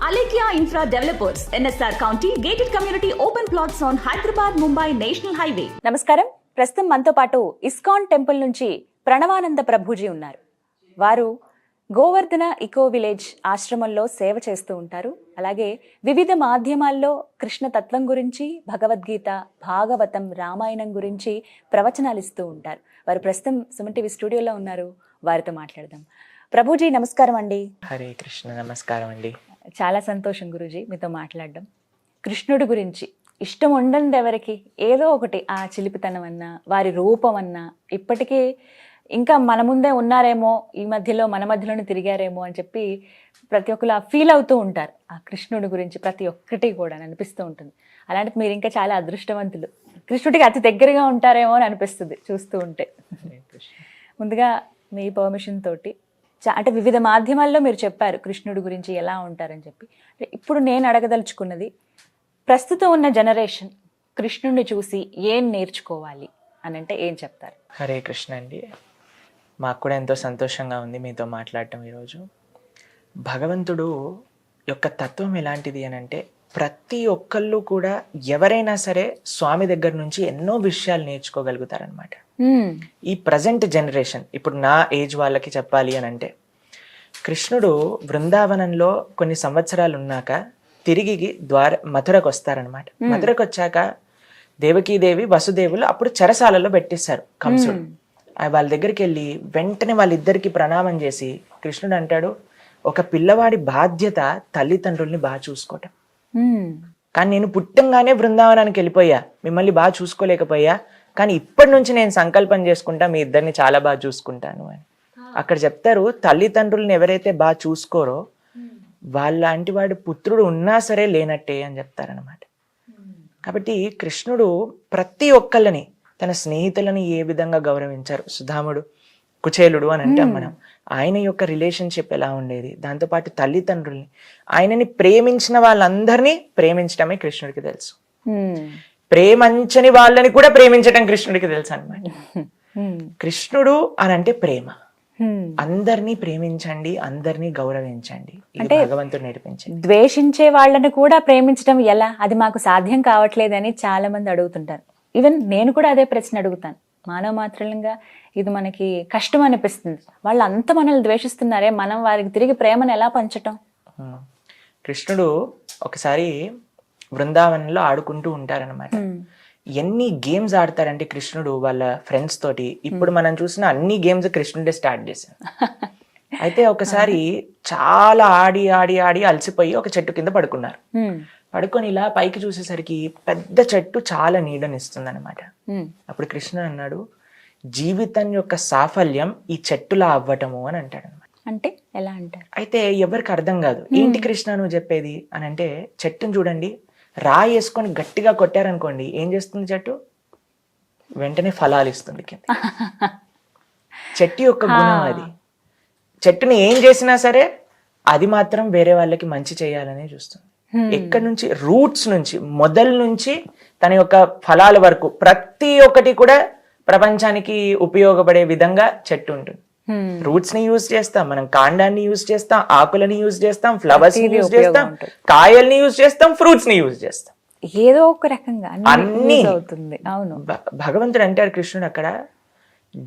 Alekia Infra Developers, NSR County, gated community open plots on Hyderabad, Mumbai National Highway. నమస్కారం. ప్రస్తుతం మనతో పాటు ISKCON temple నుంచి ప్రణవానంద ప్రభుజీ ఉన్నారు. వారు గోవర్ధన ఇకో విలేజ్ ఆశ్రమంలో సేవ చేస్తూ ఉంటారు. అలాగే వివిధ మాధ్యమాల్లో కృష్ణ తత్వం గురించి, భగవద్గీత, భాగవతం, రామాయణం గురించి ప్రవచనాలు ఇస్తూ ఉంటారు. వారు ప్రస్తుతం సుమన్ టీవీ స్టూడియోలో ఉన్నారు. వారితో మాట్లాడదాం. ప్రభుజీ నమస్కారం అండి. హరే కృష్ణ. నమస్కారం అండి. చాలా సంతోషం గురూజీ మీతో మాట్లాడడం. కృష్ణుడి గురించి ఇష్టం ఉండండి ఎవరికి, ఏదో ఒకటి ఆ చిలిపితనం అన్నా, వారి రూపం అన్నా, ఇప్పటికీ ఇంకా మన ముందే ఉన్నారేమో, ఈ మధ్యలో మన మధ్యలోనే తిరిగారేమో అని చెప్పి ప్రతి ఒక్కరు ఫీల్ అవుతూ ఉంటారు. ఆ కృష్ణుడి గురించి ప్రతి ఒక్కటి కూడా అనిపిస్తూ ఉంటుంది. అలాంటి మీరు ఇంకా చాలా అదృష్టవంతులు. కృష్ణుడికి అతి దగ్గరగా ఉంటారేమో అని అనిపిస్తుంది చూస్తూ ఉంటే. ముందుగా మీ పర్మిషన్ తోటి అంటే వివిధ మాధ్యమాల్లో మీరు చెప్పారు కృష్ణుడి గురించి ఎలా ఉంటారని చెప్పి. ఇప్పుడు నేను అడగదలుచుకున్నది, ప్రస్తుతం ఉన్న జనరేషన్ కృష్ణుడిని చూసి ఏం నేర్చుకోవాలి అని అంటే ఏం చెప్తారు? హరే కృష్ణ అండి. మాకు కూడా ఎంతో సంతోషంగా ఉంది మీతో మాట్లాడటం ఈరోజు. భగవంతుడు యొక్క తత్వం ఎలాంటిది అని అంటే, ప్రతి ఒక్కళ్ళు కూడా ఎవరైనా సరే స్వామి దగ్గర నుంచి ఎన్నో విషయాలు నేర్చుకోగలుగుతారనమాట. ఈ ప్రజెంట్ జనరేషన్, ఇప్పుడు నా ఏజ్ వాళ్ళకి చెప్పాలి అని అంటే, కృష్ణుడు బృందావనంలో కొన్ని సంవత్సరాలు ఉన్నాక తిరిగి మథురకు వస్తారనమాట. మథురకు వచ్చాక దేవకీదేవి, వసుదేవులు అప్పుడు చెరసాలలో పెట్టేశారు కంసుడు. వాళ్ళ దగ్గరికి వెళ్ళి వెంటనే వాళ్ళిద్దరికి ప్రణామం చేసి కృష్ణుడు అంటాడు, ఒక పిల్లవాడి బాధ్యత తల్లిదండ్రుల్ని బాగా చూసుకోవటం. కానీ నేను పుట్టంగానే బృందావనానికి వెళ్ళిపోయా, మిమ్మల్ని బాగా చూసుకోలేకపోయా, కానీ ఇప్పటి నుంచి నేను సంకల్పం చేసుకుంటా మీ ఇద్దరిని చాలా బాగా చూసుకుంటాను అని. అక్కడ చెప్తారు, తల్లిదండ్రులను ఎవరైతే బాగా చూసుకోరో వాళ్ళంటి వాడి పుత్రుడు ఉన్నా సరే లేనట్టే అని చెప్తారనమాట. కాబట్టి కృష్ణుడు ప్రతి ఒక్కళ్ళని, తన స్నేహితులని ఏ విధంగా గౌరవించారు. సుధాముడు, కుచేలుడు అని అంటాం మనం. ఆయన యొక్క రిలేషన్షిప్ ఎలా ఉండేది, దాంతోపాటు తల్లిదండ్రుల్ని, ఆయనని ప్రేమించిన వాళ్ళందరినీ ప్రేమించడమే కృష్ణుడికి తెలుసు. ప్రేమించని వాళ్ళని కూడా ప్రేమించడం కృష్ణుడికి తెలుసు అనమాట. కృష్ణుడు అని అంటే ప్రేమ. అందరినీ ప్రేమించండి, అందరినీ గౌరవించండి, ఇది భగవంతుడు నేర్పించండి. ద్వేషించే వాళ్ళని కూడా ప్రేమించడం ఎలా, అది మాకు సాధ్యం కావట్లేదని చాలా మంది అడుగుతుంటారు. ఈవెన్ నేను కూడా అదే ప్రశ్న అడుగుతాను. మానవ మాత్రంగా ఇది మనకి కష్టం అనిపిస్తుంది. వాళ్ళు అంత మనల్ని ద్వేషిస్తున్నారే, మనం వారికి తిరిగి ప్రేమను ఎలా పంచటం? కృష్ణుడు ఒకసారి బృందావనంలో ఆడుకుంటూ ఉంటారనమాట. ఎన్ని గేమ్స్ ఆడతారంటే కృష్ణుడు వాళ్ళ ఫ్రెండ్స్ తోటి. ఇప్పుడు మనం చూసిన అన్ని గేమ్స్ కృష్ణుడే స్టార్ట్ చేశారు. అయితే ఒకసారి చాలా ఆడి ఆడి ఆడి అలసిపోయి ఒక చెట్టు కింద పడుకున్నారు. పడుకొని ఇలా పైకి చూసేసరికి పెద్ద చెట్టు చాలా నీడనిస్తుంది అనమాట. అప్పుడు కృష్ణ అన్నాడు, జీవితం యొక్క సాఫల్యం ఈ చెట్టులా అవ్వటము అని అంటాడు అనమాట. అంటే ఎలా అంటారు? అయితే ఎవరికి అర్థం కాదు, ఏంటి కృష్ణ నువ్వు చెప్పేది అని అంటే, చెట్టును చూడండి, రాయి వేసుకొని గట్టిగా కొట్టారనుకోండి ఏం చేస్తుంది చెట్టు? వెంటనే ఫలాలు ఇస్తుంది కింద. చెట్టు యొక్క గుణం అది. చెట్టుని ఏం చేసినా సరే అది మాత్రం వేరే వాళ్ళకి మంచి చేయాలనే చూస్తుంది. ఎక్కడి నుంచి? రూట్స్ నుంచి, మొదల నుంచి తన యొక్క ఫలాల వరకు ప్రతి ఒక్కటి కూడా ప్రపంచానికి ఉపయోగపడే విధంగా చెట్టు ఉంటుంది. రూట్స్ ని యూజ్ చేస్తాం మనం, కాండాన్ని యూజ్ చేస్తాం, ఆకులని యూజ్ చేస్తాం, ఫ్లవర్స్ ని యూజ్ చేస్తాం, కాయల్ని యూజ్ చేస్తాం, ఫ్రూట్స్ ని యూజ్ చేస్తాం. ఏదో ఒక రకంగా అన్ని అవుతుంది. అవును, భగవంతుడు అంటారు కృష్ణుడు అక్కడ,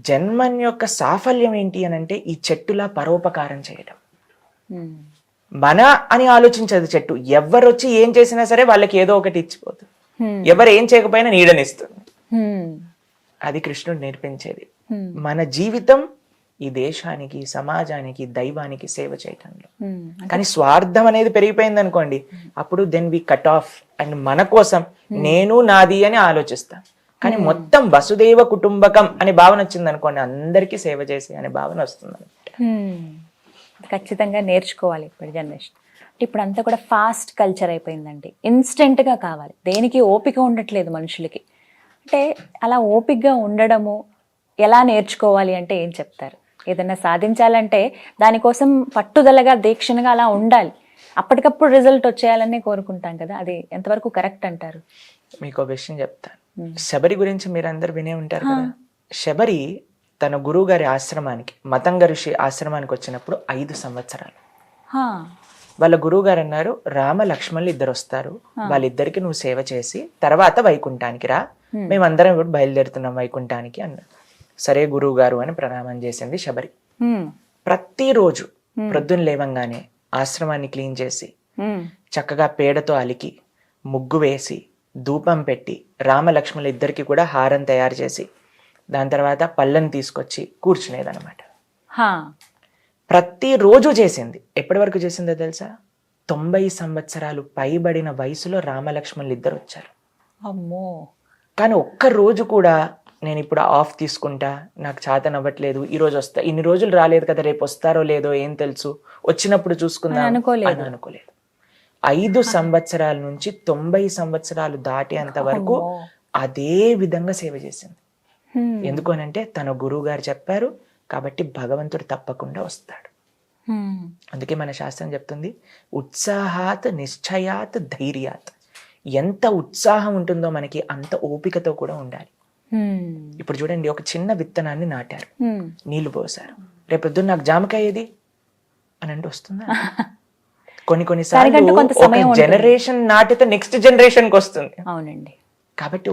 జన్మన్ యొక్క సాఫల్యం ఏంటి అని అంటే ఈ చెట్టులా పరోపకారం చేయడం. మన అని ఆలోచించదు చెట్టు. ఎవరు వచ్చి ఏం చేసినా సరే వాళ్ళకి ఏదో ఒకటి ఇచ్చిపోతుంది. ఎవరు ఏం చేయకపోయినా నీడనిస్తుంది. అది కృష్ణుడు నేర్పించేది. మన జీవితం ఈ దేశానికి, సమాజానికి, దైవానికి సేవ చేయటంలో. కానీ స్వార్థం అనేది పెరిగిపోయింది అనుకోండి, అప్పుడు then we cut off and మన కోసం నేను నాది అని ఆలోచిస్తాం. కానీ మొత్తం వసుదేవ కుటుంబకం అనే భావన వచ్చింది అనుకోండి, అందరికీ సేవ చేసే అనే భావన వస్తుంది అనమాట. ఖచ్చితంగా నేర్చుకోవాలి ఇప్పుడు జనరేషన్. ఇప్పుడు అంతా కూడా ఫాస్ట్ కల్చర్ అయిపోయిందండి. ఇన్స్టెంట్గా కావాలి, దేనికి ఓపిక ఉండట్లేదు మనుషులకి. అంటే అలా ఓపికగా ఉండడము ఎలా నేర్చుకోవాలి అంటే ఏం చెప్తారు? ఏదైనా సాధించాలంటే దానికోసం పట్టుదలగా, దీక్షణగా అలా ఉండాలి. అప్పటికప్పుడు రిజల్ట్ వచ్చేయాలనే కోరుకుంటాం కదా, అది ఎంతవరకు కరెక్ట్ అంటారు? మీకు విషయం చెప్తాను. శబరి గురించి మీరందరూ వినే ఉంటారు కదా. శబరి తన గురువు గారి ఆశ్రమానికి, మతంగ ఋషి ఆశ్రమానికి వచ్చినప్పుడు 5 సంవత్సరాలు వాళ్ళ గురువు గారు అన్నారు, రామ లక్ష్మణులు ఇద్దరు వస్తారు, వాళ్ళిద్దరికి నువ్వు సేవ చేసి తర్వాత వైకుంఠానికి రా, మేమందరం ఇప్పుడు బయలుదేరుతున్నాం వైకుంఠానికి అన్నారు. సరే గురువు గారు అని ప్రణామం చేసింది శబరి. ప్రతిరోజు ప్రొద్దున లేవంగానే ఆశ్రమాన్ని క్లీన్ చేసి చక్కగా పేడతో అలికి ముగ్గు వేసి ధూపం పెట్టి రామలక్ష్మణులు ఇద్దరికి కూడా హారం తయారు చేసి దాని తర్వాత పళ్ళని తీసుకొచ్చి కూర్చునేదన్నమాట. ప్రతిరోజు చేసింది. ఎప్పటి వరకు చేసిందో తెలుసా? 90 సంవత్సరాలు పైబడిన వయసులో రామలక్ష్మణులు ఇద్దరు వచ్చారు. అమ్మో. కానీ ఒక్క రోజు కూడా నేను ఇప్పుడు ఆఫ్ తీసుకుంటా, నాకు చేతనవ్వట్లేదు, ఈ రోజు వస్తా, ఇన్ని రోజులు రాలేదు కదా, రేపు వస్తారో లేదో ఏం తెలుసు, వచ్చినప్పుడు చూసుకుందాం అని అనుకోలేదు. 5 సంవత్సరాల నుంచి 90 సంవత్సరాలు దాటేంత వరకు అదే విధంగా సేవ చేసింది. ఎందుకు అనంటే తన గురువు గారు చెప్పారు కాబట్టి భగవంతుడు తప్పకుండా వస్తాడు. అందుకే మన శాస్త్రం చెప్తుంది, ఉత్సాహాత్ నిశ్చయాత్ ధైర్యాత్. ఎంత ఉత్సాహం ఉంటుందో మనకి అంత ఓపికతో కూడా ఉండాలి. ఇప్పుడు చూడండి, ఒక చిన్న విత్తనాన్ని నాటారు, నీళ్లు పోసారు, రేపు పొద్దున్న నాకు జామకాయ ఏది అని అంటే వస్తుందా? కొన్నిసార్లు ఒక జనరేషన్ నాటితే నెక్స్ట్ జనరేషన్ కి వస్తుంది. అవునండి. కాబట్టి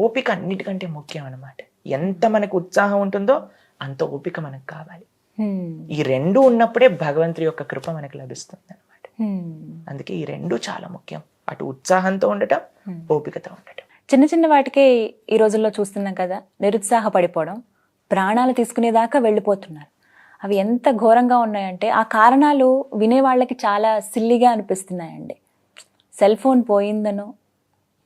ఓపిక అన్నిటికంటే ముఖ్యం అన్నమాట. ఎంత మనకు ఉత్సాహం ఉంటుందో అంత ఓపిక మనకు కావాలి. ఈ రెండు ఉన్నప్పుడే భగవంతుడి యొక్క కృప మనకు లభిస్తుంది అనమాట. అందుకే ఈ రెండు చాలా ముఖ్యం, అటు ఉత్సాహంతో ఉండటం, ఓపికతో ఉండటం. చిన్న చిన్న వాటికే ఈ రోజుల్లో చూస్తున్నాం కదా, నిరుత్సాహపడిపోవడం, ప్రాణాలు తీసుకునేదాకా వెళ్ళిపోతున్నారు. అవి ఎంత ఘోరంగా ఉన్నాయంటే ఆ కారణాలు వినే వాళ్ళకి చాలా సిల్లిగా అనిపిస్తున్నాయండి. సెల్ ఫోన్ పోయిందనో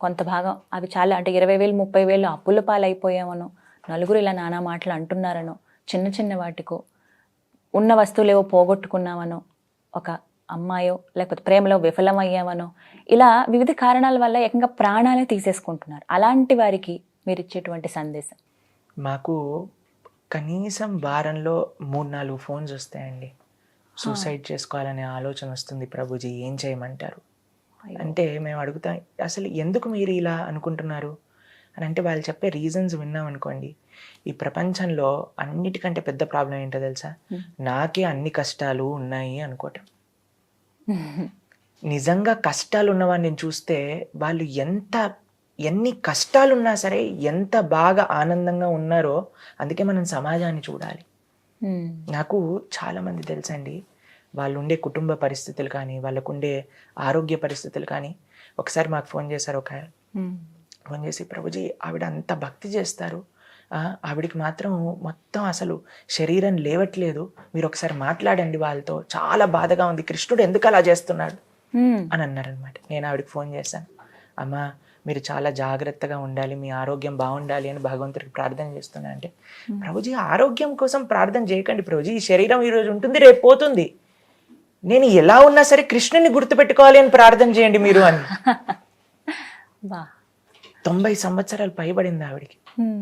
కొంత భాగం, అవి చాలా అంటే 20,000 30,000 అప్పుల పాలైపోయామనో, నలుగురు ఇలా నానా మాటలు అంటున్నారనో, చిన్న చిన్న వాటికో, ఉన్న వస్తువులేవో పోగొట్టుకున్నామనో, ఒక అమ్మాయో లేకపోతే ప్రేమలో విఫలమయ్యామనో, ఇలా వివిధ కారణాల వల్ల ఏకంగా ప్రాణాలే తీసేసుకుంటున్నారు. అలాంటి వారికి మీరు ఇచ్చేటువంటి సందేశం? మాకు కనీసం వారంలో 3-4 ఫోన్స్ వస్తాయండి. సూసైడ్ చేసుకోవాలనే ఆలోచన వస్తుంది, ప్రభుజీ ఏం చేయమంటారు అంటే మేము అడుగుతాం, అసలు ఎందుకు మీరు ఇలా అనుకుంటున్నారు అని అంటే వాళ్ళు చెప్పే రీజన్స్ విన్నాం అనుకోండి, ఈ ప్రపంచంలో అన్నిటికంటే పెద్ద ప్రాబ్లం ఏంటో తెలుసా? నాకే అన్ని కష్టాలు ఉన్నాయి అనుకోవటం. నిజంగా కష్టాలు ఉన్నవాడిని చూస్తే వాళ్ళు ఎన్ని కష్టాలున్నా సరే ఎంత బాగా ఆనందంగా ఉన్నారో. అందుకే మనం సమాజాన్ని చూడాలి. నాకు చాలా మంది తెలుసండి, వాళ్ళు ఉండే కుటుంబ పరిస్థితులు కానీ, వాళ్ళకుండే ఆరోగ్య పరిస్థితులు కానీ. ఒకసారి మాకు ఫోన్ చేశారు, ఫోన్ చేసి, ప్రభుజీ ఆవిడ అంత భక్తి చేస్తారు, ఆవిడికి మాత్రం మొత్తం అసలు శరీరం లేవట్లేదు, మీరు ఒకసారి మాట్లాడండి వాళ్ళతో, చాలా బాధగా ఉంది, కృష్ణుడు ఎందుకు అలా చేస్తున్నాడు అని అన్నారనమాట. నేను ఆవిడకి ఫోన్ చేశాను, అమ్మా మీరు చాలా జాగ్రత్తగా ఉండాలి, మీ ఆరోగ్యం బాగుండాలి అని భగవంతుడికి ప్రార్థన చేస్తున్నా అంటే, ప్రభుజీ ఆరోగ్యం కోసం ప్రార్థన చేయకండి ప్రభుజీ, ఈ శరీరం ఈరోజు ఉంటుంది రేపు పోతుంది, నేను ఎలా ఉన్నా సరే కృష్ణుని గుర్తుపెట్టుకోవాలి అని ప్రార్థన చేయండి మీరు అని. 90 సంవత్సరాలు పైబడింది ఆవిడికి.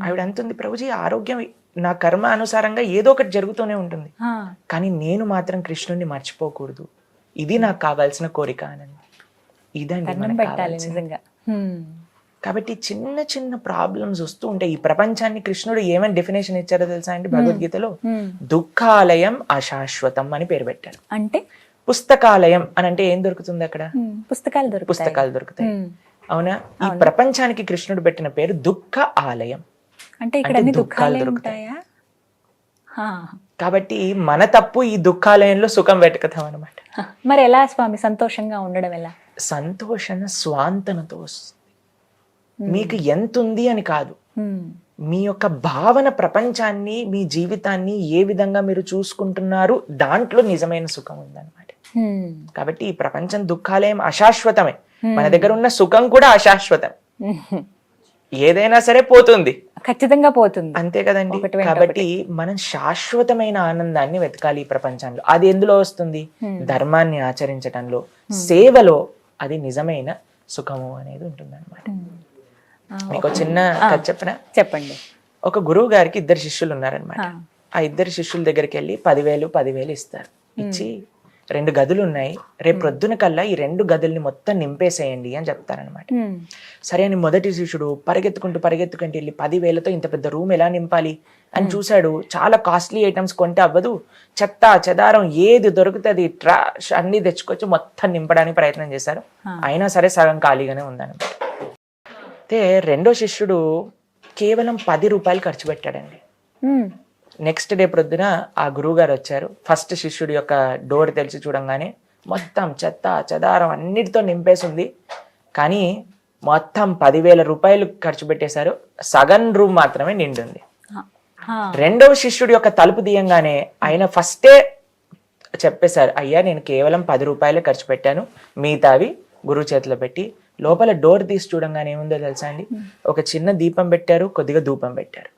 ఆవిడ అంటుంది, ప్రభుజీ ఆరోగ్యం నా కర్మ అనుసారంగా ఏదో ఒకటి జరుగుతూనే ఉంటుంది, కానీ నేను మాత్రం కృష్ణుని మర్చిపోకూడదు, ఇది నాకు కావాల్సిన కోరిక అని. ఇదండి మనకు కావాల్సింది. కాబట్టి చిన్న చిన్న ప్రాబ్లమ్స్ వస్తూ ఉంటాయి. ఈ ప్రపంచాన్ని కృష్ణుడు ఏమని డెఫినేషన్ ఇచ్చారో తెలుసా అండి? భగవద్గీతలో దుఃఖాలయం అశాశ్వతం అని పేరు పెట్టారు. అంటే పుస్తకాలయం అని అంటే ఏం దొరుకుతుంది అక్కడ? పుస్తకాలు దొరుకుతాయి. అవునా? ఈ ప్రపంచానికి కృష్ణుడు పెట్టిన పేరు దుఃఖ ఆలయం. అంటే ఇక్కడ దుఃఖాలు దొరుకుతాయి. కాబట్టి మన తప్పు ఈ దుఃఖాలయంలో సుఖం వెతుకుతాం అనమాట. మరి ఎలా స్వామి సంతోషంగా ఉండడం ఎలా? సంతోషం స్వాంతనతో వస్తుంది. మీకు ఎంత ఉంది అని కాదు, మీ యొక్క భావన ప్రపంచాన్ని, మీ జీవితాన్ని ఏ విధంగా మీరు చూసుకుంటున్నారు దాంట్లో నిజమైన సుఖం ఉందన్నమాట. కాబట్టి ఈ ప్రపంచం దుఃఖాలయం అశాశ్వతమే, మన దగ్గర ఉన్న సుఖం కూడా అశాశ్వతం. ఏదైనా సరే పోతుంది, ఖచ్చితంగా పోతుంది, అంతే కదండి. కాబట్టి మనం శాశ్వతమైన ఆనందాన్ని వెతకాలి ఈ ప్రపంచంలో. అది ఎందులో వస్తుంది? ధర్మాన్ని ఆచరించటంలో, సేవలో. అది నిజమైన సుఖము అనేది ఉంటుంది అనమాట. మీకు చిన్న కథ చెప్పనా? చెప్పండి. ఒక గురువు గారికి 2 శిష్యులు ఉన్నారనమాట. ఆ 2 శిష్యుల దగ్గరికి వెళ్ళి 10,000 ఇస్తారు. ఇచ్చి 2 గదులు ఉన్నాయి, రేపు ప్రొద్దున కల్లా ఈ 2 గదుల్ని మొత్తం నింపేసేయండి అని చెప్తారనమాట. సరే అని మొదటి శిష్యుడు పరిగెత్తుకుంటూ వెళ్ళి 10,000తో ఇంత పెద్ద రూమ్ ఎలా నింపాలి అని చూశాడు. చాలా కాస్ట్లీ ఐటమ్స్ కొంటే అవ్వదు, చెత్త చెదారం ఏది దొరుకుతుంది ట్రాష్ అన్ని తెచ్చుకొచ్చి మొత్తం నింపడానికి ప్రయత్నం చేశారు. అయినా సరే సగం ఖాళీగానే ఉందన్నమాట. అయితే రెండో శిష్యుడు కేవలం 10 రూపాయలు ఖర్చు పెట్టాడండి. నెక్స్ట్ డే ప్రొద్దున ఆ గురువు గారు వచ్చారు. ఫస్ట్ శిష్యుడి యొక్క డోర్ తెలిసి చూడంగానే మొత్తం చెత్త చెదారం అన్నిటితో నింపేసి ఉంది. కానీ మొత్తం 10,000 రూపాయలు ఖర్చు పెట్టేశారు, సగం రూమ్ మాత్రమే నిండుంది. రెండవ శిష్యుడి యొక్క తలుపు తీయంగానే ఆయన ఫస్టే చెప్పేశారు, అయ్యా నేను కేవలం 10 రూపాయలే ఖర్చు పెట్టాను, మిగతావి గురువు చేతిలో పెట్టి. లోపల డోర్ తీసి చూడంగానే ఏముందో తెలుసా అండి, ఒక చిన్న దీపం పెట్టారు, కొద్దిగా ధూపం పెట్టారు.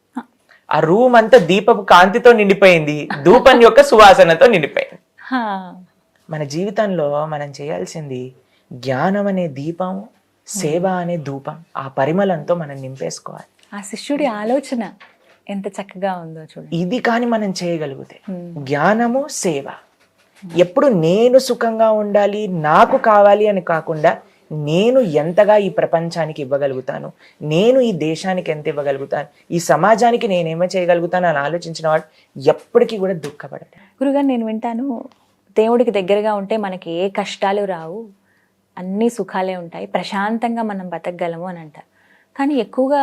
ఆ రూమ్ అంతా దీపపు కాంతితో నిండిపోయింది, ధూపం యొక్క సువాసనతో నిండిపోయింది. మన జీవితంలో మనం చేయాల్సింది జ్ఞానం అనే దీపం, సేవ అనే ధూపం, ఆ పరిమళంతో మనం నింపేసుకోవాలి. ఆ శిష్యుడి ఆలోచన ఎంత చక్కగా ఉందో చూడండి. ఇది కానీ మనం చేయగలిగితే జ్ఞానము సేవ, ఎప్పుడు నేను సుఖంగా ఉండాలి, నాకు కావాలి అని కాకుండా నేను ఎంతగా ఈ ప్రపంచానికి ఇవ్వగలుగుతాను, నేను ఈ దేశానికి ఎంత ఇవ్వగలుగుతాను, ఈ సమాజానికి నేనేమో చేయగలుగుతాను అని ఆలోచించిన వాడు ఎప్పటికీ కూడా దుఃఖపడడు. గురుగారు నేను వింటాను, దేవుడికి దగ్గరగా ఉంటే మనకి ఏ కష్టాలు రావు, అన్ని సుఖాలే ఉంటాయి, ప్రశాంతంగా మనం బతకగలము అని అంటారు. కానీ ఎక్కువగా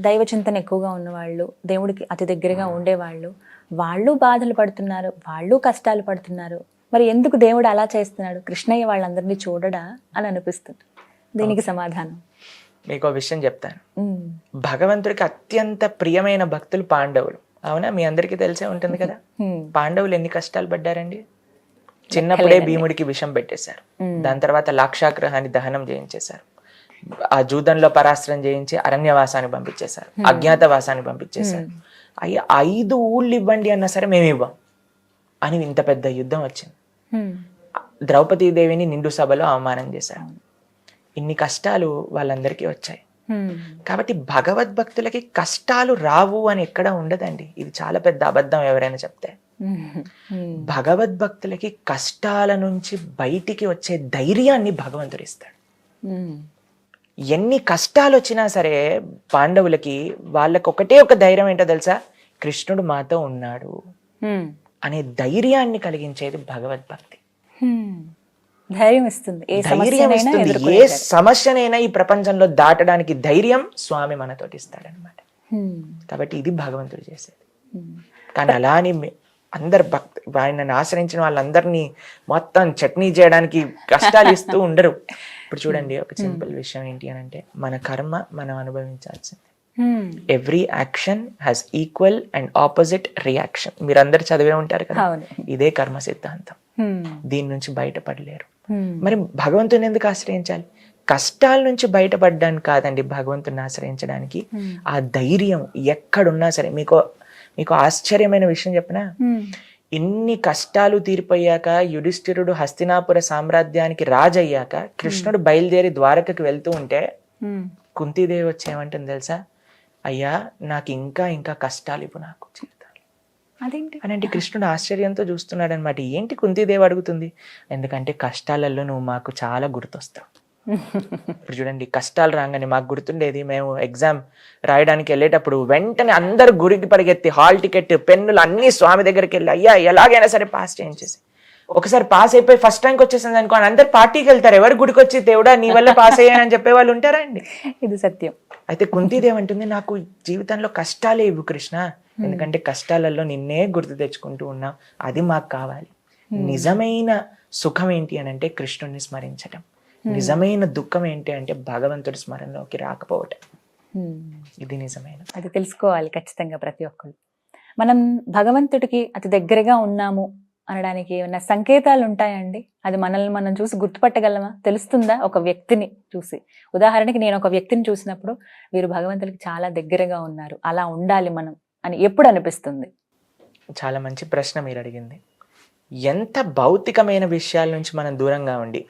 దైవ చింతన ఎక్కువగా ఉన్నవాళ్ళు, దేవుడికి అతి దగ్గరగా ఉండేవాళ్ళు, వాళ్ళు బాధలు పడుతున్నారు, వాళ్ళు కష్టాలు పడుతున్నారు. మరి ఎందుకు దేవుడు అలా చేస్తున్నాడు, కృష్ణయ్య వాళ్ళందరినీ చూడడా అని అనిపిస్తుంది. దీనికి సమాధానం మీకు ఒక విషయం చెప్తాను. భగవంతుడికి అత్యంత ప్రియమైన భక్తులు పాండవులు. అవునా, మీ అందరికీ తెలిసే ఉంటుంది కదా. పాండవులు ఎన్ని కష్టాలు పడ్డారండి. చిన్నప్పుడే భీముడికి విషం పెట్టేశారు, దాని తర్వాత లాక్షాగ్రహాన్ని దహనం చేయించేశారు, ఆ జూదంలో పరాస్త్రం చేయించి అరణ్యవాసాన్ని పంపించేశారు, అజ్ఞాతవాసాన్ని పంపించేశారు. 5 ఊళ్ళు ఇవ్వండి అన్నా సరే మేము ఇవ్వం అని ఇంత పెద్ద యుద్ధం వచ్చింది. ద్రౌపదీదేవిని నిండు సభలో అవమానం చేశారు. ఇన్ని కష్టాలు వాళ్ళందరికీ వచ్చాయి. కాబట్టి భగవద్భక్తులకి కష్టాలు రావు అని ఎక్కడ ఉండదండి. ఇది చాలా పెద్ద అబద్ధం ఎవరైనా చెప్తే. భగవద్భక్తులకి కష్టాల నుంచి బయటికి వచ్చే ధైర్యాన్ని భగవంతుడు ఇస్తాడు. ఎన్ని కష్టాలు వచ్చినా సరే పాండవులకి వాళ్ళకి ఒకటే ఒక ధైర్యం ఏంటో తెలుసా, కృష్ణుడు మాతో ఉన్నాడు అనే ధైర్యాన్ని కలిగించేది భగవద్భక్తి. ధైర్యం ఇస్తుంది, ఏ సమస్యనైనా ఈ ప్రపంచంలో దాటడానికి ధైర్యం స్వామి మనతోటి ఇస్తాడనమాట. కాబట్టి ఇది భగవంతుడు చేసేది. కానీ అలా అని అందరు ఆయనను ఆశ్రయించిన వాళ్ళందరినీ మొత్తం చట్నీ చేయడానికి కష్టాలు ఇస్తూ ఉండరు. ఇప్పుడు చూడండి, ఒక సింపుల్ విషయం ఏంటి అని అంటే, మన కర్మ మనం అనుభవించాల్సింది. Every action has equal and opposite reaction. మీరందరు చదివే ఉంటారు కదా, ఇదే కర్మ సిద్ధాంతం. దీని నుంచి బయటపడలేరు. మరి భగవంతుని ఎందుకు ఆశ్రయించాలి? కష్టాల నుంచి బయటపడడానికి కాదండి, భగవంతుని ఆశ్రయించడానికి. ఆ ధైర్యం ఎక్కడున్నా సరే. మీకు ఆశ్చర్యమైన విషయం చెప్పనా, ఇన్ని కష్టాలు తీరిపోయాక యుధిష్ఠిరుడు హస్తినాపుర సామ్రాజ్యానికి రాజయ్యాక కృష్ణుడు బయలుదేరి ద్వారకకి వెళ్తూ ఉంటే కుంతీదేవి వచ్చి ఏమంటుంది తెలుసా, అయ్యా నాకు ఇంకా ఇంకా కష్టాలు ఇవ్వు నాకు జీవితాలు అని అంటే కృష్ణుడు ఆశ్చర్యంతో చూస్తున్నాడు అనమాట. ఏంటి కుంతీదేవి అడుగుతుంది? ఎందుకంటే కష్టాలలో నువ్వు మాకు చాలా గుర్తొస్తావు. ఇప్పుడు చూడండి, కష్టాలు రాగానే మాకు గుర్తుండేది, మేము ఎగ్జామ్ రాయడానికి వెళ్ళేటప్పుడు వెంటనే అందరు గురికి పరిగెత్తి హాల్ టికెట్ పెన్నులు అన్ని స్వామి దగ్గరికి వెళ్ళి అయ్యా ఎలాగైనా సరే పాస్ చేయించేసి, ఒకసారి పాస్ అయిపోయి ఫస్ట్ ర్యాంక్ వచ్చేసింది అనుకో అందరు పార్టీకి వెళ్తారు. ఎవరు గుడికి వచ్చి దేవుడా నీ వల్ల పాస్ అయ్యానని చెప్పే వాళ్ళు ఉంటారా అండి? ఇది సత్యం. అయితే కుంతీదేవి అంటుంది, నాకు జీవితంలో కష్టాలే ఇవ్వు కృష్ణ, ఎందుకంటే కష్టాలలో నిన్నే గుర్తు తెచ్చుకుంటూ ఉన్నావు, అది మాకు కావాలి. నిజమైన సుఖం ఏంటి అని అంటే కృష్ణుడిని స్మరించటం. నిజమైన దుఃఖం ఏంటి అంటే భగవంతుడి స్మరణలోకి రాకపోవటం. ఇది నిజమైన, అది తెలుసుకోవాలి ఖచ్చితంగా ప్రతి ఒక్కరు. మనం భగవంతుడికి అతి దగ్గరగా ఉన్నాము అనడానికి ఏమన్నా సంకేతాలు ఉంటాయండి? అది మనల్ని మనం చూసి గుర్తుపట్టగలమా? తెలుస్తుందా ఒక వ్యక్తిని చూసి? ఉదాహరణకి నేను ఒక వ్యక్తిని చూసినప్పుడు వీరు భగవంతుడికి చాలా దగ్గరగా ఉన్నారు, అలా ఉండాలి మనం అని ఎప్పుడు అనిపిస్తుంది? చాలా మంచి ప్రశ్న మీరు అడిగింది. ఎంత భౌతికమైన విషయాల నుంచి మనం దూరంగా ఉండి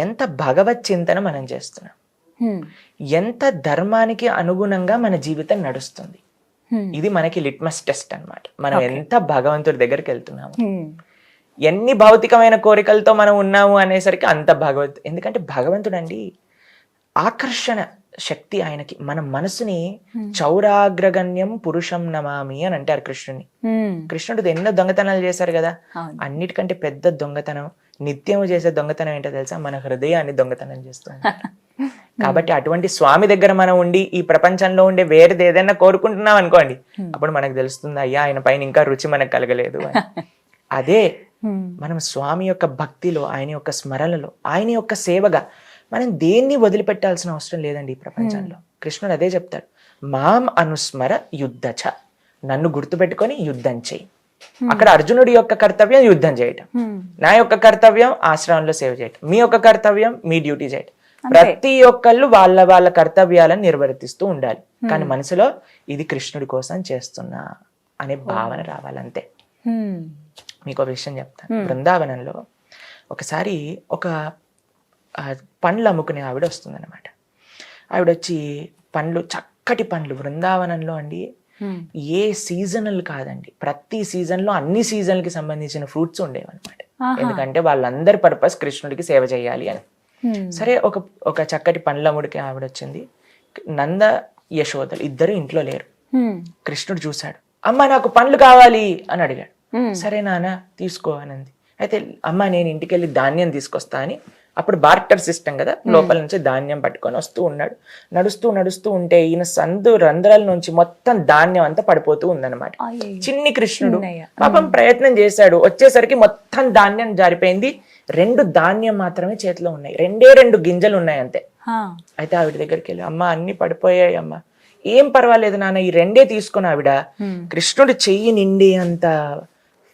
ఎంత భగవత్ చింతన మనం చేస్తున్నాం, ఎంత ధర్మానికి అనుగుణంగా మన జీవితం నడుస్తుంది, ఇది మనకి లిట్మస్ టెస్ట్ అన్నమాట. మనం ఎంత భగవంతుడి దగ్గరికి వెళ్తున్నాము, ఎన్ని భౌతికమైన కోరికలతో మనం ఉన్నాము అనేసరికి అంత ఎందుకంటే భగవంతుడు అండి ఆకర్షణ శక్తి ఆయనకి. మన మనసుని చౌరాగ్రగణ్యం పురుషం నమామి అని అంటారు కృష్ణుని. కృష్ణుడు ఎన్నో దొంగతనాలు చేశారు కదా, అన్నిటికంటే పెద్ద దొంగతనం, నిత్యం చేసే దొంగతనం ఏంటో తెలుసా? మన హృదయాన్ని దొంగతనం చేస్తుంది. కాబట్టి అటువంటి స్వామి దగ్గర మనం ఉండి ఈ ప్రపంచంలో ఉండే వేరేది ఏదైనా కోరుకుంటున్నాం అనుకోండి, అప్పుడు మనకు తెలుస్తుంది అయ్యా ఆయన పైన ఇంకా రుచి మనకు కలగలేదు అని. అదే మనం స్వామి యొక్క భక్తిలో, ఆయన యొక్క స్మరణలో, ఆయన యొక్క సేవగా మనం దేన్ని వదిలిపెట్టాల్సిన అవసరం లేదండి ఈ ప్రపంచంలో. కృష్ణుడు అదే చెప్తాడు, మాం అనుస్మర యుద్ధచ, నన్ను గుర్తుపెట్టుకొని యుద్ధం చేయి. అక్కడ అర్జునుడి యొక్క కర్తవ్యం యుద్ధం చేయటం, నా యొక్క కర్తవ్యం ఆశ్రమంలో సేవ చేయటం, మీ యొక్క కర్తవ్యం మీ డ్యూటీ చేయటం. ప్రతి ఒక్కళ్ళు వాళ్ళ వాళ్ళ కర్తవ్యాలను నిర్వర్తిస్తూ ఉండాలి. కానీ మనసులో ఇది కృష్ణుడి కోసం చేస్తున్నా అనే భావన రావాలంతే. మీకు ఒక విషయం చెప్తాను. బృందావనంలో ఒకసారి ఒక పండ్లు అమ్ముకునే ఆవిడ వస్తుందన్నమాట. ఆవిడ వచ్చి పండ్లు, చక్కటి పండ్లు, బృందావనంలో అండి ఏ సీజనల్ కాదండి, ప్రతి సీజన్లో అన్ని సీజన్లకి సంబంధించిన ఫ్రూట్స్ ఉండేవన్నమాట. ఎందుకంటే వాళ్ళందరి పర్పస్ కృష్ణుడికి సేవ చేయాలి అని. సరే ఒక చక్కటి పండ్ల అమ్ముడికి ఆవిడ వచ్చింది. నంద యశోదలు ఇద్దరు ఇంట్లో లేరు. కృష్ణుడు చూశాడు, అమ్మ నాకు పండ్లు కావాలి అని అడిగాడు. సరే నాన్న తీసుకో అనంది. అయితే అమ్మ నేను ఇంటికి వెళ్ళి ధాన్యం తీసుకొస్తా అని, అప్పుడు బార్టర్ సిస్టమ్ కదా, లోపల నుంచి ధాన్యం పట్టుకొని వస్తూ ఉన్నాడు. నడుస్తూ ఉంటే ఈయన సందు రంధ్రాల నుంచి మొత్తం ధాన్యం అంతా పడిపోతూ ఉందన్నమాట. చిన్ని కృష్ణుడు పాపం ప్రయత్నం చేశాడు, వచ్చేసరికి మొత్తం ధాన్యం జారిపోయింది. 2 ధాన్యం మాత్రమే చేతిలో ఉన్నాయి, 2 గింజలు ఉన్నాయి అంతే. అయితే ఆవిడ దగ్గరికి వెళ్ళి, అమ్మ అన్ని పడిపోయాయి అమ్మ. ఏం పర్వాలేదు నాన్న, ఈ 2 తీసుకుని ఆవిడ కృష్ణుడు చెయ్యి నిండి అంత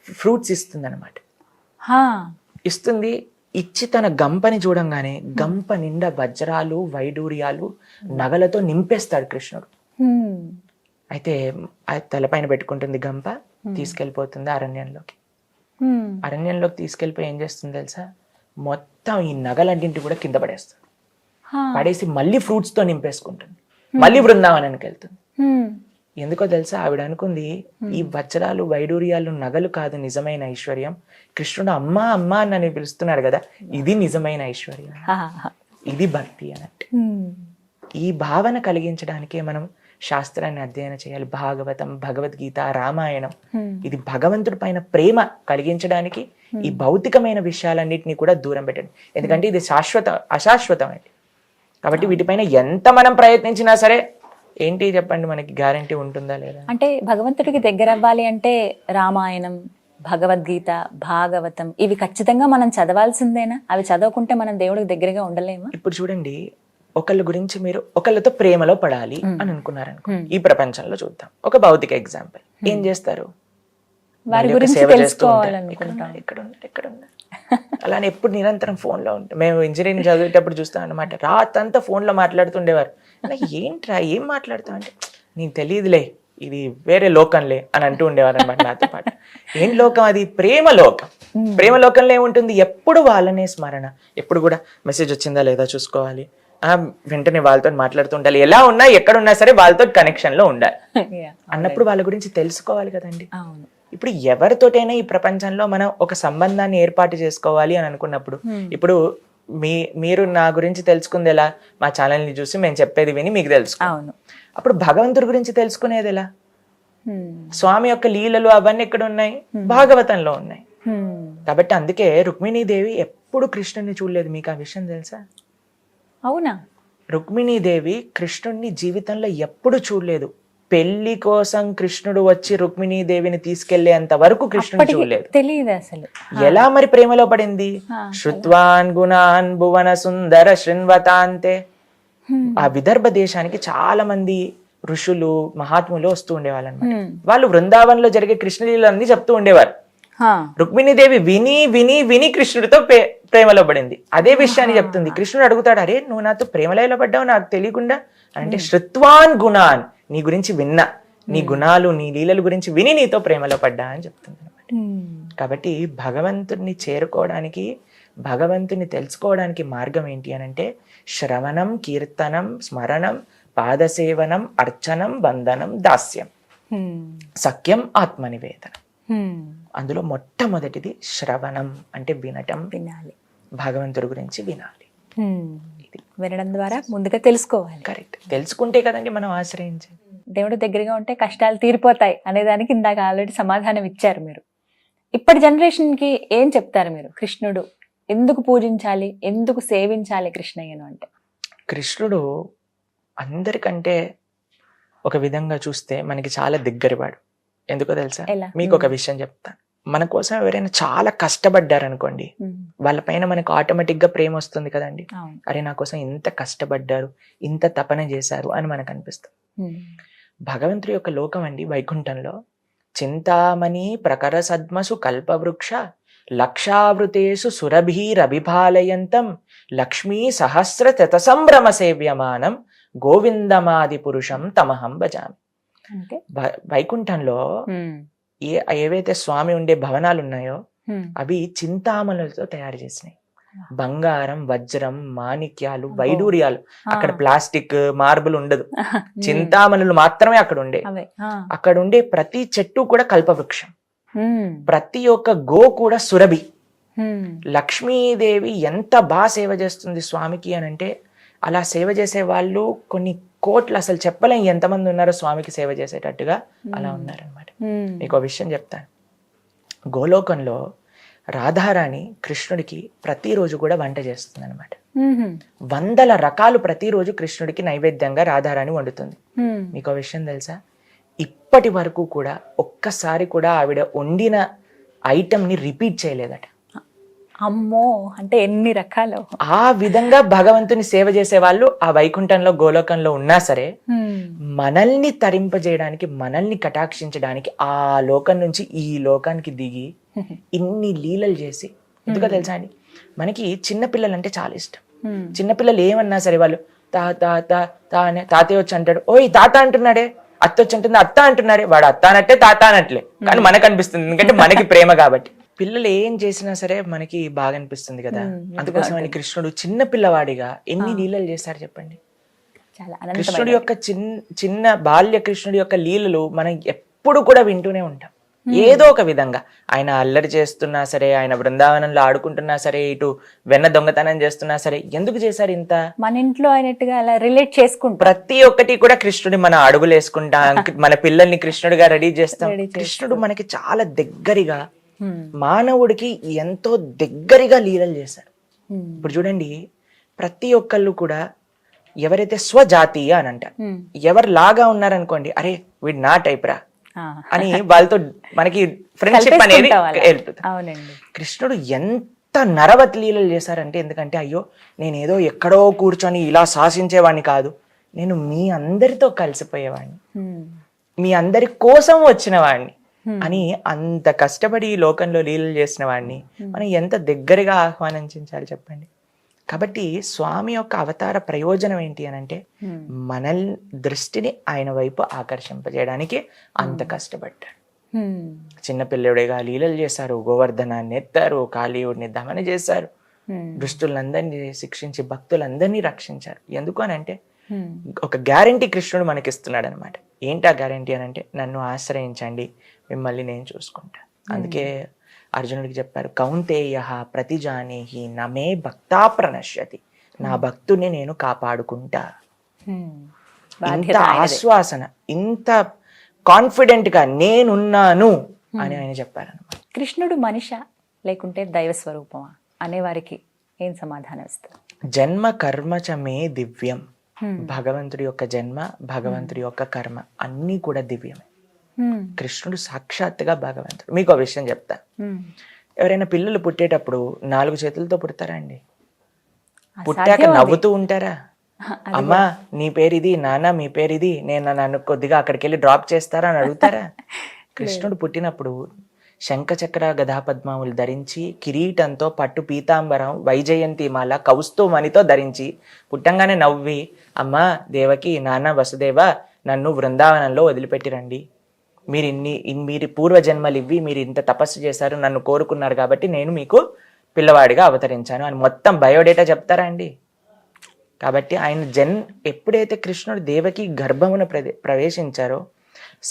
ఫ్రూట్స్ ఇస్తుంది అనమాట. ఇస్తుంది. ఇచ్చి తన గంపని చూడంగానే గంప నిండా వజ్రాలు, వైడూర్యాలు, నగలతో నింపేస్తాడు కృష్ణుడు. అయితే తలపైన పెట్టుకుంటుంది గంప, తీసుకెళ్ళిపోతుంది అరణ్యంలోకి. అరణ్యంలోకి తీసుకెళ్ళిపోయి ఏం చేస్తుంది తెలుసా? మొత్తం ఈ నగలన్నింటి కూడా కింద పడేస్తుంది. పడేసి మళ్ళీ ఫ్రూట్స్ తో నింపేసుకుంటుంది. మళ్ళీ బృందావనానికి వెళ్తుంది. ఎందుకో తెలుసా? ఆవిడ అనుకుంది, ఈ వజ్రాలు, వైడూర్యాలు, నగలు కాదు నిజమైన ఐశ్వర్యం, కృష్ణుడు అమ్మా అమ్మా అని నన్ను పిలుస్తున్నాడు కదా, ఇది నిజమైన ఐశ్వర్యం, ఇది భక్తి అన్నట్టు. ఈ భావన కలిగించడానికే మనం శాస్త్రాన్ని అధ్యయనం చేయాలి. భాగవతం, భగవద్గీత, రామాయణం, ఇది భగవంతుడి పైన ప్రేమ కలిగించడానికి ఈ భౌతికమైన విషయాలన్నింటినీ కూడా దూరం పెట్టండి. ఎందుకంటే ఇది అశాశ్వతం అండి. కాబట్టి వీటిపైన ఎంత మనం ప్రయత్నించినా సరే ఏంటి చెప్పండి, మనకి గ్యారంటీ ఉంటుందా లేదా? అంటే భగవంతుడికి దగ్గర అవ్వాలి అంటే రామాయణం, భగవద్గీత, భాగవతం ఇవి ఖచ్చితంగా మనం చదవాల్సిందేనా? అవి చదవకుంటే మనం దేవుడికి దగ్గరగా ఉండలేమా? ఇప్పుడు చూడండి, ఒకళ్ళ గురించి మీరు ఒకళ్ళతో ప్రేమలో పడాలి అని అనుకున్నారనుకో, ఈ ప్రపంచంలో చూద్దాం ఒక భౌతిక ఎగ్జాంపుల్. ఏం చేస్తారు? వారి గురించి తెలుసుకోవాలనుకుంటాం. ఎక్కడ ఉన్నారు అలానే ఎప్పుడు నిరంతరం ఫోన్లో ఉంటాం. మేము ఇంజనీరింగ్ చదివేటప్పుడు చూస్తాం అన్నమాట, రాతంతా ఫోన్లో మాట్లాడుతుండేవారు. ఏంట్రా ఏం మాట్లాడతావు అంటే, నీకు తెలియదులే ఇది వేరే లోకంలే అని అంటూ ఉండేవారు అనమాట నాతో పాటు. ఏం లోకం అది? ప్రేమ లోకం. ప్రేమ లోకంలో ఏముంటుంది? ఎప్పుడు వాళ్ళనే స్మరణ, ఎప్పుడు కూడా మెసేజ్ వచ్చిందా లేదా చూసుకోవాలి, వెంటనే వాళ్ళతో మాట్లాడుతూ ఉండాలి, ఎలా ఉన్నా ఎక్కడున్నా సరే వాళ్ళతో కనెక్షన్ లో ఉండాలి అన్నప్పుడు వాళ్ళ గురించి తెలుసుకోవాలి కదండి. ఇప్పుడు ఎవరితోటైనా ఈ ప్రపంచంలో మనం ఒక సంబంధాన్ని ఏర్పాటు చేసుకోవాలి అని అనుకున్నప్పుడు, ఇప్పుడు మీరు నా గురించి తెలుసుకుంది ఎలా? మా ఛానల్ని చూసి మేము చెప్పేది విని మీకు తెలుసు. అప్పుడు భగవంతుడి గురించి తెలుసుకునేది ఎలా? స్వామి యొక్క లీలలు అవన్నీ ఎక్కడ ఉన్నాయి? భాగవతంలో ఉన్నాయి. కాబట్టి అందుకే రుక్మిణీదేవి ఎప్పుడు కృష్ణుడిని చూడలేదు. మీకు ఆ విషయం తెలుసా? అవునా? రుక్మిణీదేవి కృష్ణుడిని జీవితంలో ఎప్పుడు చూడలేదు. పెళ్లి కోసం కృష్ణుడు వచ్చి రుక్మిణీదేవిని తీసుకెళ్లేంత వరకు కృష్ణుడు చూడలేదు. తెలియదు అసలు. ఎలా మరి ప్రేమలో పడింది? శృత్వాన్ గుణాన్ భువన సుందర శృణ్వతాంతే. ఆ విదర్భ దేశానికి చాలా మంది ఋషులు, మహాత్ములు వస్తూ ఉండేవాళ్ళు అన్నమాట. వాళ్ళు బృందావనంలో జరిగే కృష్ణలీలన్నీ చెప్తూ ఉండేవారు. రుక్మిణీదేవి విని విని విని కృష్ణుడితో ప్రేమలో పడింది. అదే విషయాన్ని చెప్తుంది. కృష్ణుడు అడుగుతాడు, అరే నువ్వు నాతో ప్రేమలో పడ్డావు నాకు తెలియకుండా అంటే, శృత్వాన్ గుణాన్, నీ గురించి విన్నా, నీ గుణాలు నీ లీలల గురించి విని నీతో ప్రేమలో పడ్డా అని చెప్తుంది అనమాట. కాబట్టి భగవంతుడిని చేరుకోవడానికి, భగవంతుని తెలుసుకోవడానికి మార్గం ఏంటి అని అంటే శ్రవణం, కీర్తనం, స్మరణం, పాదసేవనం, అర్చనం, వందనం, దాస్యం, సఖ్యం, ఆత్మనివేదనం. అందులో మొట్టమొదటిది శ్రవణం అంటే వినటం, వినాలి, భగవంతుడి గురించి వినాలి. శక్తి వినడం ద్వారా ముందుగా తెలుసుకోవాలి. కరెక్ట్, తెలుసుకుంటే కదండి మనం ఆశ్రయించేది. దేవుడి దగ్గరగా ఉంటే కష్టాలు తీరిపోతాయి అనేదానికి ఇందాక ఆల్రెడీ సమాధానం ఇచ్చారు మీరు. ఇప్పటి జనరేషన్కి ఏం చెప్తారు మీరు? కృష్ణుడు ఎందుకు పూజించాలి, ఎందుకు సేవించాలి కృష్ణయ్యను అంటే? కృష్ణుడు అందరికంటే ఒక విధంగా చూస్తే మనకి చాలా దగ్గరవాడు. ఎందుకో తెలుసా? ఎలా? మీకు ఒక విషయం చెప్తాను. మన కోసం ఎవరైనా చాలా కష్టపడ్డారు అనుకోండి, వాళ్ళపైన మనకు ఆటోమేటిక్ గా ప్రేమ వస్తుంది కదండి. అవును. అరే నా కోసం ఇంత కష్టపడ్డారు, ఇంత తపన చేశారు అని మనకు అనిపిస్తుంది. భగవంతుడి యొక్క లోకం అండి వైకుంఠంలో చింతామణి ప్రకర సద్మసు కల్పవృక్ష లక్షావృతేషు సురభీరభిపాలయంతం లక్ష్మీ సహస్ర శత సంభ్రమ సేవ్యమానం గోవిందమాది పురుషం తమహం భజామి. అంటే వైకుంఠంలో ఏవైతే స్వామి ఉండే భవనాలు ఉన్నాయో అవి చింతామణులతో తయారు చేసినాయి. బంగారం, వజ్రం, మాణిక్యాలు, వైడూర్యాలు. అక్కడ ప్లాస్టిక్, మార్బుల్ ఉండదు, చింతామణులు మాత్రమే అక్కడ ఉండే. అక్కడ ఉండే ప్రతి చెట్టు కూడా కల్పవృక్షం, ప్రతి ఒక్క గో కూడా సురభి. లక్ష్మీదేవి ఎంత బాగా సేవ చేస్తుంది స్వామికి అని అంటే, అలా సేవ చేసే వాళ్ళు కొన్ని కోట్లు, అసలు చెప్పలేం ఎంతమంది ఉన్నారో స్వామికి సేవ చేసేటట్టుగా అలా ఉన్నారనమాట. మీకు విషయం చెప్తాను. గోలోకంలో రాధారాణి కృష్ణుడికి ప్రతిరోజు కూడా వంట చేస్తుంది అనమాట. 100 రకాలు ప్రతిరోజు కృష్ణుడికి నైవేద్యంగా రాధారాణి వండుతుంది. మీకు విషయం తెలుసా? ఇప్పటి వరకు కూడా ఒక్కసారి కూడా ఆవిడ వండిన ఐటమ్ ని రిపీట్ చేయలేదట. అమ్మో, అంటే ఎన్ని రకాలు! ఆ విధంగా భగవంతుని సేవ చేసే వాళ్ళు ఆ వైకుంఠంలో గోలోకంలో ఉన్నా సరే, మనల్ని తరింపజేయడానికి, మనల్ని కటాక్షించడానికి ఆ లోకం నుంచి ఈ లోకానికి దిగి ఇన్ని లీలలు చేసి, ఎందుకో తెలుసా అండి, మనకి చిన్నపిల్లలు అంటే చాలా ఇష్టం. చిన్నపిల్లలు ఏమన్నా సరే వాళ్ళు తా తా తా తా అనే, తాతయ్య వచ్చి అంటాడు, ఓయ్ తాత అంటున్నాడే, అత్త వచ్చి అంటుంది అత్త అంటున్నారే, వాడు అత్త అనట్లే తాత అనట్లే, కానీ మనకు అనిపిస్తుంది ఎందుకంటే మనకి ప్రేమ కాబట్టి. పిల్లలు ఏం చేసినా సరే మనకి బాగా అనిపిస్తుంది కదా. అందుకోసం అని కృష్ణుడు చిన్న పిల్లవాడిగా ఎన్ని లీలలు చేశారు చెప్పండి. కృష్ణుడి యొక్క చిన్న బాల్య కృష్ణుడి యొక్క లీలలు మనం ఎప్పుడు కూడా వింటూనే ఉంటాం. ఏదో ఒక విధంగా ఆయన అల్లరి చేస్తున్నా సరే, ఆయన బృందావనంలో ఆడుకుంటున్నా సరే, ఇటు వెన్న దొంగతనం చేస్తున్నా సరే, ఎందుకు చేశారు ఇంత? మన ఇంట్లో అయినట్టుగా అలా రిలేట్ చేసుకుంటాం. ప్రతి ఒక్కటి కూడా కృష్ణుడి మన అడుగులు వేసుకుంటాం, మన పిల్లల్ని కృష్ణుడిగా రెడీ చేస్తాం. కృష్ణుడు మనకి చాలా దగ్గరగా, మానవుడికి ఎంతో దగ్గరగా లీలలు చేశారు. ఇప్పుడు చూడండి, ప్రతి ఒక్కళ్ళు కూడా ఎవరైతే స్వజాతీయ అని అంటారు, ఎవరు లాగా ఉన్నారనుకోండి, అరే వీడు నా టైప్ రా అని వాళ్ళతో మనకి ఫ్రెండ్షిప్ అనేది వెళ్తుంది. కృష్ణుడు ఎంత నరవత్ లీలలు చేశారంటే, ఎందుకంటే అయ్యో నేను ఏదో ఎక్కడో కూర్చొని ఇలా శాసించేవాడిని కాదు, నేను మీ అందరితో కలిసిపోయేవాడిని, మీ అందరి కోసం వచ్చిన వాడిని అని అంత కష్టపడి ఈ లోకంలో లీలలు చేసిన వాడిని మనం ఎంత దగ్గరగా ఆహ్వానించాలి చెప్పండి. కాబట్టి స్వామి యొక్క అవతార ప్రయోజనం ఏంటి అని అంటే, మన దృష్టిని ఆయన వైపు ఆకర్షింపజేయడానికి అంత కష్టపడ్డాడు. చిన్నపిల్లడిగా లీలలు చేశారు, గోవర్ధనాన్ని ఎత్తారు, కాళీయుడిని దమన చేశారు, దుష్టులందరినీ శిక్షించి భక్తులందరినీ రక్షించారు. ఎందుకు అని అంటే, ఒక గ్యారంటీ కృష్ణుడు మనకిస్తున్నాడు అనమాట. ఏంటి ఆ గ్యారంటీ అని అంటే, నన్ను ఆశ్రయించండి, మిమ్మల్ని నేను చూసుకుంటా. అందుకే అర్జునుడికి చెప్పారు, కౌంతేయ ప్రతిజానేహి నమే భక్తా ప్రణశ్యతి, నా భక్తుని నేను కాపాడుకుంటా. ఇంత ఆశ్వాసన, ఇంత కాన్ఫిడెంట్ గా నేనున్నాను అని ఆయన చెప్పారనమాట. కృష్ణుడు మనిషా లేకుంటే దైవ స్వరూపమా అనేవారికి ఏం సమాధానం ఇస్తారు? జన్మ కర్మ చ మే దివ్యం. భగవంతుడి యొక్క జన్మ, భగవంతుడి యొక్క కర్మ అన్నీ కూడా దివ్యమే. కృష్ణుడు సాక్షాత్తుగా భగవంతుడు. మీకు ఒక విషయం చెప్తా. ఎవరైనా పిల్లలు పుట్టేటప్పుడు 4 చేతులతో పుడతారా అండి? పుట్టాక నవ్వుతూ ఉంటారా? అమ్మా నీ పేరు ఇది, నాన్న మీ పేరు ఇది, నన్ను కొద్దిగా అక్కడికి వెళ్ళి డ్రాప్ చేస్తారా అని అడుగుతారా? కృష్ణుడు పుట్టినప్పుడు శంఖచక్ర గదాపద్మములు ధరించి, కిరీటంతో, పట్టు పీతాంబరం, వైజయంతి మాల, కౌస్తుమణితో ధరించి, పుట్టంగానే నవ్వి, అమ్మా దేవకి, నాన్న వసుదేవ, నన్ను బృందావనంలో వదిలిపెట్టిరండి, మీరు పూర్వజన్మలు ఇవ్వి, మీరు ఇంత తపస్సు చేశారు, నన్ను కోరుకున్నారు కాబట్టి నేను మీకు పిల్లవాడిగా అవతరించాను అని మొత్తం బయోడేటా చెప్తారా అండి? కాబట్టి ఆయన ఎప్పుడైతే కృష్ణుడు దేవకి గర్భమున ప్రవేశించారో,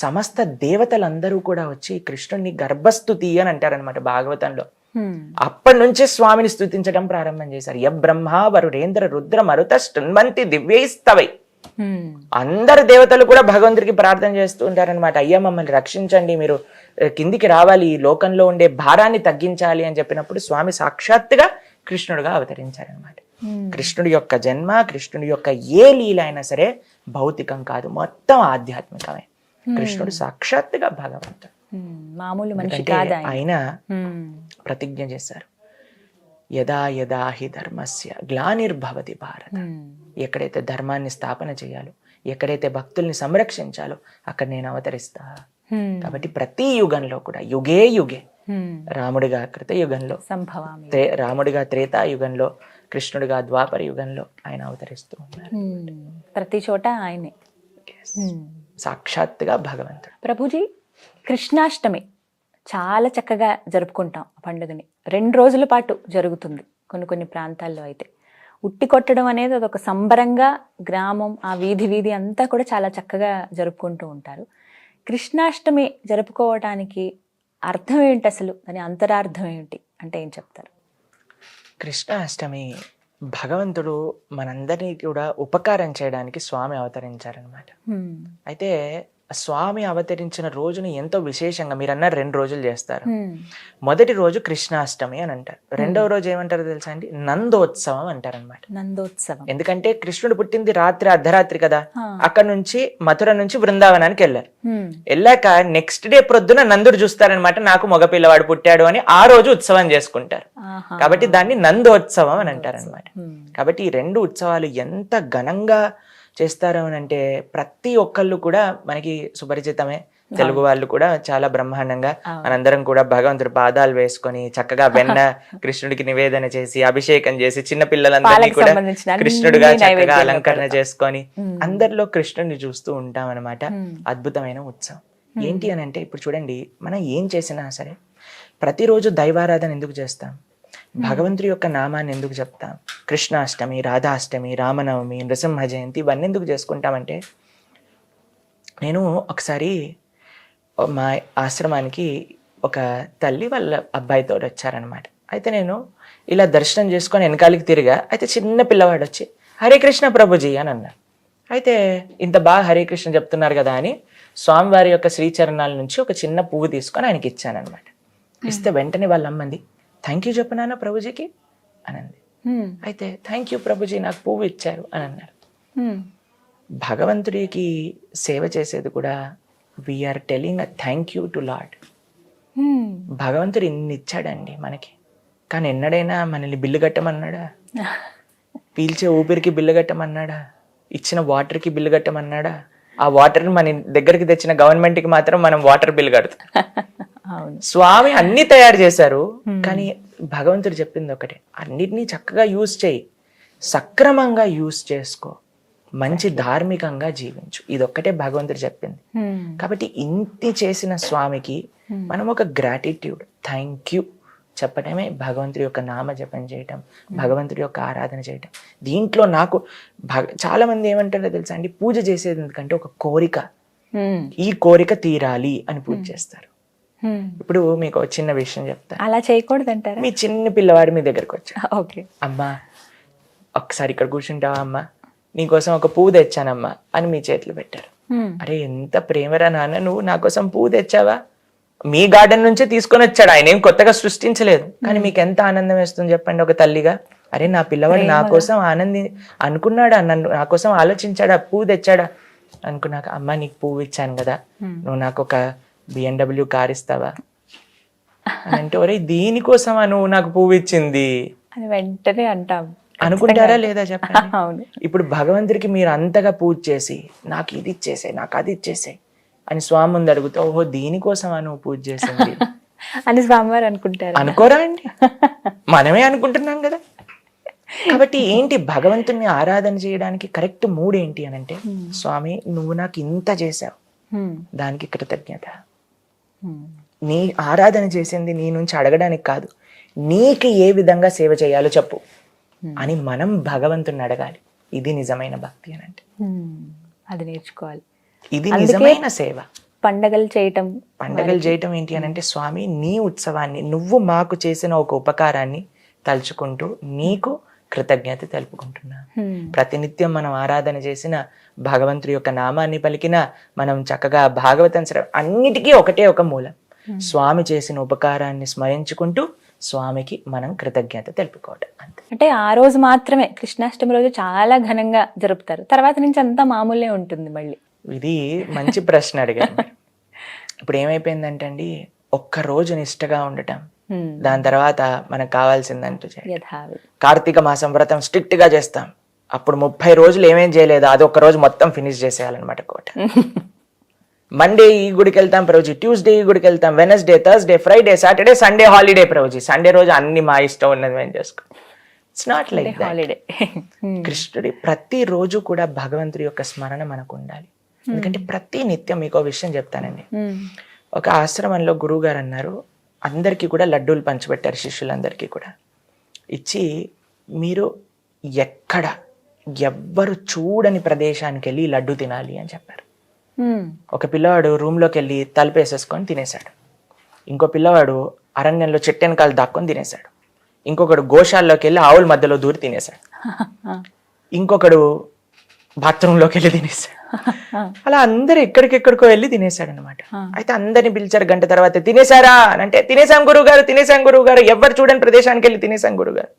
సమస్త దేవతలందరూ కూడా వచ్చి కృష్ణుడిని గర్భస్తుతి అని అంటారనమాట భాగవతంలో. అప్పటి నుంచే స్వామిని స్తుతించడం ప్రారంభం చేశారు. బ్రహ్మ వరుణేంద్ర రుద్ర మరుత స్తున్వంతి దివ్యైస్తవై. అందరు దేవతలు కూడా భగవంతుడికి ప్రార్థన చేస్తూ ఉంటారనమాట. అయ్యా మమ్మల్ని రక్షించండి, మీరు కిందికి రావాలి, ఈ లోకంలో ఉండే భారాన్ని తగ్గించాలి అని చెప్పినప్పుడు స్వామి సాక్షాత్తుగా కృష్ణుడుగా అవతరించారనమాట. కృష్ణుడి యొక్క జన్మ, కృష్ణుడి యొక్క ఏ లీల అయినా సరే భౌతికం కాదు, మొత్తం ఆధ్యాత్మికమే. కృష్ణుడు సాక్షాత్తుగా భగవంతుడు, మామూలు మనిషి కాదు. ఆయన ప్రతిజ్ఞ చేశారు, యదా యదా హి ధర్మస్య గ్లానిర్భవతి భారత. ఎక్కడైతే ధర్మాన్ని స్థాపన చేయాలో, ఎక్కడైతే భక్తుల్ని సంరక్షించాలో అక్కడ నేను అవతరిస్తా. కాబట్టి ప్రతి యుగంలో కూడా యుగే యుగే, రాముడిగా కృతయుగంలో, రాముడిగా త్రేతాయుగంలో, కృష్ణుడిగా ద్వాపర యుగంలో ఆయన అవతరిస్తూ ఉన్నారు. ప్రతి చోట ఆయనే సాక్షాత్తుగా భగవంతుడు. ప్రభుజీ, కృష్ణాష్టమి చాలా చక్కగా జరుపుకుంటాం ఆ పండుగని. 2 రోజుల పాటు జరుగుతుంది కొన్ని ప్రాంతాల్లో. అయితే ఉట్టి కొట్టడం అనేది అదొక సంబరంగా గ్రామం, ఆ వీధి అంతా కూడా చాలా చక్కగా జరుపుకుంటూ ఉంటారు. కృష్ణాష్టమి జరుపుకోవడానికి అర్థం ఏంటి అసలు? దాని అంతరార్థం ఏంటి అంటే ఏం చెప్తారు? కృష్ణాష్టమి భగవంతుడు మనందరినీ కూడా ఉపకారం చేయడానికి స్వామి అవతరించారనమాట. అయితే స్వామి అవతరించిన రోజుని ఎంతో విశేషంగా, మీరు అన్నారు 2 రోజులు చేస్తారు. మొదటి రోజు కృష్ణాష్టమి అని అంటారు. రెండవ రోజు ఏమంటారో తెలుసా అండి? నందోత్సవం అంటారనమాట. నందోత్సవం ఎందుకంటే కృష్ణుడు పుట్టింది రాత్రి అర్ధరాత్రి కదా. అక్కడ నుంచి మథుర నుంచి బృందావనానికి వెళ్ళారు. వెళ్ళాక నెక్స్ట్ డే ప్రొద్దున నందుడు చూస్తారనమాట, నాకు మగ పిల్లవాడు పుట్టాడు అని. ఆ రోజు ఉత్సవం చేసుకుంటారు. కాబట్టి దాన్ని నందోత్సవం అని అంటారనమాట. కాబట్టి ఈ 2 ఉత్సవాలు ఎంత ఘనంగా చేస్తారు అని అంటే ప్రతి ఒక్కళ్ళు కూడా మనకి సుపరిచితమే. తెలుగు వాళ్ళు కూడా చాలా బ్రహ్మాండంగా మనందరం కూడా భగవంతుడి పాదాలు వేసుకొని చక్కగా వెన్న కృష్ణుడికి నివేదన చేసి అభిషేకం చేసి చిన్న పిల్లలందరినీ కూడా కృష్ణుడిగా చక్కగా అలంకరణ చేసుకొని అందరిలో కృష్ణుడిని చూస్తూ ఉంటాం అనమాట. అద్భుతమైన ఉత్సవం. ఏంటి అని అంటే ఇప్పుడు చూడండి, మనం ఏం చేసినా సరే ప్రతిరోజు దైవారాధన ఎందుకు చేస్తాం? భగవంతుడి యొక్క నామాన్ని ఎందుకు చెప్తాం? కృష్ణాష్టమి, రాధాష్టమి, రామనవమి, నృసింహ జయంతి ఇవన్నీ ఎందుకు చేసుకుంటామంటే, నేను ఒకసారి మా ఆశ్రమానికి ఒక తల్లి వాళ్ళ అబ్బాయితో వచ్చారనమాట. అయితే నేను ఇలా దర్శనం చేసుకొని వెనకాలకి తిరిగా. అయితే చిన్న పిల్లవాడు వచ్చి హరే కృష్ణ ప్రభుజీ అని అన్నారు. అయితే ఇంత బాగా హరే కృష్ణ చెప్తున్నారు కదా అని స్వామివారి యొక్క శ్రీచరణాల నుంచి ఒక చిన్న పువ్వు తీసుకొని ఆయనకి ఇచ్చానమాట. ఇస్తే వెంటనే వాళ్ళ అమ్మంది, థ్యాంక్ యూ చెప్పనానా ప్రభుజీకి అని అంది. అయితే థ్యాంక్ యూ ప్రభుజీ, నాకు పువ్వు ఇచ్చారు అని అన్నారు. భగవంతుడికి సేవ చేసేది కూడా we are telling a thank you to Lord. భగవంతుడు ఇన్ని ఇచ్చాడండి మనకి, కానీ ఎన్నడైనా మనల్ని బిల్లు కట్టమన్నాడా? పీల్చే ఊపిరికి బిల్లు కట్టమన్నాడా? ఇచ్చిన వాటర్కి బిల్లు కట్టమన్నాడా? ఆ వాటర్ని మన దగ్గరికి తెచ్చిన గవర్నమెంట్కి మాత్రం మనం వాటర్ బిల్ కడతాం. స్వామి అన్ని తయారు చేశారు, కానీ భగవంతుడు చెప్పింది ఒకటే, అన్నిటినీ చక్కగా యూజ్ చేయి, సక్రమంగా యూజ్ చేసుకో, మంచి ధార్మికంగా జీవించు. ఇదొక్కటే భగవంతుడు చెప్పింది. కాబట్టి ఇంటి చేసిన స్వామికి మనం ఒక గ్రాటిట్యూడ్, థ్యాంక్ యూ చెప్పటమే భగవంతుడి యొక్క నామ జపం చేయటం, భగవంతుడి యొక్క ఆరాధన చేయటం. దీంట్లో నాకు చాలా మంది ఏమంటారో తెలుసా అండి, పూజ చేసేది ఎందుకంటే ఒక కోరిక, ఈ కోరిక తీరాలి అని పూజ చేస్తారు. ఇప్పుడు మీకు ఒక చిన్న విషయం చెప్తాను. అలా చేయకూడదు అంటారా? మీ చిన్న పిల్లవాడు మీ దగ్గరకు వచ్చా, ఓకే అమ్మా ఒకసారి ఇక్కడ కూర్చుంటావా అమ్మా, నీకోసం ఒక పువ్వు తెచ్చానమ్మా అని మీ చేతులు పెట్టారు. అరే ఎంత ప్రేమరా నాన్న, నువ్వు నా కోసం పువ్వు తెచ్చావా? మీ గార్డెన్ నుంచే తీసుకొని వచ్చాడు ఆయన, ఏం కొత్తగా సృష్టించలేదు. కానీ మీకు ఎంత ఆనందం వేస్తుంది చెప్పండి ఒక తల్లిగా. అరే నా పిల్లవాడు నా కోసం అనుకున్నాడా, నన్ను నా కోసం ఆలోచించాడా, పువ్వు తెచ్చాడా అనుకున్నాక, అమ్మ నీకు పువ్వు ఇచ్చాను కదా, నువ్వు నాకు ఒక BMW కార్ ఇస్తావా అని అంటే, ఒరే దీనికోసమా నువ్వు నాకు పువ్వు ఇచ్చింది అని వెంటనే అంటాం అనుకుంటారా లేదా చెప్పండి. ఇప్పుడు భగవంతుడికి మీరు అంతగా పూజ చేసి నాకు ఇది ఇచ్చేసే, నాకు అది ఇచ్చేసే అని స్వామి ముందు అడుగుతా, ఓహో దీనికోసమా నువ్వు పూజ చేసింది అని స్వామివారు అనుకుంటారు. అనుకోరా అండి, మనమే అనుకుంటున్నాం కదా. కాబట్టి ఏంటి, భగవంతుని ఆరాధన చేయడానికి కరెక్ట్ మూడ్ ఏంటి అని అంటే, స్వామి నువ్వు నాకు ఇంత చేసావు, దానికి కృతజ్ఞత. నీ ఆరాధన చేసింది నీ నుంచి అడగడానికి కాదు, నీకు ఏ విధంగా సేవ చేయాలో చెప్పు అని మనం భగవంతుని అడగాలి. ఇది నిజమైన భక్తి అని అంటే, అది నేర్చుకోవాలి. ఇది నిజమైన సేవ. పండగలు చేయటం ఏంటి అని అంటే, స్వామి నీ ఉత్సవాన్ని, నువ్వు మాకు చేసిన ఒక ఉపకారాన్ని తలుచుకుంటూ నీకు కృతజ్ఞత తెలుపుకుంటున్నా. ప్రతినిత్యం మనం ఆరాధన చేసిన, భగవంతుడి యొక్క నామాన్ని పలికిన, మనం చక్కగా భాగవతం అన్నిటికీ ఒకటే ఒక మూలం, స్వామి చేసిన ఉపకారాన్ని స్మరించుకుంటూ స్వామికి మనం కృతజ్ఞత తెలుపుకోవడం అంతే. అంటే ఆ రోజు మాత్రమే, కృష్ణాష్టమి రోజు చాలా ఘనంగా జరుపుతారు, తర్వాత నుంచి అంతా మామూలే ఉంటుంది మళ్ళీ? ఇది మంచి ప్రశ్న అడిగారు. ఇప్పుడు ఏమైపోయిందంటే అండి, ఒక్క రోజు నిష్టగా ఉండటం, దాని తర్వాత మనకు కావాల్సిందంటూ కార్తీక మాసం వ్రతం స్ట్రిక్ట్ గా చేస్తాం, అప్పుడు 30 రోజులు ఏమేం చేయలేదు, అది ఒక్క రోజు మొత్తం ఫినిష్ చేసేయాలన్నమాట కోట. మండే ఈ గుడికి వెళ్తాం ప్రభుజీ, ట్యూస్డే ఈ గుడికి వెళ్తాం, Wednesday, Thursday, Friday, Saturday, Sunday holiday Prabhuji, Sunday రోజు అన్ని మా ఇష్టం ఉన్నది మేము చేసుకో. It's not like holiday. కృష్ణుడి ప్రతి రోజు కూడా భగవంతుడి యొక్క స్మరణ మనకు ఉండాలి. ఎందుకంటే ప్రతి నిత్యం మీకు విషయం చెప్తానండి. ఒక ఆశ్రమంలో గురువు గారు అన్నారు, అందరికీ కూడా లడ్డూలు పంచిపెట్టారు శిష్యులందరికీ కూడా ఇచ్చి, మీరు ఎవ్వరు చూడని ప్రదేశానికి వెళ్ళి లడ్డు తినాలి అని చెప్పారు. ఒక పిల్లవాడు రూమ్లోకి వెళ్ళి తలుపేసేసుకొని తినేశాడు, ఇంకో పిల్లవాడు అరణ్యంలో చెట్టు వెనకాల దాక్కొని తినేశాడు, ఇంకొకడు గోశాల్లోకి వెళ్ళి ఆవుల మధ్యలో దూరి తినేశాడు, ఇంకొకడు బాత్రూంలోకి వెళ్ళి తినేశాడు. అలా అందరు ఎక్కడికెక్కడికో వెళ్ళి తినేశాడు అనమాట. అయితే అందరిని పిలిచారు గంట తర్వాత, తినేశారా అని అంటే, తినేశాం గురువు గారు, ఎవరు చూడని ప్రదేశానికి వెళ్ళి తినేశాం గురువు గారు.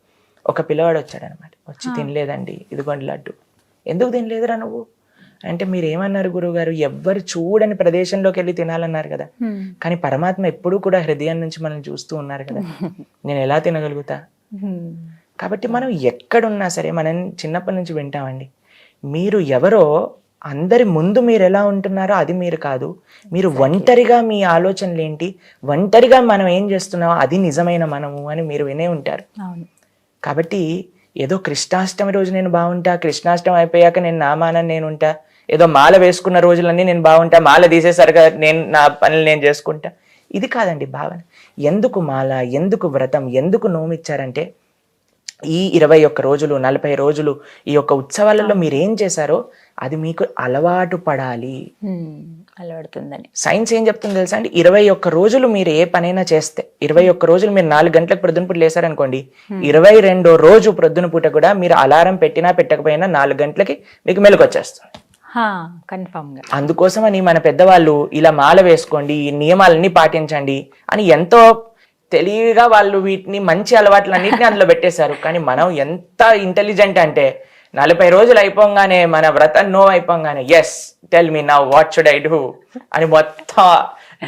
ఒక పిల్లవాడు వచ్చాడు అనమాట, వచ్చి తినలేదండి, ఇదిగోండి లడ్డు. ఎందుకు తినలేదురా నువ్వు అంటే, మీరు ఏమన్నారు గురువు గారు, ఎవ్వరు చూడని ప్రదేశంలోకి వెళ్ళి తినాలన్నారు కదా, కానీ పరమాత్మ ఎప్పుడూ కూడా హృదయం నుంచి మనం చూస్తూ ఉన్నారు కదా, నేను ఎలా తినగలుగుతా? కాబట్టి మనం ఎక్కడున్నా సరే, మనం చిన్నప్పటి నుంచి వింటామండి, మీరు ఎవరో అందరి ముందు మీరు ఎలా ఉంటున్నారో అది మీరు కాదు, మీరు ఒంటరిగా మీ ఆలోచనలు ఏంటి, ఒంటరిగా మనం ఏం చేస్తున్నామో అది నిజమైన మనము అని మీరు వినే ఉంటారు. కాబట్టి ఏదో కృష్ణాష్టమి రోజు నేను బాగుంటా, కృష్ణాష్టమి అయిపోయాక నేను నామానని నేను ఉంటా, ఏదో మాల వేసుకున్న రోజులన్నీ నేను బాగుంటా, మాల తీసేసరిగా నేను నా పనులు నేను చేసుకుంటా, ఇది కాదండి భావన. ఎందుకు మాల, ఎందుకు వ్రతం, ఎందుకు నోమిచ్చారంటే, ఈ 21 రోజులు 40 రోజులు ఈ యొక్క ఉత్సవాలలో మీరు ఏం చేశారో అది మీకు అలవాటు పడాలి, అలవాడుతుందని. సైన్స్ ఏం చెప్తుంది తెలుసా అండి, 21 రోజులు మీరు ఏ పనైనా చేస్తే, 21 రోజులు మీరు 4 గంటలకు ప్రొద్దున పూట లేసారనుకోండి, 22వ రోజు ప్రొద్దున పూట కూడా మీరు అలారం పెట్టినా పెట్టకపోయినా 4 గంటలకి మీకు మెలకు వచ్చేస్తుంది. అందుకోసమని మన పెద్దవాళ్ళు ఇలా మాల వేసుకోండి, ఈ నియమాలన్నీ పాటించండి అని ఎంతో తెలివిగా వాళ్ళు వీటిని మంచి అలవాట్లన్నింటినీ అందులో పెట్టేశారు. కానీ మనం ఎంత ఇంటెలిజెంట్ అంటే, 40 రోజులు అయిపోగానే మన వ్రతం నో అయిపోగానే, yes tell me now what should I do అని మొత్తం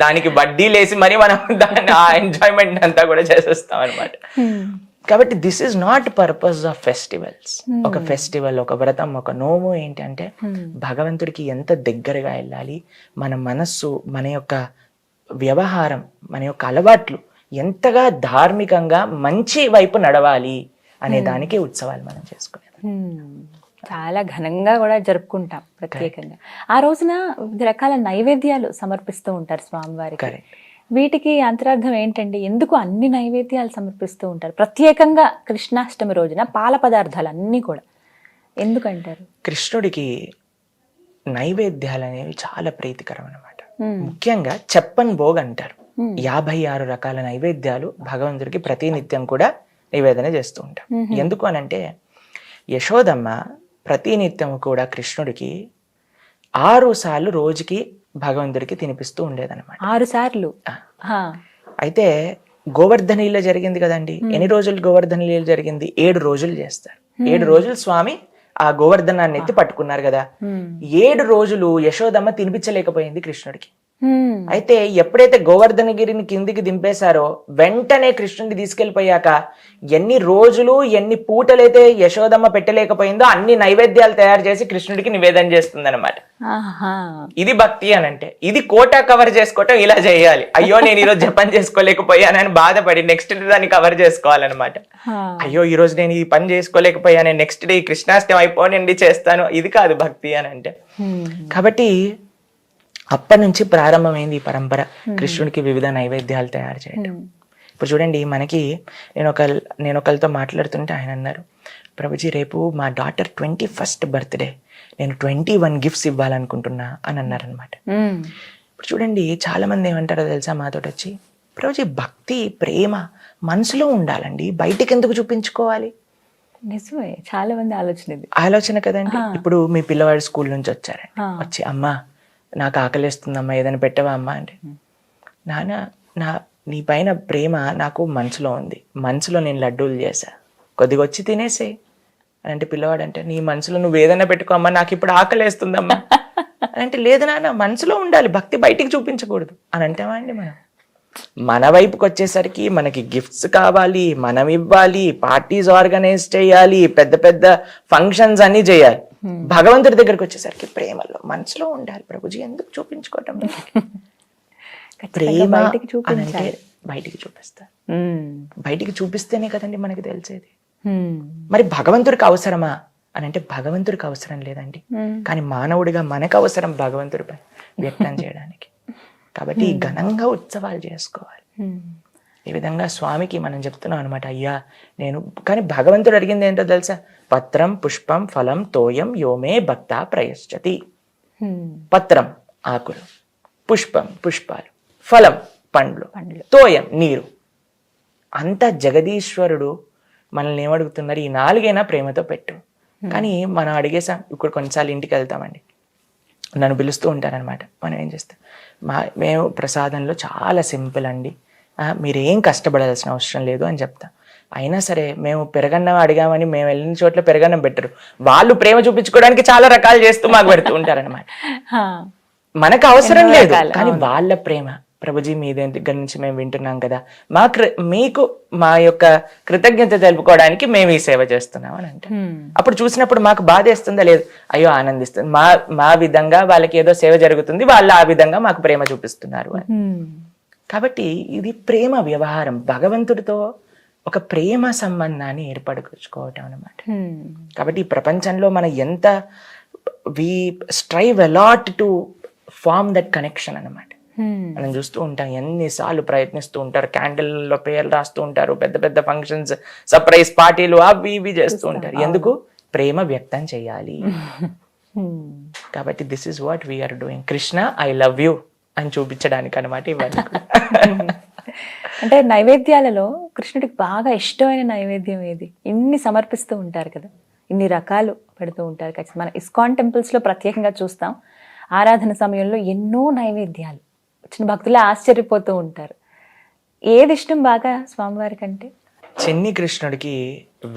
దానికి వడ్డీ లేసి మరి మనం దాన్ని ఆ ఎంజాయ్మెంట్ అంతా కూడా చేసేస్తాం అనమాట. కాబట్టి this is not purpose of festivals. ఒక ఫెస్టివల్, ఒక వ్రతం, ఒక నోము ఏంటంటే భగవంతుడికి ఎంత దగ్గరగా వెళ్ళాలి, మన మనస్సు, మన యొక్క వ్యవహారం, మన యొక్క అలవాట్లు ఎంతగా ధార్మికంగా మంచి వైపు నడవాలి అనే దానికి ఉత్సవాలు మనం చేసుకునేది. చాలా ఘనంగా కూడా జరుపుకుంటాం ప్రత్యేకంగా. ఆ రోజున వివిధ రకాల నైవేద్యాలు సమర్పిస్తూ ఉంటారు స్వామివారికి. వీటికి అంతరార్థం ఏంటండి? ఎందుకు అన్ని నైవేద్యాలు సమర్పిస్తూ ఉంటారు ప్రత్యేకంగా కృష్ణాష్టమి రోజున? పాల పదార్థాలు అన్నీ కూడా ఎందుకంటారు? కృష్ణుడికి నైవేద్యాలు అనేవి చాలా ప్రీతికరం అన్నమాట. ముఖ్యంగా చెప్పన్ భోగ్ అంటారు. 56 రకాల నైవేద్యాలు భగవంతుడికి ప్రతినిత్యం కూడా నివేదన చేస్తూ ఉంటాం. ఎందుకు అనంటే, యశోదమ్మ ప్రతినిత్యం కూడా కృష్ణుడికి 6 సార్లు రోజుకి భగవంతుడికి తినిపిస్తూ ఉండేదన్నమాట. 6 సార్లు. అయితే గోవర్ధన లీల జరిగింది కదండి. ఎన్ని రోజులు గోవర్ధన లీల జరిగింది? 7 రోజులు చేస్తారు. 7 రోజులు స్వామి ఆ గోవర్ధనాన్ని ఎత్తి పట్టుకున్నారు కదా. 7 రోజులు యశోదమ్మ తినిపించలేకపోయింది కృష్ణుడికి. అయితే ఎప్పుడైతే గోవర్ధనగిరిని కిందికి దింపేశారో వెంటనే కృష్ణుడిని తీసుకెళ్లిపోయాక ఎన్ని రోజులు ఎన్ని పూటలైతే యశోదమ్మ పెట్టలేకపోయిందో అన్ని నైవేద్యాలు తయారు చేసి కృష్ణుడికి నివేదన చేస్తుంది అనమాట. ఇది భక్తి అని అంటే. ఇది కోటా కవర్ చేసుకోవటం ఇలా చేయాలి. అయ్యో నేను ఈరోజు జపం చేసుకోలేకపోయానని బాధపడి నెక్స్ట్ డే దాన్ని కవర్ చేసుకోవాలన్నమాట. అయ్యో ఈ రోజు నేను ఈ పని చేసుకోలేకపోయాను, నెక్స్ట్ డే కృష్ణాష్టమి అయిపోనండి చేస్తాను. ఇది కాదు భక్తి అని అంటే. కాబట్టి అప్పటి నుంచి ప్రారంభమైంది ఈ పరంపర, కృష్ణుడికి వివిధ నైవేద్యాలు తయారు చేయడం. ఇప్పుడు చూడండి, మనకి నేను ఒకరితో మాట్లాడుతుంటే ఆయన అన్నారు, ప్రభుజీ రేపు మా డాటర్ 21st బర్త్డే, నేను 21 గిఫ్ట్స్ ఇవ్వాలనుకుంటున్నా అని అన్నారనమాట. ఇప్పుడు ఇప్పుడు చూడండి చాలా మంది ఏమంటారో తెలుసా మాతోటి వచ్చి, ప్రభుజీ భక్తి ప్రేమ మనసులో ఉండాలండి, బయటికి ఎందుకు చూపించుకోవాలి? నిజమే, చాలా మంది ఆలోచన ఇది. ఆలోచన కదండి. ఇప్పుడు మీ పిల్లవాడు స్కూల్ నుంచి వచ్చారండి, వచ్చి అమ్మా నాకు ఆకలిస్తుందమ్మా ఏదైనా పెట్టవా అమ్మా అంటే, నాన్న నీ పైన ప్రేమ నాకు మనసులో ఉంది, మనసులో నేను లడ్డూలు చేశా, కొద్దిగా వచ్చి తినేసే అని అంటే, పిల్లవాడు అంటే నీ మనసులో నువ్వు ఏదైనా పెట్టుకో అమ్మా నాకు ఇప్పుడు ఆకలిస్తుందమ్మా అని అంటే, లేదు నాన్న మనసులో ఉండాలి, భక్తి బయటికి చూపించకూడదు అని అంటామా అండి మనం? మన వైపుకి వచ్చేసరికి మనకి గిఫ్ట్స్ కావాలి, మనం ఇవ్వాలి, పార్టీస్ ఆర్గనైజ్ చేయాలి, పెద్ద పెద్ద ఫంక్షన్స్ అన్ని చేయాలి. భగవంతుడి దగ్గరికి వచ్చేసరికి ప్రేమలో మనసులో ఉండాలి. ప్రభుజీ ఎందుకు చూపించుకోవటం? ప్రేమ అంటే బయటికి చూపిస్తారు. బయటికి చూపిస్తేనే కదండి మనకి తెలిసేది. మరి భగవంతుడికి అవసరమా అని అంటే భగవంతుడికి అవసరం లేదండి, కానీ మానవుడిగా మనకు అవసరం భగవంతుడిపై వ్యక్తం చేయడానికి. కాబట్టి ఘనంగా ఉత్సవాలు చేసుకోవాలి. ఈ విధంగా స్వామికి మనం చెప్తున్నాం అనమాట, అయ్యా నేను, కానీ భగవంతుడు అడిగింది ఏంటో తెలుసా? పత్రం పుష్పం ఫలం తోయం యోమే భక్త ప్రయశ్చతి. పత్రం ఆకులు, పుష్పం పుష్పాలు, ఫలం పండ్లు, తోయం నీరు. అంత జగదీశ్వరుడు మనల్ని ఏమడుగుతున్నారు? ఈ నాలుగైనా ప్రేమతో పెట్టు. కానీ మనం అడిగేసాం. ఇప్పుడు కొన్నిసార్లు ఇంటికి వెళ్తామండి, నన్ను పిలుస్తూ ఉంటారనమాట, మనం ఏం చేస్తాం, మేము ప్రసాదంలో చాలా సింపుల్ అండి, మీరేం కష్టపడాల్సిన అవసరం లేదు అని చెప్తాం. అయినా సరే మేము పెరగన్నం అడిగామని మేము వెళ్ళిన చోట్ల పెరగన్నం పెట్టరు, వాళ్ళు ప్రేమ చూపించుకోవడానికి చాలా రకాలు చేస్తూ మాకు పెడుతూ ఉంటారనమాట. మనకు అవసరం లేదు, కానీ వాళ్ళ ప్రేమ, ప్రభుజీ మీ దగ్గర నుంచి మేము వింటున్నాం కదా, మీకు మా యొక్క కృతజ్ఞత తెలుపుకోవడానికి మేము ఈ సేవ చేస్తున్నాం అని అంటే, అప్పుడు చూసినప్పుడు మాకు బాధేస్తుందా? లేదు, అయ్యో ఆనందిస్తుంది, మా విధంగా వాళ్ళకి ఏదో సేవ జరుగుతుంది, వాళ్ళు ఆ విధంగా మాకు ప్రేమ చూపిస్తున్నారు అని. కాబట్టి ఇది ప్రేమ వ్యవహారం, భగవంతుడితో ఒక ప్రేమ సంబంధాన్ని ఏర్పరచుకోవటం అన్నమాట. కాబట్టి ఈ ప్రపంచంలో మనం ఎంత we strive a lot to form that connection అన్నమాట. మనం చూస్తూ ఉంటాం, ఎన్నిసార్లు ప్రయత్నిస్తూ ఉంటారు, క్యాండిల్లో పేర్లు రాస్తూ ఉంటారు, పెద్ద పెద్ద ఫంక్షన్స్, సర్ప్రైజ్ పార్టీలు అవి ఇవి చేస్తూ ఉంటారు. ఎందుకు? ప్రేమ వ్యక్తం చేయాలి. కాబట్టి this is what we are doing. Krishna I love you అని చూపించడానికి అనమాట ఇవన్నీ. అంటే నైవేద్యాలలో కృష్ణుడికి బాగా ఇష్టమైన నైవేద్యం ఏది? ఇన్ని సమర్పిస్తూ ఉంటారు కదా, ఇన్ని రకాలు పెడుతూ ఉంటారు. ఖచ్చితంగా మన ఇస్కాన్ టెంపుల్స్లో ప్రత్యేకంగా చూస్తాం, ఆరాధన సమయంలో ఎన్నో నైవేద్యాలు, వచ్చిన భక్తులే ఆశ్చర్యపోతూ ఉంటారు. ఏది ఇష్టం బాగా స్వామివారి కంటే? చిన్ని కృష్ణుడికి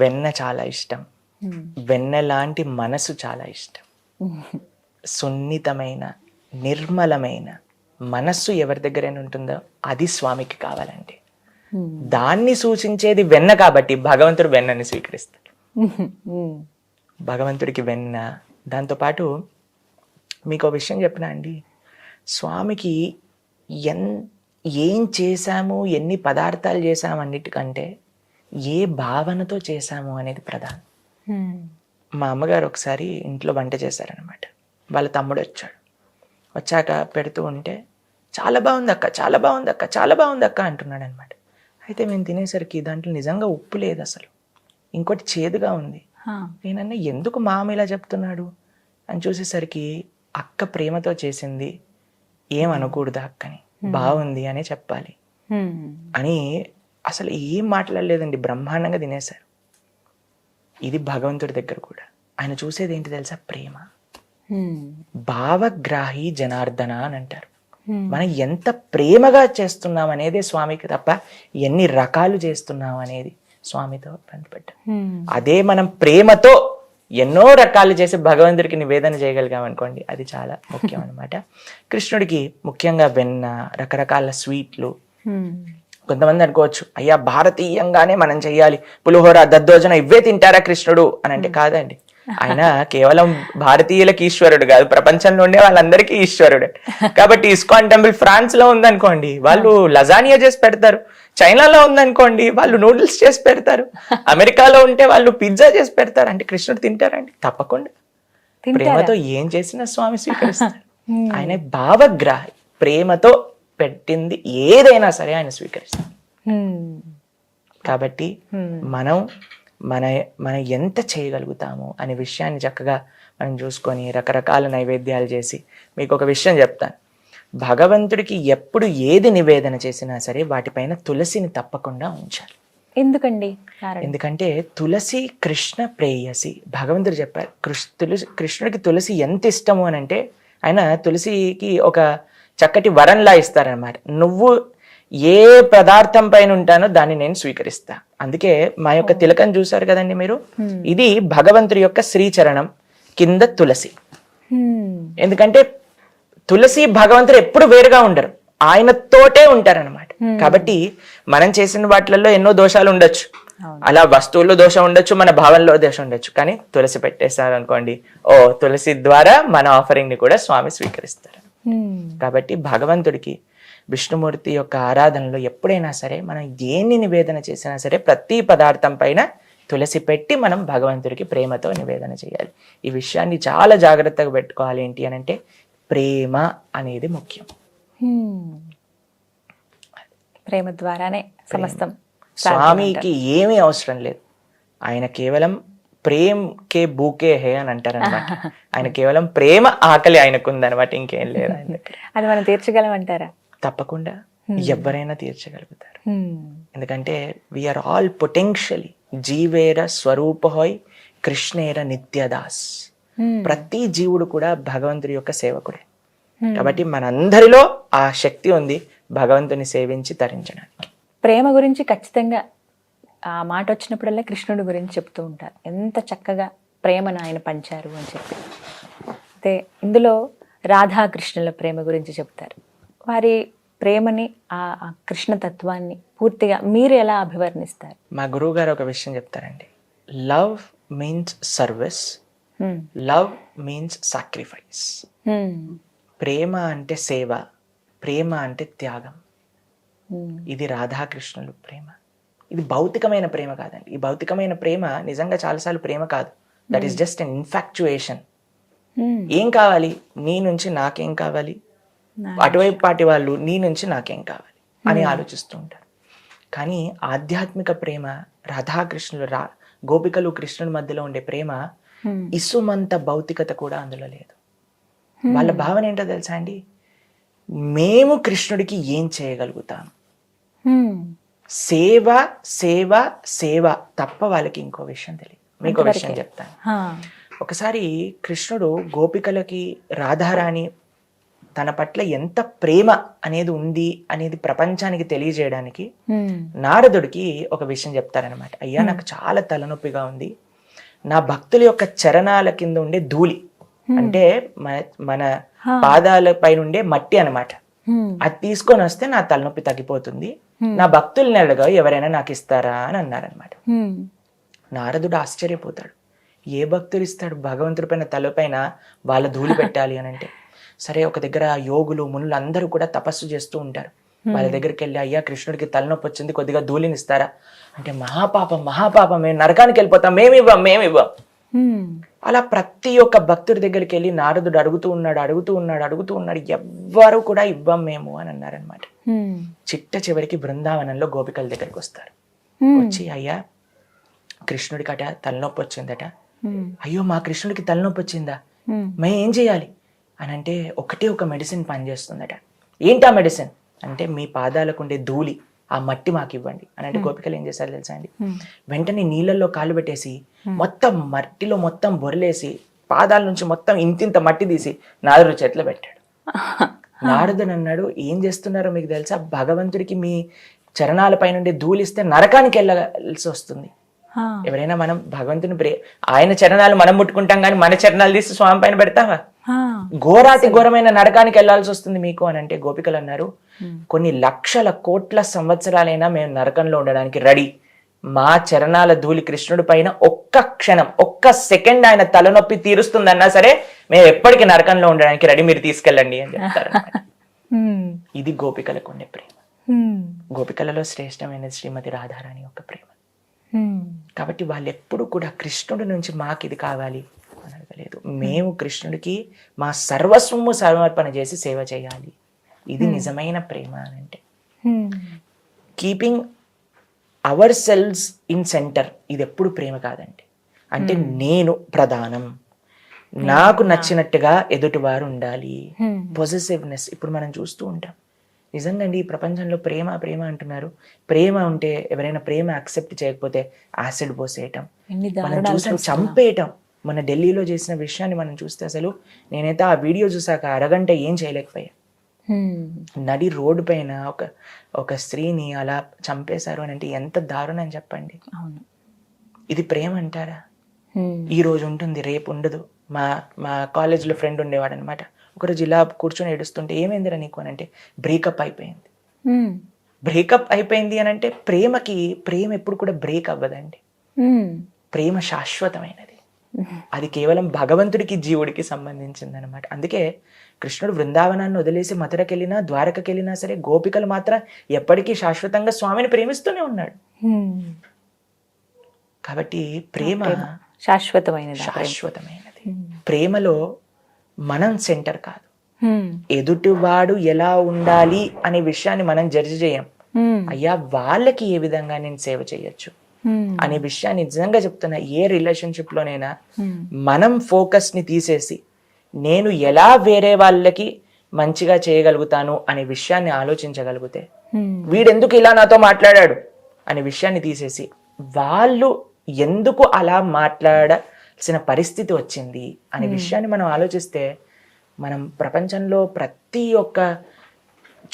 వెన్న చాలా ఇష్టం, వెన్న లాంటి మనసు చాలా ఇష్టం. సున్నితమైన నిర్మలమైన మనస్సు ఎవరి దగ్గరైనా ఉంటుందో అది స్వామికి కావాలండి. దాన్ని సూచించేది వెన్న, కాబట్టి భగవంతుడు వెన్నని స్వీకరిస్తాడు. భగవంతుడికి వెన్న. దాంతోపాటు మీకు ఒక విషయం చెప్పినా అండి, స్వామికి ఏం చేశాము, ఎన్ని పదార్థాలు చేశాము అన్నిటికంటే ఏ భావనతో చేశాము అనేది ప్రధానం. మా అమ్మగారు ఒకసారి ఇంట్లో వంట చేశారనమాట. వాళ్ళ తమ్ముడు వచ్చాక పెడుతూ ఉంటే, చాలా బాగుంది అక్క, చాలా బాగుంది అక్క, చాలా బాగుంది అక్క అంటున్నాడు అనమాట. అయితే మేము తినేసరికి దాంట్లో నిజంగా ఉప్పు లేదు అసలు, ఇంకోటి చేదుగా ఉంది. నేనన్నా ఎందుకు మామ ఇలా చెప్తున్నాడు అని చూసేసరికి అక్క ప్రేమతో చేసింది, ఏం అనకూడదు అక్కని, బాగుంది అనే చెప్పాలి అని అసలు ఏం మాట్లాడలేదండి, బ్రహ్మాండంగా తినేశారు. ఇది భగవంతుడి దగ్గర కూడా ఆయన చూసేది ఏంటి తెలుసా? ప్రేమ. భావగ్రాహి జనార్దన అని అంటారు. మనం ఎంత ప్రేమగా చేస్తున్నాం అనేది స్వామికి తప్ప ఎన్ని రకాలు చేస్తున్నాం అనేది స్వామితో పంచిపెట్టాం. అదే మనం ప్రేమతో ఎన్నో రకాలు చేసి భగవంతుడికి నివేదన చేయగలిగాం అనుకోండి, అది చాలా ముఖ్యం అనమాట. కృష్ణుడికి ముఖ్యంగా వెన్న, రకరకాల స్వీట్లు. కొంతమంది అనుకోవచ్చు, అయ్యా భారతీయంగానే మనం చెయ్యాలి, పులిహోర దద్దోజన ఇవే తింటారా కృష్ణుడు అని అంటే, కాదండి. ఆయన కేవలం భారతీయులకి ఈశ్వరుడు కాదు, ప్రపంచంలో ఉండే వాళ్ళందరికీ ఈశ్వరుడే. కాబట్టి ఇస్కాన్ టెంపుల్ ఫ్రాన్స్ లో ఉందనుకోండి, వాళ్ళు లజానియా చేసి పెడతారు. చైనాలో ఉందనుకోండి, వాళ్ళు నూడిల్స్ చేసి పెడతారు. అమెరికాలో ఉంటే వాళ్ళు పిజ్జా చేసి పెడతారు. అంటే కృష్ణుడు తింటారండి? తప్పకుండా. ప్రేమతో ఏం చేసినా స్వామి స్వీకరిస్తారు. ఆయన భావగ్రాహి, ప్రేమతో పెట్టింది ఏదైనా సరే ఆయన స్వీకరిస్తారు. కాబట్టి మనం ఎంత చేయగలుగుతాము అనే విషయాన్ని చక్కగా మనం చూసుకొని రకరకాల నైవేద్యాలు చేసి, మీకు ఒక విషయం చెప్తాను. భగవంతుడికి ఎప్పుడు ఏది నివేదన చేసినా సరే వాటిపైన తులసిని తప్పకుండా ఉంచాలి. ఎందుకండి కారణం? ఎందుకంటే తులసి కృష్ణ ప్రేయసి. భగవంతుడు చెప్పారు కృష్ణుడికి తులసి ఎంత ఇష్టము అని అంటే ఆయన తులసికి ఒక చక్కటి వరంలా ఇస్తారనమాట. నువ్వు ఏ పదార్థం పైన ఉంటానో దాన్ని నేను స్వీకరిస్తా. అందుకే మా యొక్క తిలకం చూసారు కదండి మీరు, ఇది భగవంతుడి యొక్క శ్రీచరణం కింద తులసి. ఎందుకంటే తులసి భగవంతుడు ఎప్పుడు వేరుగా ఉండరు, ఆయనతోటే ఉంటారనమాట. కాబట్టి మనం చేసిన వాటిలలో ఎన్నో దోషాలు ఉండొచ్చు, అలా వస్తువుల్లో దోషం ఉండొచ్చు, మన భావనలో దోషం ఉండొచ్చు. కానీ తులసి పెట్టేస్తారు అనుకోండి, ఓ తులసి ద్వారా మన ఆఫరింగ్ ని కూడా స్వామి స్వీకరిస్తారు. కాబట్టి భగవంతుడికి విష్ణుమూర్తి యొక్క ఆరాధనలో ఎప్పుడైనా సరే మనం దేన్ని నివేదన చేసినా సరే ప్రతి పదార్థం పైన తులసి పెట్టి మనం భగవంతుడికి ప్రేమతో నివేదన చేయాలి. ఈ విషయాన్ని చాలా జాగ్రత్తగా పెట్టుకోవాలి. ఏంటి అని అంటే ప్రేమ అనేది ముఖ్యం. ప్రేమ ద్వారానే సమస్తం. స్వామికి ఏమీ అవసరం లేదు, ఆయన కేవలం ప్రేమ్ కే బూకే హే అని అంటారనమాట. ఆయన కేవలం ప్రేమ ఆకలి ఆయనకుందనమాట, ఇంకేం లేదు ఆయన దగ్గర. అది మనం తీర్చగలం అంటారా? తప్పకుండా ఎవరైనా తీర్చగలుగుతారు. ఎందుకంటే వీఆర్ ఆల్ పొటెన్షియలీ జీవేర స్వరూపహోయ్ కృష్ణేర నిత్యదాస్. ప్రతి జీవుడు కూడా భగవంతుడి యొక్క సేవకుడే. కాబట్టి మనందరిలో ఆ శక్తి ఉంది భగవంతుని సేవించి తరించడానికి. ప్రేమ గురించి ఖచ్చితంగా ఆ మాట వచ్చినప్పుడల్లా కృష్ణుడి గురించి చెప్తూ ఉంటారు, ఎంత చక్కగా ప్రేమను ఆయన పంచారు అని చెప్పి. అయితే ఇందులో రాధాకృష్ణుల ప్రేమ గురించి చెప్తారు. వారి ప్రేమని, ఆ కృష్ణతత్వాన్ని పూర్తిగా మీరు ఎలా అభివర్ణిస్తారు? మా గురువు గారు ఒక విషయం చెప్తారండి, love means service, love means sacrifice. ప్రేమ అంటే సేవ, ప్రేమ అంటే త్యాగం. ఇది రాధాకృష్ణులు ప్రేమ. ఇది భౌతికమైన ప్రేమ కాదండి. ఈ భౌతికమైన ప్రేమ నిజంగా చాలాసార్లు ప్రేమ కాదు, that is just an infatuation. ఏం కావాలి, నీ నుంచి నాకేం కావాలి, అటువైపు పాటి వాళ్ళు నీ నుంచి నాకేం కావాలి అని ఆలోచిస్తూ ఉంటారు. కానీ ఆధ్యాత్మిక ప్రేమ, రాధాకృష్ణులు గోపికలు కృష్ణుడి మధ్యలో ఉండే ప్రేమ, ఇసుమంత భౌతికత కూడా అందులో లేదు. వాళ్ళ భావన ఏంటో తెలుసా అండి, మేము కృష్ణుడికి ఏం చేయగలుగుతాం, సేవ సేవ సేవ తప్ప వాళ్ళకి ఇంకో విషయం తెలియదు. మీకు విషయం చెప్తాను. ఒకసారి కృష్ణుడు గోపికలకి రాధారాణి తన పట్ల ఎంత ప్రేమ అనేది ఉంది అనేది ప్రపంచానికి తెలియజేయడానికి నారదుడికి ఒక విషయం చెప్తారనమాట. అయ్యా, నాకు చాలా తలనొప్పిగా ఉంది, నా భక్తుల యొక్క చరణాల కింద ఉండే ధూళి అంటే మన పాదాల పైన ఉండే మట్టి అనమాట, అది తీసుకొని వస్తే నా తలనొప్పి తగ్గిపోతుంది, నా భక్తుల్ని అడగా ఎవరైనా నాకు ఇస్తారా అని అన్నారనమాట. నారదుడు ఆశ్చర్యపోతాడు, ఏ భక్తులు ఇస్తాడు భగవంతుడి పైన తలపైన వాళ్ళ ధూళి పెట్టాలి అని అంటే. సరే, ఒక దగ్గర యోగులు మునులు అందరూ కూడా తపస్సు చేస్తూ ఉంటారు. వాళ్ళ దగ్గరికి వెళ్ళి, అయ్యా కృష్ణుడికి తలనొప్పి వచ్చింది, కొద్దిగా ధూళిని ఇస్తారా అంటే, మహాపాపం మహాపాపం, మేము నరకానికి వెళ్ళిపోతాం, మేమివ్వం. అలా ప్రతి ఒక్క భక్తుడి దగ్గరికి వెళ్ళి నారదుడు అడుగుతూ ఉన్నాడు, ఎవ్వరు కూడా ఇవ్వం మేము అని అన్నారనమాట. చిట్ట చివరికి బృందావనంలో గోపికల దగ్గరికి వస్తారు. వచ్చి, అయ్యా కృష్ణుడికట తలనొప్పి వచ్చిందట. అయ్యో, మా కృష్ణుడికి తలనొప్పి వచ్చిందా, మేము ఏం చేయాలి అని అంటే, ఒక మెడిసిన్ పనిచేస్తుందట. ఏంటా మెడిసిన్ అంటే, మీ పాదాలకు ఉండే ధూళి, ఆ మట్టి మాకు ఇవ్వండి అని అంటే, గోపికలు ఏం చేశారు తెలుసా అండి, వెంటనే నీళ్ళల్లో కాళ్ళు పెట్టేసి మొత్తం మట్టిలో మొత్తం బొరలేసి పాదాల నుంచి మొత్తం ఇంతింత మట్టి తీసి నారదుడి చేతిలో పెట్టాడు. నారదుడు అన్నాడు, ఏం చేస్తున్నారో మీకు తెలుసా, భగవంతుడికి మీ చరణాల పైన ఉండే ధూళిస్తే నరకానికి వెళ్ళాల్సి వస్తుంది. ఎవరైనా మనం భగవంతుని ఆయన చరణాలు మనం ముట్టుకుంటాం కానీ మన చరణాలు తీసి స్వామి పైన పెడతావా, ఘోరాతి ఘోరమైన నరకానికి వెళ్లాల్సి వస్తుంది మీకు అని అంటే, గోపికలు అన్నారు, కొన్ని లక్షల కోట్ల సంవత్సరాలైనా మేము నరకంలో ఉండడానికి రెడీ, మా చరణాల ధూళి కృష్ణుడి పైన ఒక్క క్షణం, ఒక్క సెకండ్ ఆయన తలనొప్పి తీరుస్తుందన్నా సరే మేము ఎప్పటికీ నరకంలో ఉండడానికి రెడీ, మీరు తీసుకెళ్ళండి అని చెప్తారు. ఇది గోపికలకు ఉండే ప్రేమ. గోపికలలో శ్రేష్టమైన శ్రీమతి రాధారాణి యొక్క ప్రేమ. కాబట్టి వాళ్ళు ఎప్పుడు కూడా కృష్ణుడి నుంచి మాకు ఇది కావాలి అని అడగలేదు, మేము కృష్ణుడికి మా సర్వస్వము సమర్పణ చేసి సేవ చేయాలి. ఇది నిజమైన ప్రేమ అని అంటే. Keeping hour cells in centre, ఇది ఎప్పుడు ప్రేమ కాదండి. అంటే నేను ప్రధానం, నాకు నచ్చినట్టుగా ఎదుటివారు ఉండాలి. పొజెసివ్నెస్ ఇప్పుడు మనం చూస్తూ ఉంటాం. నిజంగా అండి, ఈ ప్రపంచంలో ప్రేమ ప్రేమ అంటున్నారు. ప్రేమ ఉంటే ఎవరైనా ప్రేమ యాక్సెప్ట్ చేయకపోతే యాసిడ్ పోసేయటం, మనం చూసిన చంపేయటం. మన ఢిల్లీలో చేసిన విషయాన్ని మనం చూస్తే అసలు నేనైతే ఆ వీడియో చూసాక అరగంట ఏం చేయలేకపోయా. నడి రోడ్డు పైన ఒక స్త్రీని అలా చంపేశారు అని అంటే ఎంత దారుణం చెప్పండి. ఇది ప్రేమ అంటారా? ఈ రోజు ఉంటుంది, రేపు ఉండదు. మా కాలేజ్లో ఫ్రెండ్ ఉండేవాడు అనమాట. ఒకరోజు ఇలా కూర్చొని ఏడుస్తుంటే ఏమైందిరా నీకు అని అంటే బ్రేకప్ అయిపోయింది. బ్రేకప్ అయిపోయింది అని అంటే ప్రేమ ఎప్పుడు కూడా బ్రేక్ అవ్వదండి. ప్రేమ శాశ్వతమైనది. అది కేవలం భగవంతుడికి జీవుడికి సంబంధించింది అనమాట. అందుకే కృష్ణుడు బృందావనాన్ని వదిలేసి మథురకెళ్ళినా ద్వారకకెళ్ళినా సరే గోపికలు మాత్రం ఎప్పటికీ శాశ్వతంగా స్వామిని ప్రేమిస్తూనే ఉన్నాడు. కాబట్టి ప్రేమ శాశ్వతమైనది. ప్రేమలో మనం సెంటర్ కాదు. ఎదుటివాడు ఎలా ఉండాలి అనే విషయాన్ని మనం జడ్జి చేయం. అయ్యా వాళ్ళకి ఏ విధంగా నేను సేవ చేయొచ్చు అనే విషయాన్ని నిజంగా చెప్తున్నా. ఏ రిలేషన్షిప్ లోనైనా మనం ఫోకస్ ని తీసేసి నేను ఎలా వేరే వాళ్ళకి మంచిగా చేయగలుగుతాను అనే విషయాన్ని ఆలోచించగలిగితే, వీడెందుకు ఇలా నాతో మాట్లాడాడు అనే విషయాన్ని తీసేసి వాళ్ళు ఎందుకు అలా మాట్లాడాల్సిన పరిస్థితి వచ్చింది అనే విషయాన్ని మనం ఆలోచిస్తే మనం ప్రపంచంలో ప్రతి ఒక్క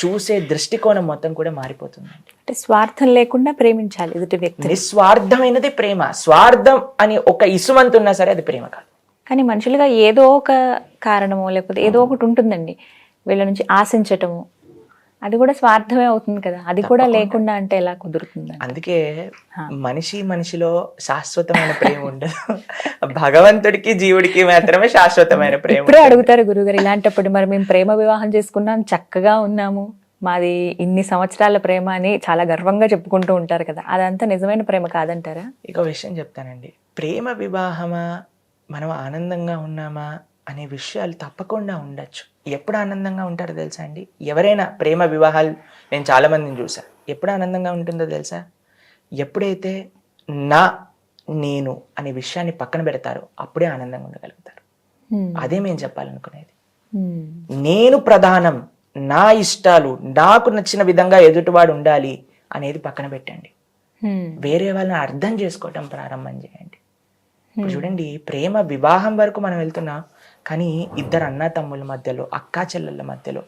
చూసే దృష్టికోణం మొత్తం కూడా మారిపోతుంది. అంటే స్వార్థం లేకుండా ప్రేమించాలి ఎదుటి వ్యక్తి. నిస్వార్థమైనది ప్రేమ. స్వార్థం అని ఒక ఇసుమంత ఉన్నా సరే అది ప్రేమ కాదు. కానీ మనుషులుగా ఏదో ఒక కారణమో లేకపోతే ఏదో ఒకటి ఉంటుందండి వీళ్ళ నుంచి ఆశించటము, అది కూడా స్వార్థమే అవుతుంది కదా. అది కూడా లేకుండా అంటే ఎలా కుదురుతుంది? అందుకే మనిషిలో శాశ్వతమైన ప్రేమ ఉండదు. భగవంతుడికి జీవుడికి మాత్రమే శాశ్వతమైన ప్రేమ. ఇప్పుడే అడుగుతారు గురుగారు, ఇలాంటప్పుడు మరి మేము ప్రేమ వివాహం చేసుకున్నాం, చక్కగా ఉన్నాము, మాది ఇన్ని సంవత్సరాల ప్రేమ అని చాలా గర్వంగా చెప్పుకుంటూ ఉంటారు కదా, అదంతా నిజమైన ప్రేమ కాదంటారా? ఇక విషయం చెప్తానండి. ప్రేమ వివాహమా, మనం ఆనందంగా ఉన్నామా అనే విషయాలు తప్పకుండా ఉండొచ్చు. ఎప్పుడు ఆనందంగా ఉంటారో తెలుసా అండి? ఎవరైనా ప్రేమ వివాహాలు నేను చాలా మందిని చూసా. ఎప్పుడు ఆనందంగా ఉంటుందో తెలుసా? ఎప్పుడైతే నేను అనే విషయాన్ని పక్కన పెడతారో అప్పుడే ఆనందంగా ఉండగలుగుతారు. అదే మేము చెప్పాలనుకునేది. నేను ప్రధానం, నా ఇష్టాలు, నాకు నచ్చిన విధంగా ఎదుటివాడు ఉండాలి అనేది పక్కన పెట్టండి. వేరే వాళ్ళని అర్థం చేసుకోవటం ప్రారంభం చేయండి. ఇప్పుడు చూడండి, ప్రేమ వివాహం వరకు మనం వెళ్తున్నాం, కానీ ఇద్దరు అన్న తమ్ముల మధ్యలో, అక్కా చెల్లెళ్ళ మధ్యలో,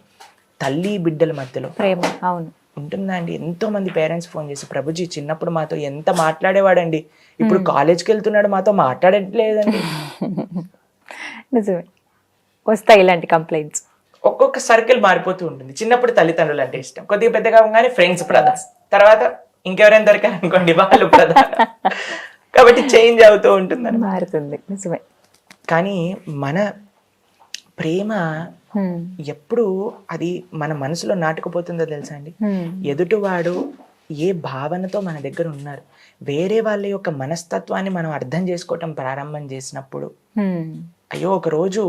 తల్లి బిడ్డల మధ్యలో ప్రేమ అవును ఉంటుందా అండి? ఎంతో మంది పేరెంట్స్ ఫోన్ చేసి, ప్రభుజీ చిన్నప్పుడు మాతో ఎంత మాట్లాడేవాడండి, ఇప్పుడు కాలేజ్కి వెళ్తున్నాడు మాతో మాట్లాడట్లేదండి. నిజమే, వస్తాయి ఇలాంటి కంప్లైంట్స్. ఒక్కొక్క సర్కిల్ మారిపోతూ ఉంటుంది. చిన్నప్పుడు తల్లిదండ్రులు అంటే ఇష్టం, కొద్దిగా పెద్దగా అవగానే ఫ్రెండ్స్ ప్రధాన, తర్వాత ఇంకెవరైనా దొరికారనుకోండి వాళ్ళు ప్రధాన. కాబట్టి చేంజ్ అవుతూ ఉంటుంది, మారుతుంది. నిజమే. కానీ మన ప్రేమ ఎప్పుడు అది మన మనసులో నాటుకుపోతుందో తెలుసా అండి? ఎదుటివాడు ఏ భావనతో మన దగ్గర ఉన్నారు, వేరే వాళ్ళ యొక్క మనస్తత్వాన్ని మనం అర్థం చేసుకోవటం ప్రారంభం చేసినప్పుడు, అయ్యో ఒక రోజు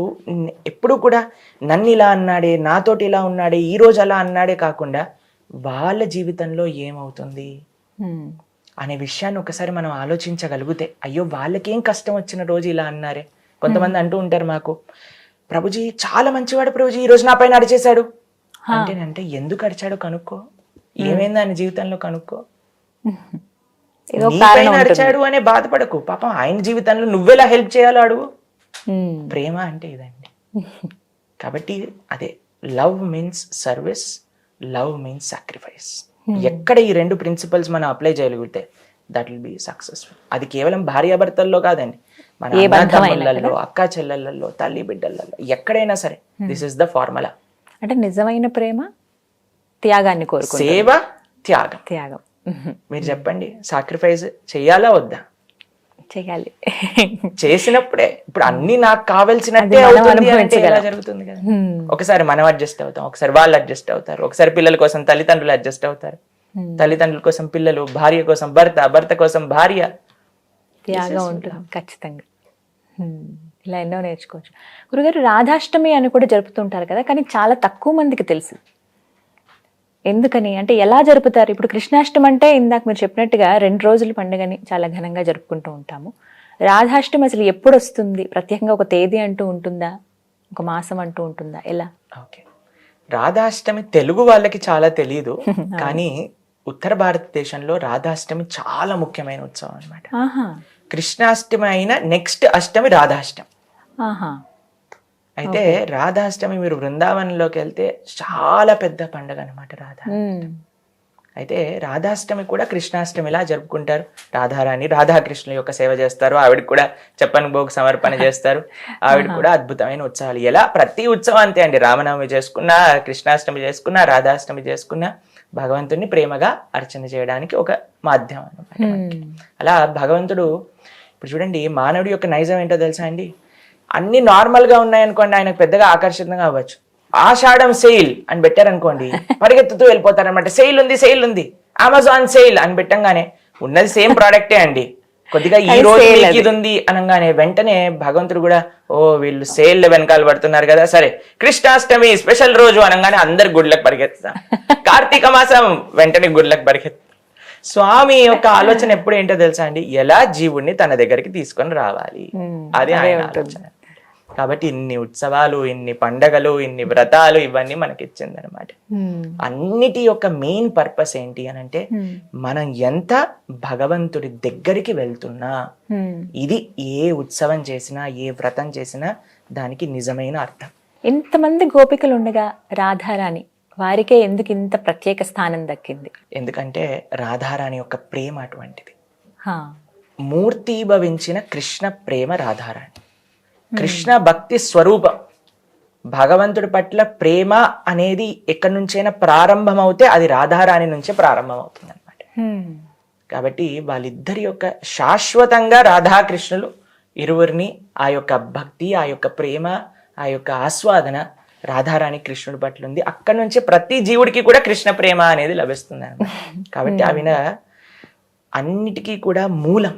ఎప్పుడు కూడా నన్ను ఇలా అన్నాడే, నాతోటి ఇలా ఉన్నాడే, ఈ రోజు అలా అన్నాడే కాకుండా వాళ్ళ జీవితంలో ఏమవుతుంది అనే విషయాన్ని ఒకసారి మనం ఆలోచించగలిగితే, అయ్యో వాళ్ళకేం కష్టం వచ్చిన రోజు ఇలా అన్నారే. కొంతమంది అంటూ ఉంటారు మాకు, ప్రభుజీ చాలా మంచివాడు ప్రభుజీ, ఈ రోజు నా పైన అడిచేశాడు అంటే ఎందుకు అడిచాడో కనుక్కో, ఏమైంది ఆయన జీవితంలో కనుక్కో. నీ పైన అడిచాడు అనే బాధపడకు, పాపం ఆయన జీవితంలో నువ్వెలా హెల్ప్ చేయాలో అడుగు. ప్రేమ అంటే ఇదండి. కాబట్టి అదే, love means service, love means sacrifice. ఎక్కడ ఈ రెండు ప్రిన్సిపల్స్ మనం అప్లై చేయగలిగితే దట్ విల్ బి సక్సెస్ఫుల్. అది కేవలం భార్యాభర్తల్లో కాదండి, మన అన్నదమ్ములలో, అక్కా చెల్లెళ్ళలో, తల్లి బిడ్డలలో, ఎక్కడైనా సరే దిస్ ఇస్ ద ఫార్ములా. అంటే నిజమైన ప్రేమ త్యాగాన్ని కోరుకుంటుంది. సేవ, త్యాగం. మీరు చెప్పండి, సాక్రిఫైస్ చెయ్యాలా వద్దా? చెయ్యాలి. చేసినప్పుడే ఇప్పుడు అన్ని నాకు కావాల్సినట్టే అవుతుంది అంటే ఎలా జరుగుతుంది కదా. ఒకసారి మనం అడ్జస్ట్ అవుతాం, ఒకసారి వాళ్ళు అడ్జస్ట్ అవుతారు, ఒకసారి పిల్లల కోసం తల్లిదండ్రులు అడ్జస్ట్ అవుతారు, తల్లిదండ్రుల కోసం పిల్లలు, భార్య కోసం భర్త, భర్త కోసం భార్య. త్యాగం ఉంటుంది ఖచ్చితంగా. ఇలా ఎన్నో నేర్చుకోవచ్చు. గురుగారు, రాధాష్టమి అని కూడా జరుపుతుంటారు కదా, కానీ చాలా తక్కువ మందికి తెలుసు. ఎందుకని అంటే ఎలా జరుపుతారు? ఇప్పుడు కృష్ణాష్టమి అంటే ఇందాక మీరు చెప్పినట్టుగా 2 రోజుల పండుగని చాలా ఘనంగా జరుపుకుంటూ ఉంటాము. రాధాష్టమి అసలు ఎప్పుడు వస్తుంది? ప్రత్యేకంగా ఒక తేదీ అంటూ ఉంటుందా, ఒక మాసం అంటూ ఉంటుందా, ఎలా? ఓకే, రాధాష్టమి తెలుగు వాళ్ళకి చాలా తెలియదు, కానీ ఉత్తర భారతదేశంలో రాధాష్టమి చాలా ముఖ్యమైన ఉత్సవం అన్నమాట. ఆహా, కృష్ణాష్టమి అయిన నెక్స్ట్ అష్టమి రాధాష్టమి. ఆహా, అయితే రాధాష్టమి మీరు బృందావనంలోకి వెళ్తే చాలా పెద్ద పండుగ అనమాట రాధా. అయితే రాధాష్టమి కూడా కృష్ణాష్టమిలా జరుపుకుంటారు. రాధారాణి రాధాకృష్ణుల యొక్క సేవ చేస్తారు, ఆవిడ కూడా చెప్పని భోగ సమర్పణ చేస్తారు. ఆవిడ కూడా అద్భుతమైన ఉత్సవాలు. ఎలా ప్రతి ఉత్సవం అంతే అండి, రామనవమి చేసుకున్నా, కృష్ణాష్టమి చేసుకున్నా, రాధాష్టమి చేసుకున్నా భగవంతుడిని ప్రేమగా అర్చన చేయడానికి ఒక మాధ్యమం అన్నమాట. అలా భగవంతుడు ఇప్పుడు చూడండి, మానవుడి యొక్క నైజం ఏంటో తెలుసా అండి, అన్ని నార్మల్ గా ఉన్నాయనుకోండి ఆయనకు పెద్దగా ఆకర్షితంగా అవ్వచ్చు. ఆషాఢం సెయిల్ అని పెట్టారనుకోండి పరిగెత్తుతూ వెళ్ళిపోతారనమాట. సెయిల్ ఉంది అమెజాన్ సెయిల్ అని పెట్టంగానే ఉన్నది సేమ్ ప్రోడక్టే అండి, కొద్దిగా ఈ రోజు ఇది ఉంది అనగానే వెంటనే భగవంతుడు కూడా ఓ వీళ్ళు సేల్ వెనకాల పడుతున్నారు కదా, సరే కృష్ణాష్టమి స్పెషల్ రోజు అనగానే అందరు గుడ్లకు పరిగెత్తుతాం. కార్తీక మాసం వెంటనే గుడ్లకు పరిగెత్తుతాం. స్వామి యొక్క ఆలోచన ఎప్పుడు ఏంటో తెలుసా అండి, ఎలా జీవుణ్ణి తన దగ్గరికి తీసుకొని రావాలి, అది ఆయన ఆలోచన. కాబట్టి ఇన్ని ఉత్సవాలు, ఇన్ని పండగలు, ఇన్ని వ్రతాలు ఇవన్నీ మనకి ఇచ్చిందనమాట. అన్నిటి యొక్క మెయిన్ పర్పస్ ఏంటి అని అంటే, మనం ఎంత భగవంతుడి దగ్గరికి వెళ్తున్నా, ఇది ఏ ఉత్సవం చేసినా ఏ వ్రతం చేసినా దానికి నిజమైన అర్థం. ఇంతమంది గోపికలు ఉండగా రాధారాణి వారికే ఎందుకు ఇంత ప్రత్యేక స్థానం దక్కింది? ఎందుకంటే రాధారాణి యొక్క ప్రేమ అటువంటిది. మూర్తీభవించిన కృష్ణ ప్రేమ రాధారాణి, కృష్ణ భక్తి స్వరూపం. భగవంతుడి పట్ల ప్రేమ అనేది ఎక్కడి నుంచైనా ప్రారంభం అవుతే అది రాధారాణి నుంచే ప్రారంభం అవుతుంది అనమాట. కాబట్టి వాళ్ళిద్దరి యొక్క శాశ్వతంగా రాధాకృష్ణులు ఇరువురిని ఆ యొక్క భక్తి, ఆ యొక్క ప్రేమ, ఆ యొక్క ఆస్వాదన రాధారాణి కృష్ణుడి పట్ల ఉంది. అక్కడి నుంచి ప్రతి జీవుడికి కూడా కృష్ణ ప్రేమ అనేది లభిస్తుంది అనమాట. కాబట్టి అవిన అన్నిటికీ కూడా మూలం,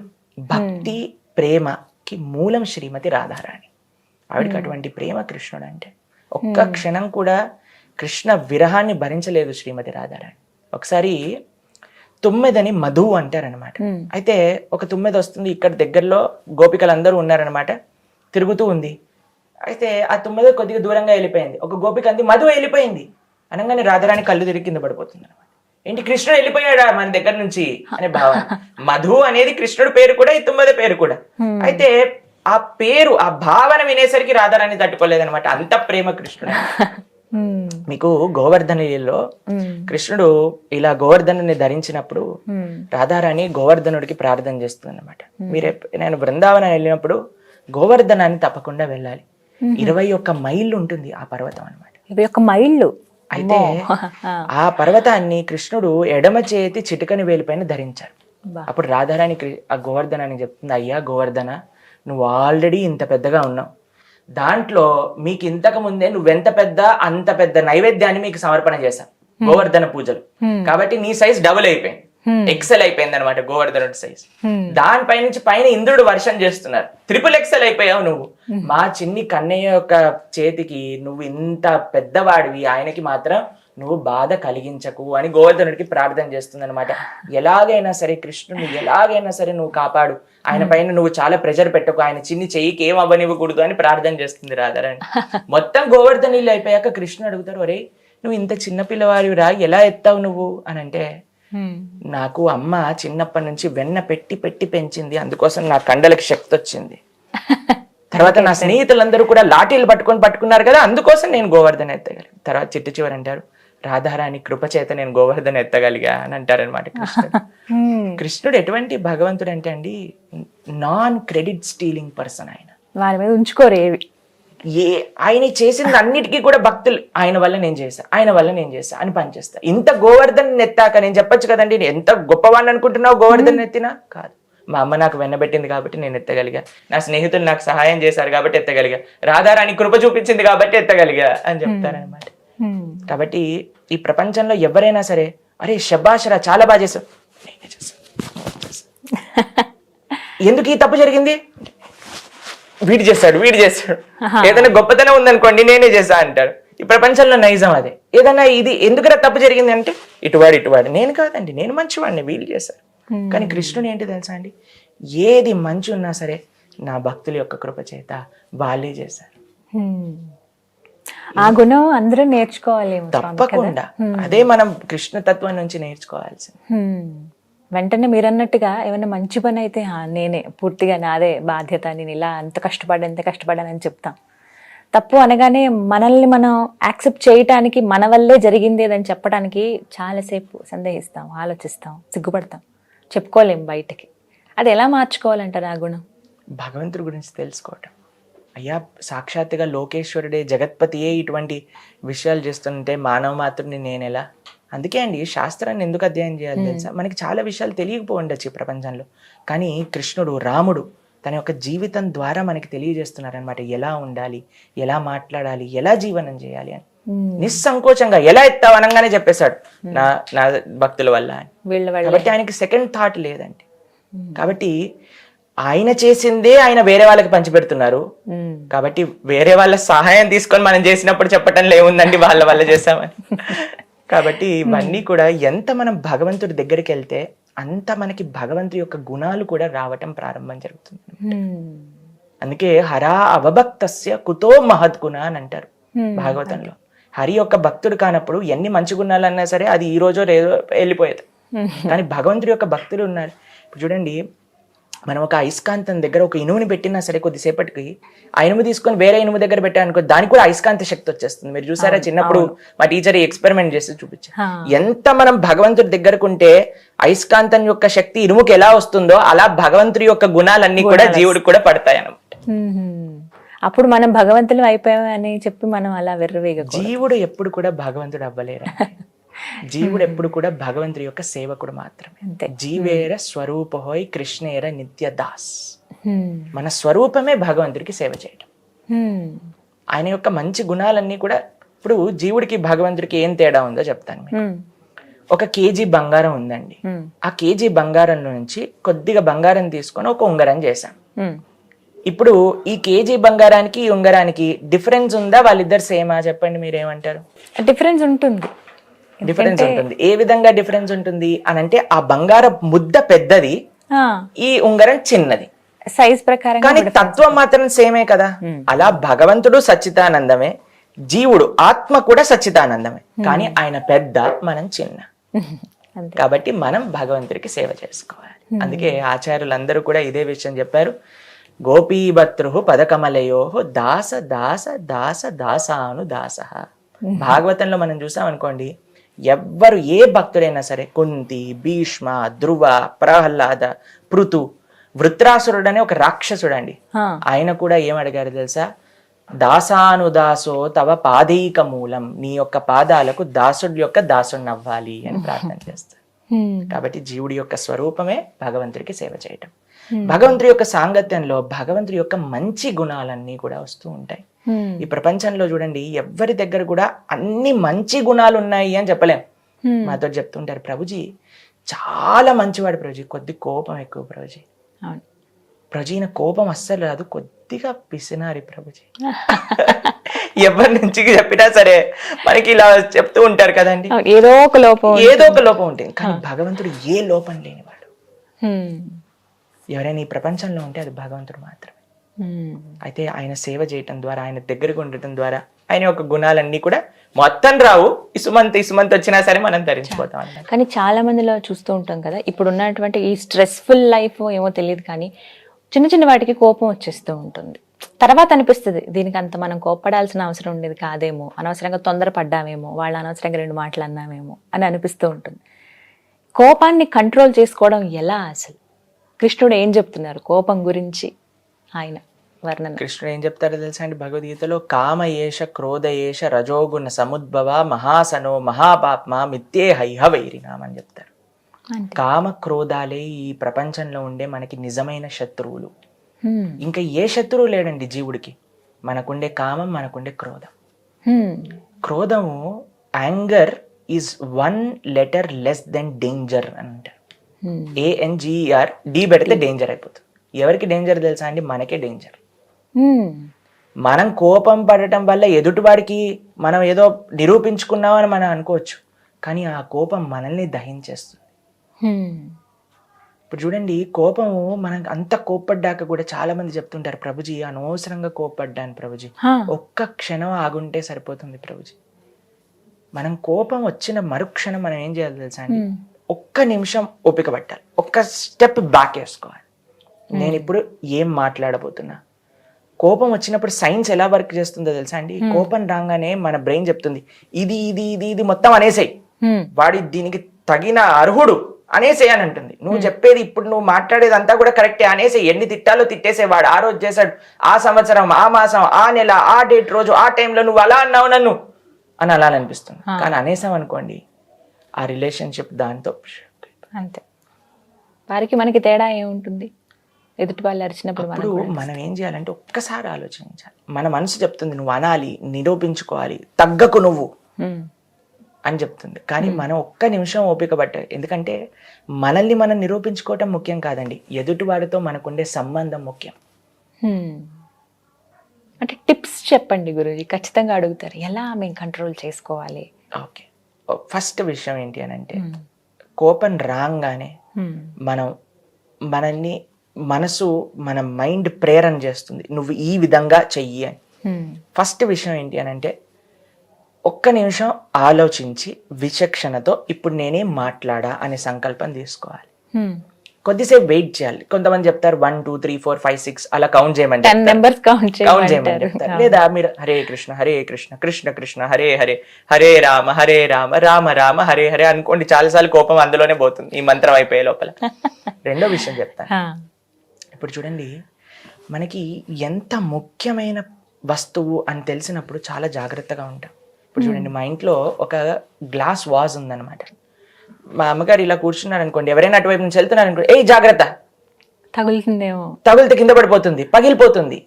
భక్తి ప్రేమకి మూలం శ్రీమతి రాధారాణి. ఆవిడకి అటువంటి ప్రేమ కృష్ణుడు అంటే. ఒక్క క్షణం కూడా కృష్ణ విరహాన్ని భరించలేదు శ్రీమతి రాధారాణి. ఒకసారి తుమ్మెదని మధు అంటారనమాట. అయితే ఒక తుమ్మెద వస్తుంది, ఇక్కడ దగ్గరలో గోపికలందరూ ఉన్నారనమాట, తిరుగుతూ ఉంది. అయితే ఆ తుమ్మెద కొద్దిగా దూరంగా వెళ్ళిపోయింది. ఒక గోపిక అంది మధు వెళ్ళిపోయింది అనగానే రాధారాణి కళ్ళు తిరిగి కింద పడిపోతుంది అనమాట. ఏంటి కృష్ణుడు వెళ్ళిపోయాడా మన దగ్గర నుంచి అనే భావన. మధు అనేది కృష్ణుడు పేరు కూడా, ఈ తుమ్మెద పేరు కూడా. అయితే ఆ పేరు, ఆ భావన వినేసరికి రాధారాణి తట్టుకోలేదనమాట, అంత ప్రేమ కృష్ణుడు. మీకు గోవర్ధనలో కృష్ణుడు ఇలా గోవర్ధనుని ధరించినప్పుడు రాధారాణి గోవర్ధనుడికి ప్రార్థన చేస్తుంది అనమాట. నేను బృందావనం వెళ్ళినప్పుడు గోవర్ధనాన్ని తప్పకుండా వెళ్ళాలి. 21 మైళ్ళు ఉంటుంది ఆ పర్వతం అనమాట. 21 మైళ్ళు. అయితే ఆ పర్వతాన్ని కృష్ణుడు ఎడమ చేతి చిటికని వేలిపైన ధరించారు. అప్పుడు రాధారాణి ఆ గోవర్ధనాన్ని చెప్తుంది, అయ్యా గోవర్ధన, నువ్వు ఆల్రెడీ ఇంత పెద్దగా ఉన్నావు, దాంట్లో మీకు ఇంతకు ముందే నువ్వెంత పెద్ద అంత పెద్ద నైవేద్యాన్ని మీకు సమర్పణ చేశాం గోవర్ధన పూజలు. కాబట్టి నీ సైజ్ డబుల్ అయిపోయింది, ఎక్సెల్ అయిపోయింది అనమాట గోవర్ధనుడి సైజ్. దానిపై నుంచి పైన ఇంద్రుడు వర్షం చేస్తున్నారు, ట్రిపుల్ ఎక్సెల్ అయిపోయావు నువ్వు. మా చిన్ని కన్నయ్య యొక్క చేతికి నువ్వు ఇంత పెద్దవాడివి, ఆయనకి మాత్రం నువ్వు బాధ కలిగించకు అని గోవర్ధనుడికి ప్రార్థన చేస్తుంది అనమాట. ఎలాగైనా సరే కృష్ణుని ఎలాగైనా సరే నువ్వు కాపాడు, ఆయన పైన నువ్వు చాలా ప్రెషర్ పెట్టకు, ఆయన చిన్ని చెయ్యికి ఏం అవ్వనివ్వకూడదు అని ప్రార్థన చేస్తుంది రాధారాణి. మొత్తం గోవర్ధనీళ్ళు అయిపోయాక కృష్ణుడు అడుగుతారు, ఒరే నువ్వు ఇంత చిన్న పిల్లవాడివిరా, ఎలా ఎత్తావు నువ్వు అని అంటే, నాకు అమ్మ చిన్నప్పటి నుంచి వెన్న పెట్టి పెట్టి పెంచింది, అందుకోసం నా కండలకి శక్తి వచ్చింది. తర్వాత నా స్నేహితులందరూ కూడా లాఠీలు పట్టుకున్నారు కదా, అందుకోసం నేను గోవర్ధన ఎత్తగలిగా. తర్వాత చిట్టు చివరి అంటారు, రాధారాణి కృపచేత నేను గోవర్ధన ఎత్తగలిగా అని అంటారనమాట కృష్ణుడు. కృష్ణుడు ఎటువంటి భగవంతుడు అంటే అండి, నాన్ క్రెడిట్ స్టీలింగ్ పర్సన్. ఆయన వారి మీద ఉంచుకోరు ఏవి. ఆయన చేసింది అన్నిటికీ కూడా భక్తులు ఆయన వల్ల నేను చేశా అని పనిచేస్తా. ఇంత గోవర్ధన్ ఎత్తాక నేను చెప్పొచ్చు కదండి, ఎంత గొప్పవాడిని అనుకుంటున్నావు గోవర్ధన్ ఎత్తినా? కాదు, మా అమ్మ నాకు వెన్నబెట్టింది కాబట్టి నేను ఎత్తగలిగా, నా స్నేహితులు నాకు సహాయం చేశారు కాబట్టి ఎత్తగలిగా, రాధారాణి కృప చూపించింది కాబట్టి ఎత్తగలిగా అని చెప్తారనమాట. కాబట్టి ఈ ప్రపంచంలో ఎవరైనా సరే, అరే శబాషరా చాలా బాగా చేశావు, ఎందుకు ఈ తప్పు జరిగింది, వీడు చేస్తాడు ఏదైనా గొప్పతనం ఉందనుకోండి నేనే చేశా అంటారు. ఈ ప్రపంచంలో నైజం అదే. ఏదైనా ఇది ఎందుకురా తప్పు జరిగింది అంటే, ఇటువాడు నేను కాదండి, నేను మంచివాడిని, వీళ్ళు చేశారు. కానీ కృష్ణుడు ఏంటి తెలుసా అండి, ఏది మంచి ఉన్నా సరే నా భక్తుల యొక్క కృప చేత వాళ్ళే చేశారు. ఆ గుణం అందరూ నేర్చుకోవాలేమో స్వామి కదా? తప్పకుండా అదే మనం కృష్ణతత్వం నుంచి నేర్చుకోవాల్సింది. వెంటనే మీరు అన్నట్టుగా ఏమైనా మంచి పని అయితే నేనే పూర్తిగా నాదే బాధ్యత, నేను ఇలా ఎంత కష్టపడానని చెప్తాం. తప్పు అనగానే మనల్ని మనం యాక్సెప్ట్ చేయటానికి, మన వల్లే జరిగింది అని చెప్పడానికి చాలాసేపు సందేహిస్తాం, ఆలోచిస్తాం, సిగ్గుపడతాం, చెప్పుకోలేం బయటికి. అది ఎలా మార్చుకోవాలంటారు ఆ గుణం? భగవంతుడి గురించి తెలుసుకోవటం. అయ్యా సాక్షాత్తుగా లోకేశ్వరుడే జగత్పతియే ఇటువంటి విషయాలు చేస్తుంటే మానవ మాత్రుని నేను ఎలా? అందుకే అండి శాస్త్రాన్ని ఎందుకు అధ్యయనం చేయాలి తెలుసా? మనకి చాలా విషయాలు తెలియకపోవచ్చు ఈ ప్రపంచంలో, కానీ కృష్ణుడు, రాముడు తన యొక్క జీవితం ద్వారా మనకి తెలియజేస్తున్నారనమాట. ఎలా ఉండాలి, ఎలా మాట్లాడాలి, ఎలా జీవనం చేయాలి అని నిస్సంకోచంగా ఎలా ఎత్తావు అనగానే చెప్పేశాడు నా భక్తుల వల్ల అని. కాబట్టి ఆయనకి సెకండ్ థాట్ లేదండి. కాబట్టి ఆయన చేసిందే ఆయన వేరే వాళ్ళకి పంచిపెడుతున్నారు. కాబట్టి వేరే వాళ్ళ సహాయం తీసుకొని మనం చేసినప్పుడు చెప్పటంలో ఏముందండి, వాళ్ళ వల్ల చేసామని. కాబట్టి ఇవన్నీ కూడా ఎంత మనం భగవంతుడి దగ్గరికి వెళ్తే అంత మనకి భగవంతుడి యొక్క గుణాలు కూడా రావటం ప్రారంభం జరుగుతుంది. అందుకే హరా అవభక్తస్య కుతో మహద్గుణ అని అంటారు భాగవతంలో. హరి యొక్క భక్తుడు కానప్పుడు ఎన్ని మంచి గుణాలు అన్నా సరే అది ఈ రోజో రేదో వెళ్ళిపోయేది. కానీ భగవంతుడి యొక్క భక్తులు ఉన్నారు. ఇప్పుడు చూడండి, మనం ఒక అయస్కాంతం దగ్గర ఒక ఇనుముని పెట్టినా సరే కొద్దిసేపటికి ఆ ఇనుము తీసుకొని వేరే ఇనుము దగ్గర పెట్టానుకో దానికి కూడా అయస్కాంత శక్తి వచ్చేస్తుంది. మీరు చూసారా, చిన్నప్పుడు మా టీచర్ ఎక్స్పెరిమెంట్ చేసి చూపించారు. ఎంత మనం భగవంతుడి దగ్గరకు ఉంటే అయస్కాంతం యొక్క శక్తి ఇనుముకి ఎలా వస్తుందో అలా భగవంతుడి యొక్క గుణాలన్నీ కూడా జీవుడికి కూడా పడతాయి అన్నమాట. అప్పుడు మనం భగవంతులు అయిపోయామని చెప్పి మనం అలా వెర్రవేగ. జీవుడు ఎప్పుడు కూడా భగవంతుడు అవ్వలేరు. జీవుడు ఎప్పుడు కూడా భగవంతుడి యొక్క సేవకుడు మాత్రమే. జీవేర స్వరూపహోయ్ కృష్ణేర నిత్య దాస్. మన స్వరూపమే భగవంతుడికి సేవ చేయటం. ఆయన యొక్క మంచి గుణాలన్నీ కూడా. ఇప్పుడు జీవుడికి భగవంతుడికి ఏం తేడా ఉందో చెప్తాను మీకు. 1 కేజీ బంగారం ఉందండి. ఆ కేజీ బంగారం నుంచి కొద్దిగా బంగారం తీసుకొని ఒక ఉంగరం చేశాం. ఇప్పుడు ఈ కేజీ బంగారానికి ఈ ఉంగరానికి డిఫరెన్స్ ఉందా? వాళ్ళిద్దరు సేమా? చెప్పండి, మీరేమంటారు? డిఫరెన్స్ ఉంటుంది. డిఫరెన్స్ ఉంటుంది. ఏ విధంగా డిఫరెన్స్ ఉంటుంది అని అంటే ఆ బంగారం ముద్ద పెద్దది, ఈ ఉంగరం చిన్నది సైజ్ ప్రకారం, కానీ తత్వం మాత్రం సేమే కదా. అలా భగవంతుడు సచ్చిదానందమే, జీవుడు ఆత్మ కూడా సచ్చిదానందమే, కానీ ఆయన పెద్ద, మనం చిన్న. కాబట్టి మనం భగవంతుడికి సేవ చేసుకోవాలి. అందుకే ఆచార్యులందరూ కూడా ఇదే విషయం చెప్పారు. గోపీభద్రు పదకమలయో దాస దాస దాస దాసాను దాస. భాగవతంలో మనం చూసాం అనుకోండి, ఎవ్వరు ఏ భక్తుడైనా సరే, కుంతి, భీష్మ, ధ్రువ, ప్రహ్లాద, పృథు, వృత్రాసురుడు అనే ఒక రాక్షసుడు అండి, ఆయన కూడా ఏమడిగారు తెలుసా? దాసానుదాసో తవ పాదైక మూలం. నీ యొక్క పాదాలకు దాసుడి యొక్క దాసుడిని అవ్వాలి అని ప్రార్థన చేస్తారు. కాబట్టి జీవుడి యొక్క స్వరూపమే భగవంతుడికి సేవ చేయటం. భగవంతుడి యొక్క సాంగత్యంలో భగవంతుడి యొక్క మంచి గుణాలన్నీ కూడా వస్తూ ఉంటాయి. ఈ ప్రపంచంలో చూడండి, ఎవరి దగ్గర కూడా అన్ని మంచి గుణాలు ఉన్నాయి అని చెప్పలేం. మాతో చెప్తుంటారు, ప్రభుజీ చాలా మంచివాడు ప్రభుజీ, కొద్ది కోపం ఎక్కువ ప్రభుజీ. ప్రభుజీ ఈయన కోపం అస్సలు రాదు, కొద్దిగా పిసినారి ప్రభుజీ. ఎవరి నుంచి చెప్పినా సరే మనకి ఇలా చెప్తూ ఉంటారు కదండి, ఏదో ఒక లోపం ఉంటుంది. కానీ భగవంతుడు ఏ లోపం లేనివాడు. ఎవరైనా ఈ ప్రపంచంలో ఉంటే అది భగవంతుడు మాత్రమే. అయితే ఆయన సేవ చేయటం ద్వారా, ఆయన దగ్గరకు ఉండటం ద్వారా ఆయన యొక్క గుణాలన్నీ కూడా మొత్తం రావు, ఇసుమంత వచ్చినా సరే మనం ధరించిపోతాం. కానీ చాలా మందిలో చూస్తూ ఉంటాం కదా, ఇప్పుడు ఉన్నటువంటి ఈ స్ట్రెస్ఫుల్ లైఫ్ ఏమో తెలియదు కానీ చిన్న చిన్న వాటికి కోపం వచ్చేస్తూ ఉంటుంది. తర్వాత అనిపిస్తుంది దీనికి అంత మనం కోప్పడాల్సిన అవసరం ఉండేది కాదేమో, అనవసరంగా తొందరపడ్డామేమో, వాళ్ళు అనవసరంగా 2 మాటలు అన్నామేమో అని అనిపిస్తూ ఉంటుంది. కోపాన్ని కంట్రోల్ చేసుకోవడం ఎలా? అసలు కృష్ణుడు ఏం చెప్తున్నారు కోపం గురించి? ఆయన వర్ణన కృష్ణుడు ఏం చెప్తారో తెలుసా అండి భగవద్గీతలో? కామ ఏష క్రోధ ఏష రజోగుణ సముద్భవ మహాసనో మహాపాప్మ మిత్యే హైహ వైరినాం అని చెప్తారు. కామ క్రోధాలే ఈ ప్రపంచంలో ఉండే మనకి నిజమైన శత్రువులు. ఇంకా ఏ శత్రువు లేడండి జీవుడికి. మనకుండే కామం, మనకుండే క్రోధం. క్రోధము, anger is 1 letter less than danger అని అంటారు. ANGER, D పెడితే డేంజర్ అయిపోతుంది. ఎవరికి డేంజర్ తెలుసా అండి? మనకే డేంజర్. మనం కోపం పడటం వల్ల ఎదుటివాడికి మనం ఏదో నిరూపించుకున్నామని మనం అనుకోవచ్చు, కానీ ఆ కోపం మనల్ని దహించేస్తుంది. ఇప్పుడు చూడండి, కోపము మనకు అంత కోప్పడ్డాక కూడా చాలా మంది చెప్తుంటారు, ప్రభుజీ అనవసరంగా కోప్పడ్డాను ప్రభుజీ, హా. ఒక్క క్షణం ఆగుంటే సరిపోతుంది ప్రభుజీ. మనం కోపం వచ్చిన మరుక్షణం మనం ఏం చేయాలి తెలుసా అండి, ఒక్క నిమిషం ఓపిక పట్టాలి, ఒక్క స్టెప్ బ్యాక్ వేసుకోవాలి. నేను ఇప్పుడు ఏం మాట్లాడబోతున్నా, కోపం వచ్చినప్పుడు సైన్స్ ఎలా వర్క్ చేస్తుందో తెలుసా అండి. కోపం రాగానే మన బ్రెయిన్ చెప్తుంది, ఇది ఇది ఇది ఇది మొత్తం అనేసేయి, వాడి దీనికి తగిన అర్హుడు అనేసేయి అని అంటుంది. నువ్వు చెప్పేది ఇప్పుడు నువ్వు మాట్లాడేది అంతా కూడా కరెక్టే, అనేసేయి, ఎన్ని తిట్టాలో తిట్టేసేవాడు, ఆ రోజు చేశాడు, ఆ సంవత్సరం, ఆ మాసం, ఆ నెల, ఆ డేట్ రోజు, ఆ టైంలో నువ్వు అలా అన్నావు నన్ను అని అలా అనిపిస్తుంది. కానీ అనేసాం అనుకోండి, ఆ రిలేషన్షిప్ దాంతో అంతే. వారికి మనకి తేడా ఏముంటుంది? ఎదుటి వాళ్ళు అరిచినప్పుడు ఇప్పుడు మనం ఏం చేయాలంటే ఒక్కసారి ఆలోచించాలి. మన మనసు చెప్తుంది నువ్వు అనాలి, నిరూపించుకోవాలి, తగ్గకు నువ్వు అని చెప్తుంది. కానీ మనం ఒక్క నిమిషం ఓపిక పట్టాలి. ఎందుకంటే మనల్ని మనం నిరూపించుకోవటం ముఖ్యం కాదండి, ఎదుటివాడితో మనకుండే సంబంధం ముఖ్యం. అంటే టిప్స్ చెప్పండి గురూజీ, ఖచ్చితంగా అడుగుతారు, ఎలా మేము కంట్రోల్ చేసుకోవాలి? ఓకే, ఫస్ట్ విషయం ఏంటి అని అంటే, కోపం రాగానే మనం మనల్ని మనసు మన మైండ్ ప్రేరణ చేస్తుంది, నువ్వు ఈ విధంగా చెయ్యి అని. ఫస్ట్ విషయం ఏంటి అని అంటే, ఒక్క నిమిషం ఆలోచించి విచక్షణతో ఇప్పుడు నేనేం మాట్లాడా అనే సంకల్పం తీసుకోవాలి. కొద్దిసేపు వెయిట్ చేయాలి. కొంతమంది చెప్తారు 1 2 3 4 5 6 అలా కౌంట్ చేయమని చెప్తారు. లేదా మీరు హరే కృష్ణ హరే కృష్ణ కృష్ణ కృష్ణ హరే హరే హరే రామ రామ రామ హరే హరే అనుకోండి, చాలాసార్లు కోపం అందులోనే పోతుంది ఈ మంత్రం అయిపోయే లోపల. రెండో విషయం చెప్తాను. ఇప్పుడు చూడండి, మనకి ఎంత ముఖ్యమైన వస్తువు అని తెలిసినప్పుడు చాలా జాగ్రత్తగా ఉంటాం. ఇప్పుడు చూడండి, మా ఇంట్లో ఒక గ్లాస్ వాజ్ ఉందన్నమాట. మా అమ్మగారు ఇలా కూర్చున్నారు అనుకోండి, ఎవరైనా అటువైపు నుంచి వెళ్తున్నారు అనుకోండి, ఏ జాగ్రత్త, తగులుతుందేమో, తగిలితే కింద పడిపోతుంది, పగిలిపోతుంది.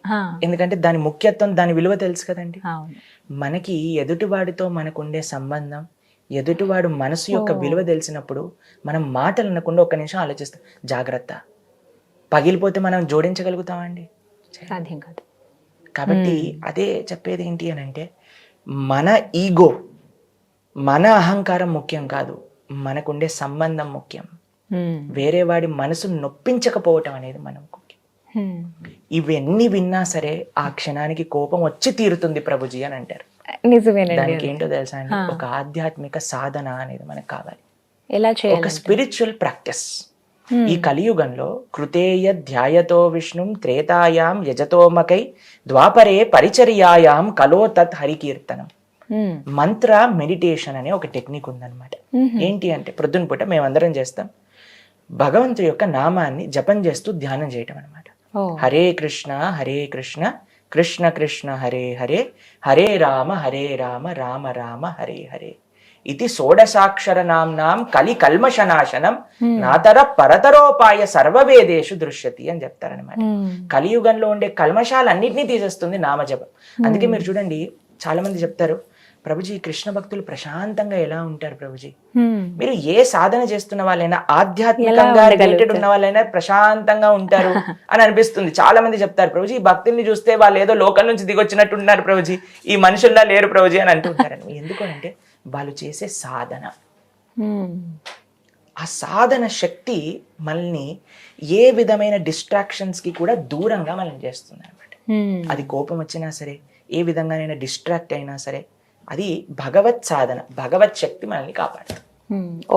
ఎందుకంటే దాని ముఖ్యత్వం, దాని విలువ తెలుసు కదండి. మనకి ఎదుటివాడితో మనకు ఉండే సంబంధం, ఎదుటివాడు మనసు యొక్క విలువ తెలిసినప్పుడు మనం మాటలు అనకుండా ఒక్క నిమిషం ఆలోచిస్తాం, జాగ్రత్త, పగిలిపోతే మనం జోడించగలుగుతామండి? సాధ్యం కాదు. కాబట్టి అదే చెప్పేది ఏంటి అని అంటే, మన ఈగో, మన అహంకారం ముఖ్యం కాదు, మనకుండే సంబంధం ముఖ్యం. వేరే వాడి మనసు నొప్పించకపోవటం అనేది మనం ముఖ్యం. ఇవన్నీ విన్నా సరే ఆ క్షణానికి కోపం వచ్చి తీరుతుంది ప్రభుజీ అని అంటారు. నిజమేనండి. దానికి ఏంటో తెలుసా అండి, ఒక ఆధ్యాత్మిక సాధన అనేది మనకు కావాలి. ఎలా చేయాలి? ఒక స్పిరిచువల్ ప్రాక్టీస్. ఈ కలియుగంలో కృతేయ ధ్యాయతో విష్ణుం త్రేతాయాం యజతోమకై ద్వాపరే పరిచర్యాయాం కలో తత్ హరికీర్తనం. మంత్ర మెడిటేషన్ అనే ఒక టెక్నిక్ ఉందన్నమాట. ఏంటి అంటే, ప్రొద్దున పూట మేమందరం చేస్తాం, భగవంతుడి యొక్క నామాన్ని జపం చేస్తూ ధ్యానం చేయటం అనమాట. హరే కృష్ణ కృష్ణ కృష్ణ హరే హరే హరే రామ రామ రామ హరే హరే ఇది షోడశాక్షర నామ్నాం కలి కల్మషనాశనం నాతర పరతరోపాయ సర్వవేదేషు దృశ్యతి అని చెప్తారనమాట. కలియుగంలో ఉండే కల్మషాలన్నింటినీ తీసేస్తుంది నామజపం. అందుకే మీరు చూడండి, చాలా మంది చెప్తారు, ప్రభుజీ కృష్ణ భక్తులు ప్రశాంతంగా ఎలా ఉంటారు ప్రభుజీ? మీరు ఏ సాధన చేస్తున్న వాళ్ళైనా, ఆధ్యాత్మికంగా రిలేటెడ్ ఉన్న వాళ్ళైనా ప్రశాంతంగా ఉంటారు అని అనిపిస్తుంది. చాలా మంది చెప్తారు, ప్రభుజీ భక్తుల్ని చూస్తే వాళ్ళు ఏదో లోకం నుంచి దిగొచ్చినట్టు ఉన్నారు ప్రభుజీ, ఈ మనుషుల్లా లేరు ప్రభుజీ అని అంటుంటారు. ఎందుకంటే వాళ్ళు చేసే సాధన, ఆ సాధన శక్తి మనల్ని ఏ విధమైన డిస్ట్రాక్షన్స్ కి కూడా దూరంగా మనం చేస్తుంది అనమాట. అది కోపం వచ్చినా సరే, ఏ విధంగానైనా డిస్ట్రాక్ట్ అయినా సరే, అది భగవత్ సాధన, భగవత్ శక్తి మనల్ని కాపాడుతుంది.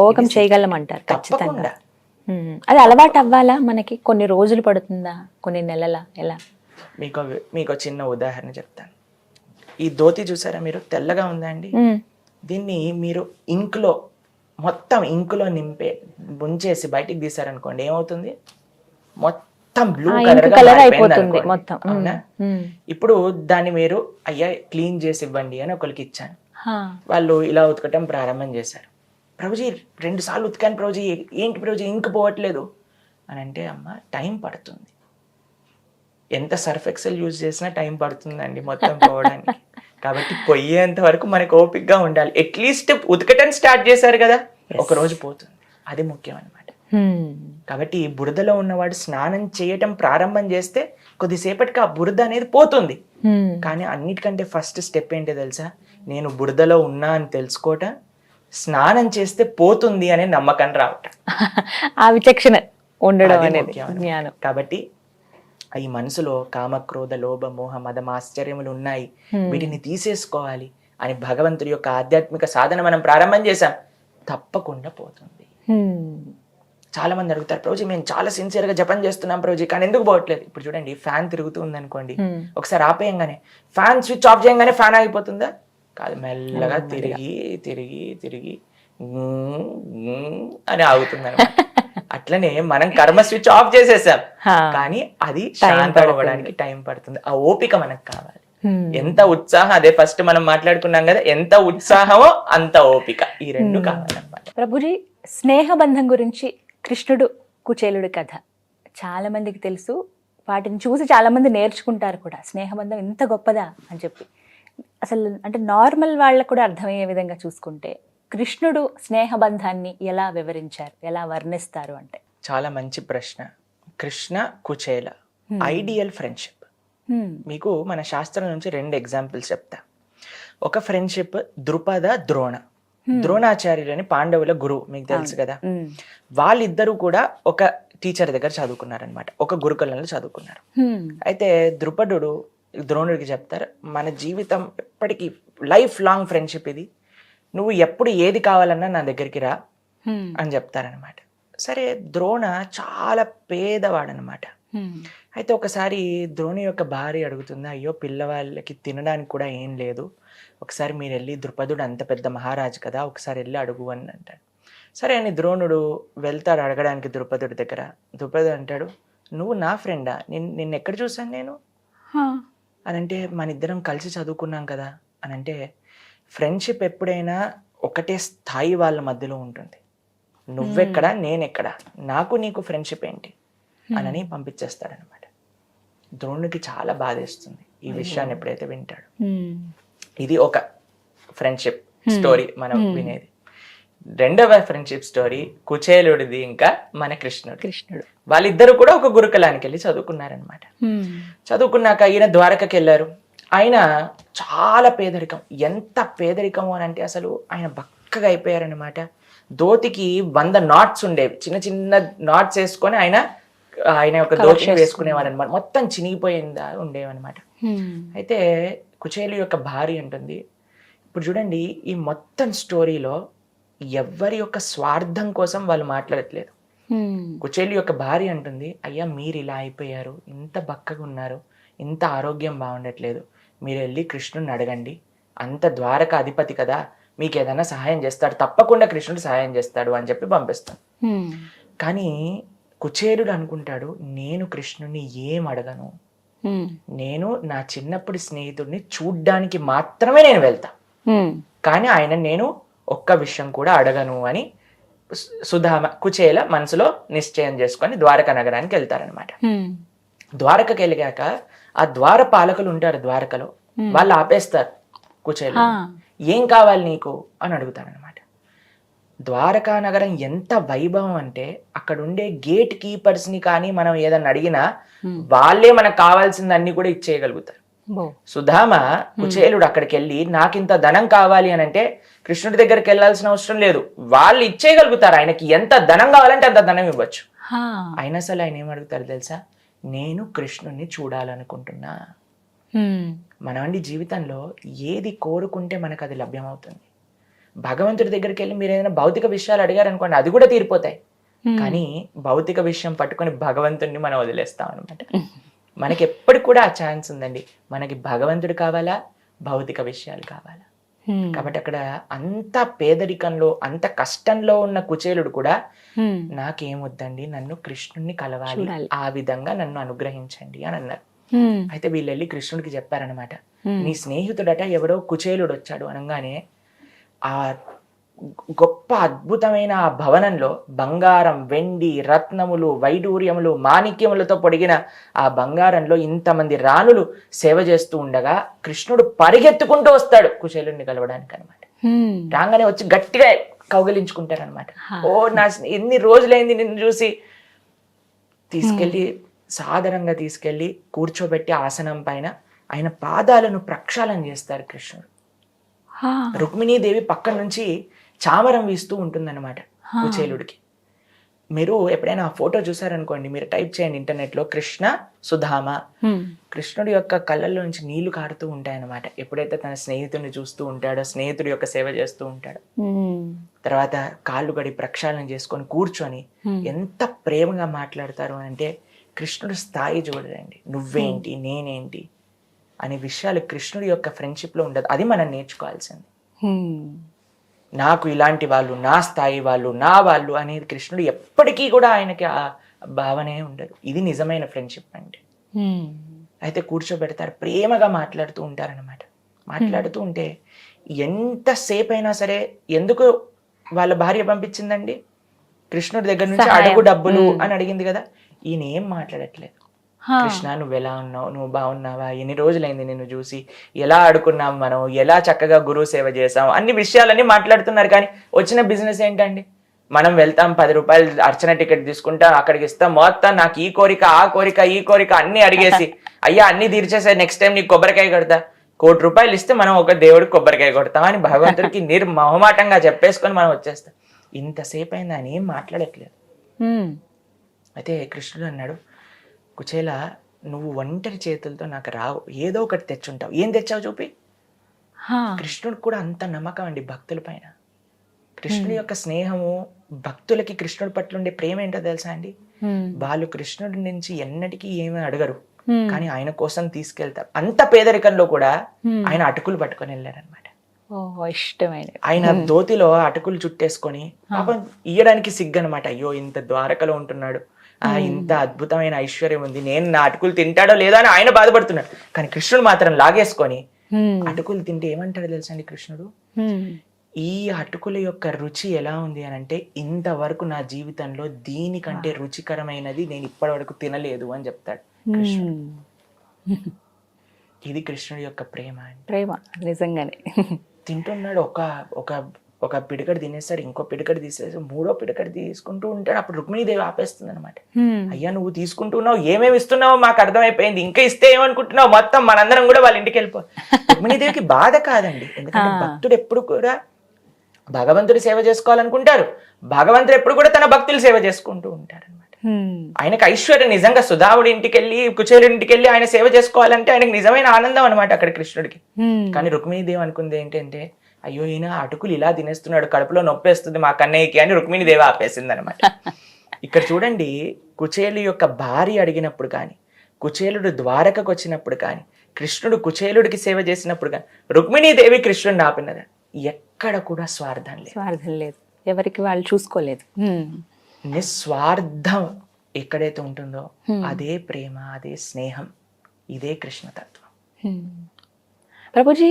ఓవర్కమ్ చేయగలమంటారు ఖచ్చితంగా. అది అలవాటు అవ్వాలా మనకి? కొన్ని రోజులు పడుతుందా, కొన్ని నెలల? ఎలా? మీకు చిన్న ఉదాహరణ చెప్తాను. ఈ ధోతి చూసారా మీరు, తెల్లగా ఉందా అండి? దీన్ని మీరు ఇంకులో, మొత్తం ఇంకులో ముంచేసి బయటికి తీసారనుకోండి, ఏమవుతుంది? మొత్తం బ్లూ కలర్ అయిపోతుంది మొత్తం. అవునా? ఇప్పుడు దాన్ని మీరు అయ్యా క్లీన్ చేసి ఇవ్వండి అని ఒకరికి ఇచ్చాను. వాళ్ళు ఇలా ఉతకటం ప్రారంభం చేశారు. ప్రభుజీ 2 సార్లు ఉతికాను ప్రభుజీ, ఏంటి ప్రభుజీ ఇంకు పోవట్లేదు అని అంటే, అమ్మ టైం పడుతుంది, ఎంత సర్ఫ్ ఎక్సెల్ యూజ్ చేసినా టైం పడుతుందండి మొత్తం పోవడానికి. కాబట్టి పోయేంత వరకు మనకు ఓపికగా ఉండాలి. అట్లీస్ట్ ఉతకటం స్టార్ట్ చేశారు కదా, ఒక రోజు పోతుంది. అది ముఖ్యం అన్నమాట. కాబట్టి బురదలో ఉన్నవాడు స్నానం చేయటం ప్రారంభం చేస్తే కొద్దిసేపటికి ఆ బురద అనేది పోతుంది. కానీ అన్నిటికంటే ఫస్ట్ స్టెప్ ఏంటో తెలుసా? నేను బురదలో ఉన్నా అని తెలుసుకోవటం, స్నానం చేస్తే పోతుంది అనే నమ్మకం రావటం. ఆ విచక్షణ ఉండడం అది అనేది ముఖ్యం అన్నమాట. జ్ఞానం. కాబట్టి ఈ మనసులో కామ క్రోధ లోభ మోహ మదం ఆశ్చర్యములు ఉన్నాయి, వీటిని తీసేసుకోవాలి అని భగవంతుడి యొక్క ఆధ్యాత్మిక సాధన మనం ప్రారంభం చేశాం, తప్పకుండా పోతుంది. చాలా మంది అడుగుతారు, ప్రభుజీ మేము చాలా సిన్సియర్ గా జపం చేస్తున్నాం ప్రభుజీ, కానీ ఎందుకు పోవట్లేదు? ఇప్పుడు చూడండి, ఫ్యాన్ తిరుగుతుంది అనుకోండి, ఒకసారి ఆపేయంగానే ఫ్యాన్ స్విచ్ ఆఫ్ చేయగానే ఫ్యాన్ ఆగిపోతుందా? కాదు, మెల్లగా తిరిగి తిరిగి తిరిగి అని ఆగుతుంది అనమాట. అట్లనే మనం కర్మ స్విచ్ ఆఫ్ చేసేసాం, కానీ అది శాంతం అవ్వడానికి టైం పడుతుంది. ఆ ఓపిక మనకు కావాలి. ఎంత ఉత్సాహం, అదే ఫస్ట్ మనం మాట్లాడుకున్నాం కదా, ఎంత ఉత్సాహమో అంత ఓపిక, ఈ రెండు కావాలన్నమాట. ప్రభుజీ, స్నేహబంధం గురించి కృష్ణుడు కుచేలుడి కథ చాలా మందికి తెలుసు, వాటిని చూసి చాలా మంది నేర్చుకుంటారు కూడా. స్నేహబంధం ఇంత గొప్పదా అని చెప్పి అసలు అంటే నార్మల్ వాళ్ళకు కూడా అర్థమయ్యే విధంగా చూసుకుంటే కృష్ణుడు స్నేహబంధాన్ని ఎలా వివరించారు, ఎలా వర్ణిస్తారు అంటే? చాలా మంచి ప్రశ్న. Krishna Kuchela ideal friendship. మీకు మన శాస్త్రం నుంచి 2 ఎగ్జాంపుల్స్ చెప్తా. ఒక ఫ్రెండ్షిప్ ద్రుపద ద్రోణ. ద్రోణాచార్యులని పాండవుల గురువు, మీకు తెలుసు కదా. వాళ్ళిద్దరూ కూడా ఒక టీచర్ దగ్గర చదువుకున్నారనమాట, ఒక గురుకులంలో చదువుకున్నారు. అయితే ద్రుపదుడు ద్రోణుడికి చెప్తారు, మన జీవితం ఎప్పటికీ లైఫ్ లాంగ్ ఫ్రెండ్షిప్ ఇది, నువ్వు ఎప్పుడు ఏది కావాలన్నా నా దగ్గరికి రా అని చెప్తారనమాట. సరే, ద్రోణ చాలా పేదవాడనమాట. అయితే ఒకసారి ద్రోణి యొక్క భార్య అడుగుతుంది, అయ్యో పిల్లవాళ్ళకి తినడానికి కూడా ఏం లేదు, ఒకసారి మీరు వెళ్ళి, ద్రుపదుడు అంత పెద్ద మహారాజు కదా, ఒకసారి వెళ్ళి అడుగు అని అంటాడు. సరే అని ద్రోణుడు వెళ్తాడు అడగడానికి ద్రుపదుడి దగ్గర. ద్రుపదుడు అంటాడు, నువ్వు నా ఫ్రెండా? నిన్ను ఎక్కడ చూసాను నేను అని అంటే, మన ఇద్దరం కలిసి చదువుకున్నాం కదా అని అంటే, ఫ్రెండ్షిప్ ఎప్పుడైనా ఒకటే స్థాయి వాళ్ళ మధ్యలో ఉంటుంది. నువ్వెక్కడా నేనెక్కడా, నాకు నీకు ఫ్రెండ్షిప్ ఏంటి అని పంపించేస్తాడనమాట. ద్రోణుడికి చాలా బాధేస్తుంది ఈ విషయాన్ని ఎప్పుడైతే వింటాడు. ఇది ఒక ఫ్రెండ్షిప్ స్టోరీ మనం వినేది. రెండవ ఫ్రెండ్షిప్ స్టోరీ కుచేలుడిది, ఇంకా మన కృష్ణుడు. వాళ్ళిద్దరు కూడా ఒక గురుకులానికి వెళ్ళి చదువుకున్నారనమాట. చదువుకున్నాక ఈయన ద్వారకకి వెళ్ళారు. ఆయన చాలా పేదరికం, ఎంత పేదరికము అని అంటే అసలు ఆయన బక్కగా అయిపోయారనమాట. ధోతికి 100 నాట్స్ ఉండేవి, చిన్న చిన్న నాట్స్ వేసుకొని ఆయన యొక్క ధోతిని వేసుకునేవాడు అనమాట. మొత్తం చినిగిపోయిందా ఉండేవన్నమాట. అయితే కుచేలు యొక్క భార్య ఉంటుంది. ఇప్పుడు చూడండి, ఈ మొత్తం స్టోరీలో ఎవరి యొక్క స్వార్థం కోసం వాళ్ళు మాట్లాడట్లేదు. కుచేలు యొక్క భార్య అంటుంది, అయ్యా మీరు ఇలా అయిపోయారు, ఇంత బక్కగా ఉన్నారు, ఇంత ఆరోగ్యం బాగుండట్లేదు, మీరు వెళ్ళి కృష్ణుడిని అడగండి, అంత ద్వారక అధిపతి కదా, మీకు ఏదైనా సహాయం చేస్తాడు, తప్పకుండా కృష్ణుడు సహాయం చేస్తాడు అని చెప్పి పంపిస్తాను. కానీ కుచేలుడు అనుకుంటాడు, నేను కృష్ణుడిని ఏం అడగను, నేను నా చిన్నప్పటి స్నేహితుడిని చూడ్డానికి మాత్రమే నేను వెళ్తా, కానీ ఆయన నేను ఒక్క విషయం కూడా అడగను అని కుచేల మనసులో నిశ్చయం చేసుకొని ద్వారకా నగరానికి వెళ్తారనమాట. ద్వారకకి వెళ్ళాక ఆ ద్వార పాలకులు ఉంటారు ద్వారకలో, వాళ్ళు ఆపేస్తారు కుచేలు, ఏం కావాలి నీకు అని అడుగుతారనమాట. ద్వారకా నగరం ఎంత వైభవం అంటే అక్కడ ఉండే గేట్ కీపర్స్ ని కానీ మనం ఏదన్నా అడిగినా వాళ్ళే మనకు కావాల్సింది అన్ని కూడా ఇచ్చేయగలుగుతారు. సుధామ కుచేలుడు అక్కడికి వెళ్ళి నాకింత ధనం కావాలి అని అంటే కృష్ణుడి దగ్గరికి వెళ్ళాల్సిన అవసరం లేదు, వాళ్ళు ఇచ్చేయగలుగుతారు. ఆయనకి ఎంత ధనం కావాలంటే అంత ధనం ఇవ్వచ్చు. అయినా అసలు ఆయన ఏమడుగుతారు తెలుసా, నేను కృష్ణుడిని చూడాలనుకుంటున్నా. మనమండి జీవితంలో ఏది కోరుకుంటే మనకు అది లభ్యమవుతుంది. భగవంతుడి దగ్గరికి వెళ్ళి మీరు ఏదైనా భౌతిక విషయాలు అడిగారు అనుకోండి, అది కూడా తీరిపోతాయి. కానీ భౌతిక విషయం పట్టుకొని భగవంతుడిని మనం వదిలేస్తాం అనమాట. మనకి ఎప్పటికి కూడా ఆ ఛాన్స్ ఉందండి, మనకి భగవంతుడు కావాలా, భౌతిక విషయాలు కావాలా. కాబట్టి అక్కడ అంత పేదరికంలో అంత కష్టంలో ఉన్న కుచేలుడు కూడా నాకేమొద్దండి, నన్ను కృష్ణుడిని కలవాలి, ఆ విధంగా నన్ను అనుగ్రహించండి అని అన్నారు. అయితే వీళ్ళు వెళ్ళి కృష్ణుడికి చెప్పారనమాట, నీ స్నేహితుడట ఎవరో కుచేలుడు వచ్చాడు అనగానే ఆ గొప్ప అద్భుతమైన ఆ భవనంలో బంగారం, వెండి, రత్నములు, వైడూర్యములు, మాణిక్యములతో పొడిగిన ఆ బంగారంలో ఇంతమంది రాణులు సేవ చేస్తూ ఉండగా కృష్ణుడు పరిగెత్తుకుంటూ వస్తాడు కుచేలుడిని కలవడానికి అనమాట. రాగానే వచ్చి గట్టిగా కౌగిలించుకుంటారనమాట. ఓ నా ఎన్ని రోజులైంది నిన్ను చూసి. సాదరంగా తీసుకెళ్లి కూర్చోబెట్టి ఆసనం పైన ఆయన పాదాలను ప్రక్షాళన చేస్తారు కృష్ణుడు. రుక్మిణీదేవి పక్క నుంచి చామరం వీస్తూ ఉంటుందన్నమాట కుచేలుడికి. మీరు ఎప్పుడైనా ఆ ఫోటో చూసారనుకోండి, మీరు టైప్ చేయండి ఇంటర్నెట్లో కృష్ణ సుధామ, కృష్ణుడి యొక్క కళ్ళల్లో నుంచి నీళ్లు కారుతూ ఉంటాయన్నమాట. ఎప్పుడైతే తన స్నేహితుడిని చూస్తూ ఉంటాడో, స్నేహితుడి యొక్క సేవ చేస్తూ ఉంటాడో, తర్వాత కాళ్ళు గడి ప్రక్షాళన చేసుకొని కూర్చొని ఎంత ప్రేమగా మాట్లాడతారు అంటే, కృష్ణుడి స్థాయి చూడండి, నువ్వేంటి నేనేంటి అనే విషయాలు కృష్ణుడి యొక్క ఫ్రెండ్షిప్లో ఉండదు. అది మనం నేర్చుకోవాల్సింది. నాకు ఇలాంటి వాళ్ళు, నా స్థాయి వాళ్ళు, నా వాళ్ళు అనేది కృష్ణుడు ఎప్పటికీ కూడా ఆయనకి ఆ భావనే ఉండదు. ఇది నిజమైన ఫ్రెండ్షిప్ అంటే. అయితే కూర్చోబెడతారు, ప్రేమగా మాట్లాడుతూ ఉంటారనమాట. మాట్లాడుతూ ఉంటే ఎంతసేపు అయినా సరే, ఎందుకు వాళ్ళ భార్య పంపించిందండి కృష్ణుడి దగ్గర నుంచి, అడుగు డబ్బులు అని అడిగింది కదా. ఈయన ఏం మాట్లాడట్లేదు. కృష్ణ నువ్వు ఎలా ఉన్నావు, నువ్వు బాగున్నావా, ఎన్ని రోజులైంది నిన్ను చూసి, ఎలా ఆడుకున్నాం మనం, ఎలా చక్కగా గురువు సేవ చేసాం, అన్ని విషయాలన్నీ మాట్లాడుతున్నారు. కానీ వచ్చిన బిజినెస్ ఏంటండి? మనం వెళ్తాం, 10 రూపాయలు అర్చన టికెట్ తీసుకుంటాం, అక్కడికి ఇస్తాం, మొత్తం నాకు ఈ కోరిక ఆ కోరిక ఈ కోరిక అన్ని అడిగేసి, అయ్యా అన్ని తీర్చేసే, నెక్స్ట్ టైం నీకు కొబ్బరికాయ కొడతా, 1 కోటి రూపాయలు ఇస్తే మనం ఒక దేవుడికి కొబ్బరికాయ కొడతాం అని భగవంతుడికి నిర్మోహమాటంగా చెప్పేసుకొని మనం వచ్చేస్తాం. ఇంతసేపు అయింది ఆయన ఏం మాట్లాడట్లేదు. అయితే కృష్ణుడు అన్నాడు, కుచేల నువ్వు ఒంటరి చేతులతో నాకు రావు, ఏదో ఒకటి తెచ్చుంటావు, ఏం తెచ్చావు చూపి. కృష్ణుడికి కూడా అంత నమ్మకం అండి భక్తుల పైన. కృష్ణుడి యొక్క స్నేహము, భక్తులకి కృష్ణుడి పట్ల ఉండే ప్రేమ ఏంటో తెలుసా అండి? వాళ్ళు కృష్ణుడి నుంచి ఎన్నటికీ ఏమీ అడగరు, కానీ ఆయన కోసం తీసుకెళ్తారు. అంత పేదరికంలో కూడా ఆయన అటుకులు పట్టుకొని వెళ్ళారనమాట. ఇష్టమైన ఆయన ధోతిలో అటుకులు చుట్టేసుకొని, పాపం ఇయ్యడానికి సిగ్గు అనమాట. అయ్యో ఇంత ద్వారకలో ఉంటున్నాడు, ఇంత అద్భుతమైన ఐశ్వర్యం ఉంది, నేను నా అటుకులు తింటాడో లేదో అని ఆయన బాధపడుతున్నాడు. కానీ కృష్ణుడు మాత్రం లాగేసుకొని అటుకులు తింటే ఏమంటాడో తెలుసా అండి కృష్ణుడు? ఈ అటుకుల యొక్క రుచి ఎలా ఉంది అని అంటే, ఇంతవరకు నా జీవితంలో దీనికంటే రుచికరమైనది నేను ఇప్పటి వరకు తినలేదు అని చెప్తాడు కృష్ణుడు. ఇది కృష్ణుడి యొక్క ప్రేమ. ప్రేమ నిజంగానే. తింటున్నాడు, ఒక పిడికడు తినేస్తాడు, ఇంకో పిడికడు తీసేసి 3వ పిడికడు తీసుకుంటూ ఉంటాడు. అప్పుడు రుక్మిణీదేవి ఆపేస్తుంది అనమాట. అయ్యా నువ్వు తీసుకుంటున్నావు, ఏమేమి ఇస్తున్నావో మాకు అర్థమైపోయింది, ఇంకా ఇస్తే ఏమనుకుంటున్నావు, మొత్తం మనందరం కూడా వాళ్ళ ఇంటికి వెళ్ళిపో. రుక్మిణీదేవికి బాధ కాదండి, ఎందుకంటే భక్తుడు ఎప్పుడు కూడా భగవంతుడి సేవ చేసుకోవాలనుకుంటారు, భగవంతుడు ఎప్పుడు కూడా తన భక్తులు సేవ చేసుకుంటూ ఉంటారు అనమాట. ఆయనకు ఐశ్వర్యం నిజంగా, సుధావుడి ఇంటికి వెళ్ళి కుచేలుడి ఇంటికి వెళ్ళి ఆయన సేవ చేసుకోవాలంటే ఆయనకు నిజమైన ఆనందం అనమాట అక్కడ కృష్ణుడికి. కానీ రుక్మిణీదేవి అనుకుంది ఏంటంటే, అయ్యో ఈయన అటుకులు ఇలా తినేస్తున్నాడు, కడుపులో నొప్పేస్తుంది మా కన్నయ్యకి అని రుక్మిణీదేవి ఆపేసింది అనమాట. ఇక్కడ చూడండి, కుచేలు యొక్క భార్య అడిగినప్పుడు కానీ, కుచేలుడు ద్వారకకు వచ్చినప్పుడు కానీ, కృష్ణుడు కుచేలుడికి సేవ చేసినప్పుడు కానీ రుక్మిణీదేవి కృష్ణుడిని ఆపినది. ఎక్కడ కూడా స్వార్థం లేదు, ఎవరికి వాళ్ళు చూసుకోలేదు. నిస్వార్థం ఎక్కడైతే ఉంటుందో అదే ప్రేమ, అదే స్నేహం, ఇదే కృష్ణతత్వం. ప్రభుజీ,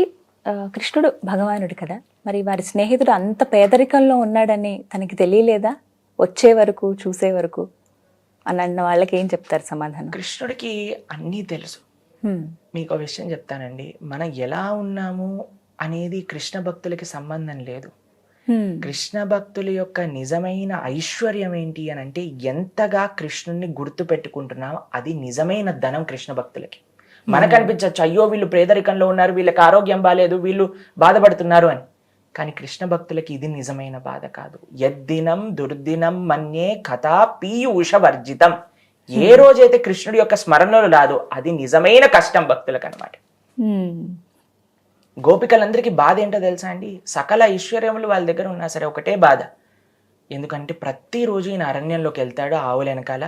కృష్ణుడు భగవానుడు కదా, మరి వారి స్నేహితుడు అంత పేదరికంలో ఉన్నాడని తనకి తెలియలేదా? వచ్చే వరకు చూసే వరకు అని అన్న వాళ్ళకి ఏం చెప్తారు సమాధానం? కృష్ణుడికి అన్నీ తెలుసు. మీకు ఒక విషయం చెప్తానండి, మనం ఎలా ఉన్నాము అనేది కృష్ణ భక్తులకి సంబంధం లేదు. కృష్ణ భక్తుల యొక్క నిజమైన ఐశ్వర్యం ఏంటి అని అంటే, ఎంతగా కృష్ణుడిని గుర్తు పెట్టుకుంటున్నామో అది నిజమైన ధనం కృష్ణ భక్తులకి. మనకు అనిపించవచ్చు, అయ్యో వీళ్ళు పేదరికంలో ఉన్నారు, వీళ్ళకి ఆరోగ్యం బాగాలేదు, వీళ్ళు బాధపడుతున్నారు అని. కానీ కృష్ణ భక్తులకి ఇది నిజమైన బాధ కాదు. యద్దినం దుర్దినం మన్యే కథా పీయూష వర్జితం. ఏ రోజైతే కృష్ణుడి యొక్క స్మరణలు రాదో అది నిజమైన కష్టం భక్తులకు అనమాట. గోపికలందరికీ బాధ ఏంటో తెలుసా అండి? సకల ఐశ్వర్యములు వాళ్ళ దగ్గర ఉన్నా సరే ఒకటే బాధ. ఎందుకంటే ప్రతిరోజు ఈయన అరణ్యంలోకి వెళ్తాడు ఆవుల వెనకాల.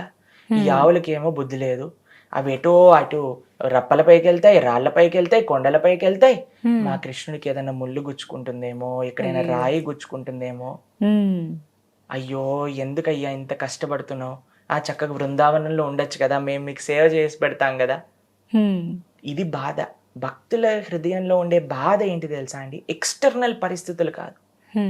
ఈ ఆవులకి ఏమో బుద్ధి లేదు, అవి ఎటో అటు రప్పలపైకి వెళ్తాయి, రాళ్లపైకి వెళ్తాయి, కొండలపైకి వెళ్తాయి. మా కృష్ణుడికి ఏదైనా ముళ్ళు గుచ్చుకుంటుందేమో, ఎక్కడైనా రాయి గుచ్చుకుంటుందేమో, అయ్యో ఎందుకయ్యా ఇంత కష్టపడుతున్నావు, ఆ చక్కగా బృందావనంలో ఉండొచ్చు కదా, మేము మీకు సేవ చేసి పెడతాం కదా. ఇది బాధ. భక్తుల హృదయంలో ఉండే బాధ ఏంటి తెలుసా అండి? ఎక్స్టర్నల్ పరిస్థితులు కాదు.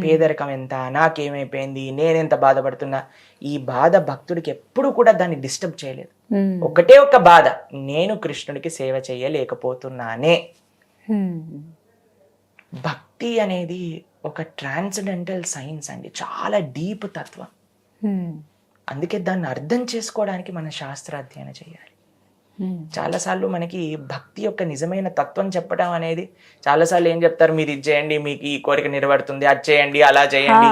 పేదరికం ఎంత, నాకేమైపోయింది, నేనెంత బాధపడుతున్నా, ఈ బాధ భక్తుడికి ఎప్పుడు కూడా దాన్ని డిస్టర్బ్ చేయలేదు. ఒకటే ఒక బాధ, నేను కృష్ణుడికి సేవ చేయలేకపోతున్నానే. భక్తి అనేది ఒక ట్రాన్సెండెంటల్ సైన్స్ అండి, చాలా డీప్ తత్వం. అందుకే దాన్ని అర్థం చేసుకోవడానికి మన శాస్త్రాధ్యయనం చేయాలి. చాలాసార్లు మనకి భక్తి యొక్క నిజమైన తత్వం చెప్పడం అనేది, చాలాసార్లు ఏం చెప్తారు, మీరు ఇది చేయండి మీకు ఈ కోరిక నెరవేరుతుంది, అది చేయండి అలా చేయండి.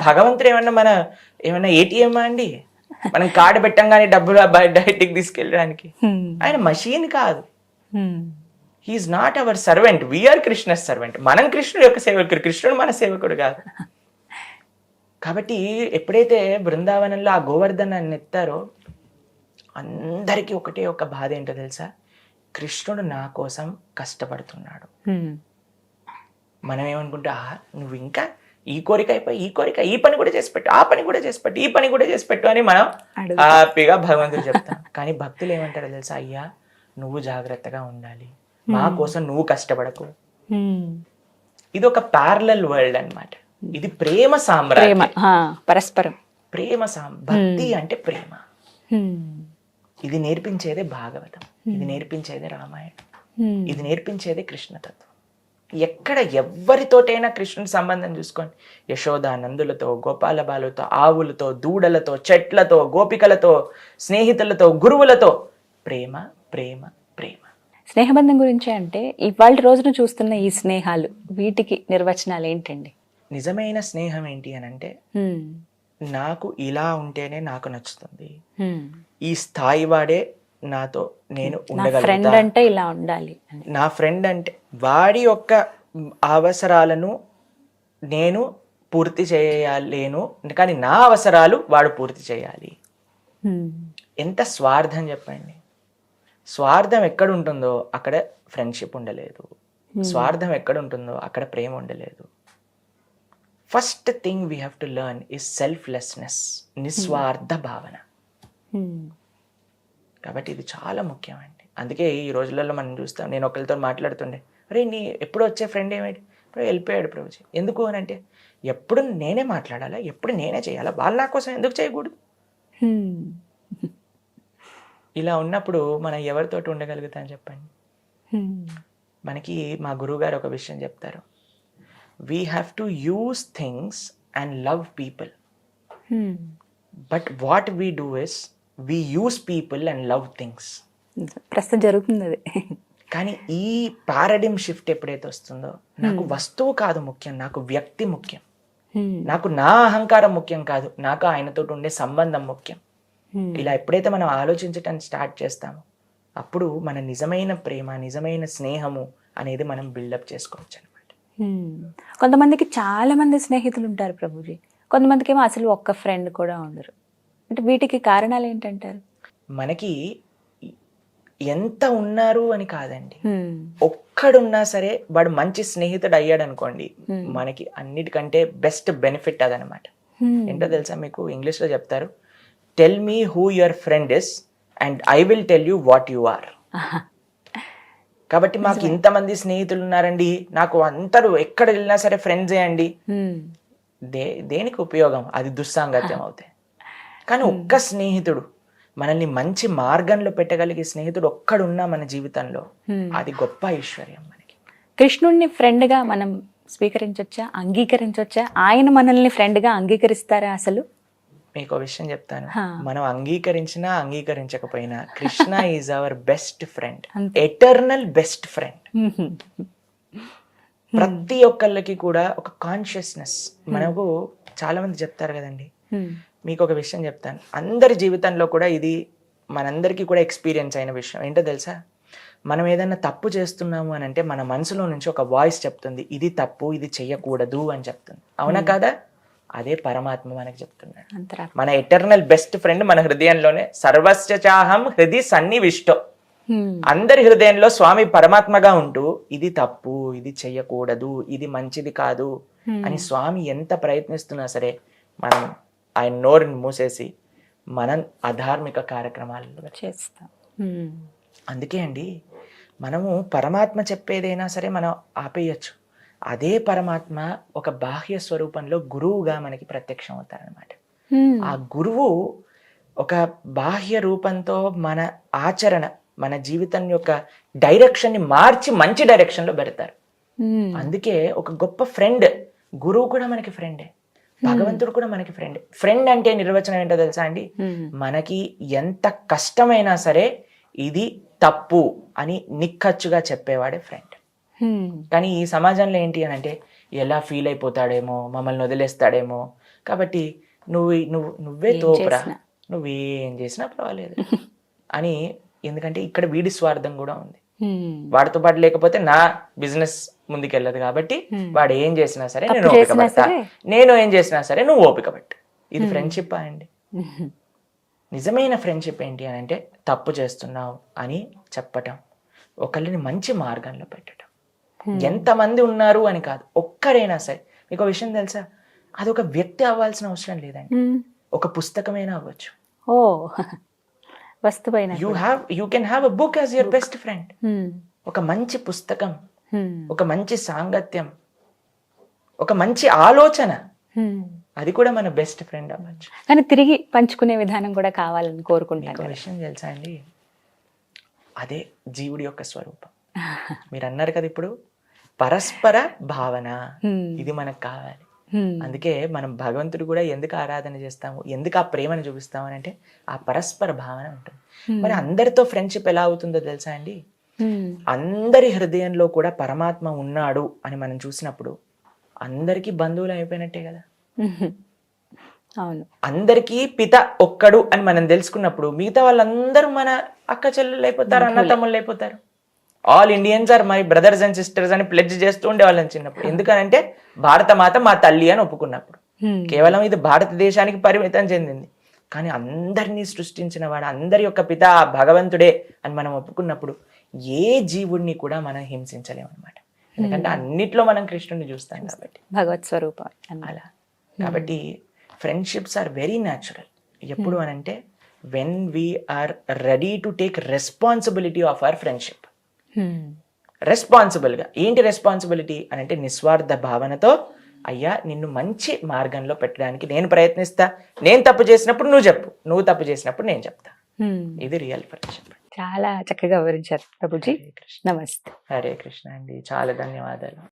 భగవంతుడు ఏమన్నా ఏటీఎం అండి? మనం కార్డు పెట్టంగానే డబ్బులు బయటికి తీసుకెళ్ళడానికి. ఆయన మషీన్ కాదు. He is not our servant, we are Krishna servant. మనం కృష్ణుడు యొక్క సేవకుడు, కృష్ణుడు మన సేవకుడు కాదు. కాబట్టి ఎప్పుడైతే బృందావనంలో ఆ గోవర్ధనాన్ని ఎత్తారో అందరికీ ఒకటే ఒక బాధ ఏంటో తెలుసా, కృష్ణుడు నా కోసం కష్టపడుతున్నాడు. మనం ఏమనుకుంటా, నువ్వు ఇంకా ఈ కోరిక అయిపోయి ఈ కోరిక, ఈ పని కూడా చేసి పెట్టు, ఆ పని కూడా చేసి పెట్టు, ఈ పని కూడా చేసి పెట్టు అని మనం హ్యాపీగా భగవంతుడు చెప్తాం. కానీ భక్తులు ఏమంటారో తెలుసా, అయ్యా నువ్వు జాగ్రత్తగా ఉండాలి, మా కోసం నువ్వు కష్టపడకు. ఇది ఒక ప్యారలల్ వరల్డ్ అన్నమాట. ఇది ప్రేమ సామ్రాజ్యం, పరస్పరం ప్రేమ భక్తి అంటే ప్రేమ. ఇది నేర్పించేదే భాగవతం, ఇది నేర్పించేదే రామాయణం, ఇది నేర్పించేదే కృష్ణతత్వం. ఎక్కడ ఎవరితోటైనా కృష్ణుని సంబంధం చూసుకోండి, యశోద నందులతో, గోపాల బాలుతో, ఆవులతో, దూడలతో, చెట్లతో, గోపికలతో, స్నేహితులతో, గురువులతో ప్రేమ ప్రేమ ప్రేమ. స్నేహబంధం గురించి అంటే ఇవాళ రోజున చూస్తున్న ఈ స్నేహాలు, వీటికి నిర్వచనాలు ఏంటండి? నిజమైన స్నేహం ఏంటి అని అంటే, నాకు ఇలా ఉంటేనే నాకు నచ్చుతుంది, ఈ స్థాయి వాడే నాతో నేను ఫ్రెండ్ అంటే ఇలా ఉండాలి, నా ఫ్రెండ్ అంటే వాడి యొక్క అవసరాలను నేను పూర్తి చేయలేను, కానీ నా అవసరాలు వాడు పూర్తి చేయాలి. ఎంత స్వార్థం చెప్పండి. స్వార్థం ఎక్కడ ఉంటుందో అక్కడ ఫ్రెండ్షిప్ ఉండలేదు, స్వార్థం ఎక్కడ ఉంటుందో అక్కడ ప్రేమ ఉండలేదు. First thing we have to learn is selflessness, నిస్వార్థ భావన. కాబట్టి ఇది చాలా ముఖ్యమండి. అందుకే ఈ రోజులలో మనం చూస్తాం, నేను ఒకరితో మాట్లాడుతుండే, అరే నీ ఎప్పుడు వచ్చే ఫ్రెండ్ ఏమిటి, ఇప్పుడు వెళ్ళిపోయాడు ప్రభుజీ. ఎందుకు అని అంటే, ఎప్పుడు నేనే మాట్లాడాలా, ఎప్పుడు నేనే చేయాలా, వాళ్ళు నా కోసం ఎందుకు చేయకూడదు? ఇలా ఉన్నప్పుడు మనం ఎవరితోటి ఉండగలుగుతాం చెప్పండి? మనకి మా గురువు గారు ఒక విషయం చెప్తారు, we have to use things and love people, but what we do is we use people and love things. ప్రస్తుతం జరుగుతుంది అది. కానీ ఈ పారాడిమ్ షిఫ్ట్ ఎప్పుడైతే వస్తుందో, నాకు వస్తువు కాదు ముఖ్యం, నాకు వ్యక్తి ముఖ్యం, నాకు నా అహంకారం ముఖ్యం కాదు, నాకు ఆయనతో ఉండే సంబంధం ముఖ్యం. ఇలా ఎప్పుడైతే మనం ఆలోచించటం స్టార్ట్ చేస్తామో, అప్పుడు మన నిజమైన ప్రేమ, నిజమైన స్నేహము అనేది మనం బిల్డప్ చేసుకోవచ్చు అనమాట. కొంతమందికి చాలా మంది స్నేహితులు ఉంటారు ప్రభుజీ, కొంతమందికి ఏమో అసలు ఒక్క ఫ్రెండ్ కూడా ఉండరు. అంటే వీటికి కారణాలు ఏంటంటారు? మనకి ఎంత ఉన్నారు అని కాదండి, ఒక్కడున్నా సరే వాడు మంచి స్నేహితుడు అయ్యాడు అనుకోండి, మనకి అన్నిటికంటే బెస్ట్ బెనిఫిట్ అదనమాట. ఏంటో తెలుసా మీకు, ఇంగ్లీష్ లో చెప్తారు, tell me who your friend is and I will tell you what you are. కాబట్టి మాకు ఇంతమంది స్నేహితులు ఉన్నారండి, నాకు అందరూ ఎక్కడ వెళ్ళినా సరే ఫ్రెండ్సే అండి, దేనికి ఉపయోగం? అది దుస్సాంగత్యం అవుతాయి. కానీ ఒక్క స్నేహితుడు మనల్ని మంచి మార్గంలో పెట్టగలిగే స్నేహితుడు ఒక్కడున్నా మన జీవితంలో, అది గొప్ప ఐశ్వర్యం మనకి. కృష్ణుడిని ఫ్రెండ్గా మనం స్వీకరించవచ్చా, అంగీకరించవచ్చా? ఆయన మనల్ని ఫ్రెండ్గా అంగీకరిస్తారా? అసలు మీకు ఒక విషయం చెప్తాను, మనం అంగీకరించినా అంగీకరించకపోయినా Krishna is our best friend, eternal best friend. ప్రతి ఒక్కళ్ళకి కూడా ఒక కాన్షియస్నెస్, మనకు చాలా మంది చెప్తారు కదండి. మీకు ఒక విషయం చెప్తాను, అందరి జీవితంలో కూడా ఇది మనందరికీ కూడా ఎక్స్పీరియన్స్ అయిన విషయం. ఏంటో తెలుసా, మనం ఏదైనా తప్పు చేస్తున్నాము అని అంటే మన మనసులో నుంచి ఒక వాయిస్ చెప్తుంది, ఇది తప్పు, ఇది చెయ్యకూడదు అని చెప్తుంది. అవునా కాదా? అదే పరమాత్మ మనకి చెప్తున్నాడు. మన ఎటర్నల్ బెస్ట్ ఫ్రెండ్ మన హృదయంలోనే, సర్వస్య చాహం హృది సన్నివిష్టో. అందరి హృదయంలో స్వామి పరమాత్మగా ఉంటూ, ఇది తప్పు, ఇది చెయ్యకూడదు, ఇది మంచిది కాదు అని స్వామి ఎంత ప్రయత్నిస్తున్నా సరే మనం ఆయన నోరుని మూసేసి మనం అధార్మిక కార్యక్రమాలు చేస్తాం. అందుకే అండి మనము పరమాత్మ చెప్పేదైనా సరే మనం ఆపేయచ్చు. అదే పరమాత్మ ఒక బాహ్య స్వరూపంలో గురువుగా మనకి ప్రత్యక్షం అవుతారనమాట. ఆ గురువు ఒక బాహ్య రూపంతో మన ఆచరణ, మన జీవితం యొక్క డైరెక్షన్ ని మార్చి మంచి డైరెక్షన్ లో పెడతారు. అందుకే ఒక గొప్ప ఫ్రెండ్, గురువు కూడా మనకి ఫ్రెండే, భగవంతుడు కూడా మనకి ఫ్రెండ్. ఫ్రెండ్ అంటే నిర్వచనం ఏంటో తెలుసా అండి, మనకి ఎంత కష్టమైనా సరే ఇది తప్పు అని నిక్కచ్చుగా చెప్పేవాడే ఫ్రెండ్. కానీ ఈ సమాజంలో ఏంటి అని అంటే ఎలా ఫీల్ అయిపోతాడేమో, మమ్మల్ని వదిలేస్తాడేమో, కాబట్టి నువ్వే తోపురా, నువ్వేం చేసినా పర్వాలేదు అని. ఎందుకంటే ఇక్కడ వీడి స్వార్థం కూడా ఉంది. వాడితో పాటు లేకపోతే నా బిజినెస్ ముందుకెళ్ళదు, కాబట్టి వాడు ఏం చేసినా సరే నేను ఓపిక పడతా, నేను ఏం చేసినా సరే నువ్వు ఓపిక పట్టు. ఇది ఫ్రెండ్షిప్ అండి. నిజమైన ఫ్రెండ్షిప్ ఏంటి అని అంటే తప్పు చేస్తున్నావు అని చెప్పటం, ఒకళ్ళని మంచి మార్గంలో పెట్టడం. ఎంతమంది ఉన్నారు అని కాదు, ఒక్కరైనా సరే. మీకు ఒక విషయం తెలుసా, అది ఒక వ్యక్తి అవ్వాల్సిన అవసరం లేదండి, ఒక పుస్తకమైనా అవ్వచ్చు. ఓ వస్తువైన you can have a book as your best friend. ఒక మంచి పుస్తకం, ఒక మంచి సాంగత్యం, ఒక మంచి ఆలోచన, అది కూడా మన బెస్ట్ ఫ్రెండ్ అవ్వచ్చు. కానీ తిరిగి పంచుకునే విధానం కూడా కావాలని కోరుకుంటాను. ఒక విషయం తెలుసా అండి, అదే జీవుడి యొక్క స్వరూపం. మీరు అన్నారు కదా ఇప్పుడు పరస్పర భావన, ఇది మనకు కావాలి. అందుకే మనం భగవంతుడు కూడా ఎందుకు ఆరాధన చేస్తాము, ఎందుకు ఆ ప్రేమను చూపిస్తాము అని అంటే ఆ పరస్పర భావన ఉంటుంది. మరి అందరితో ఫ్రెండ్షిప్ ఎలా అవుతుందో తెలుసా అండి, అందరి హృదయంలో కూడా పరమాత్మ ఉన్నాడు అని మనం చూసినప్పుడు అందరికీ బంధువులు అయిపోయినట్టే కదా. అవును, అందరికీ పిత ఒక్కడు అని మనం తెలుసుకున్నప్పుడు మిగతా వాళ్ళందరూ మన అక్క చెల్లెలు అయిపోతారు, అన్న తమ్ముళ్ళు అయిపోతారు. All Indians are my brothers and sisters అని ప్లెడ్జ్ చేస్తూ ఉండేవాళ్ళని చిన్నప్పుడు. ఎందుకనంటే భారత మాత మా తల్లి అని ఒప్పుకున్నప్పుడు. కేవలం ఇది భారతదేశానికి పరిమితం చెందింది, కానీ అందరినీ సృష్టించిన వాడు, అందరి యొక్క పిత భగవంతుడే అని మనం ఒప్పుకున్నప్పుడు ఏ జీవుడిని కూడా మనం హింసించలేము అనమాట. ఎందుకంటే అన్నిట్లో మనం కృష్ణుడిని చూస్తాం కాబట్టి, భగవత్ స్వరూపం అలా. కాబట్టి ఫ్రెండ్షిప్స్ ఆర్ వెరీ న్యాచురల్. ఎప్పుడు అనంటే when we are ready to take responsibility of our friendship. రెస్పాన్సిబుల్గా. ఏంటి రెస్పాన్సిబిలిటీ అని అంటే నిస్వార్థ భావనతో, అయ్యా నిన్ను మంచి మార్గంలో పెట్టడానికి నేను ప్రయత్నిస్తా, నేను తప్పు చేసినప్పుడు నువ్వు చెప్పు, నువ్వు తప్పు చేసినప్పుడు నేను చెప్తా. ఇది రియల్ ఫ్రెండ్షిప్. చాలా చక్కగా వివరించారు ప్రభుజీ. నమస్తే. హరే కృష్ణ అండి, చాలా ధన్యవాదాలు.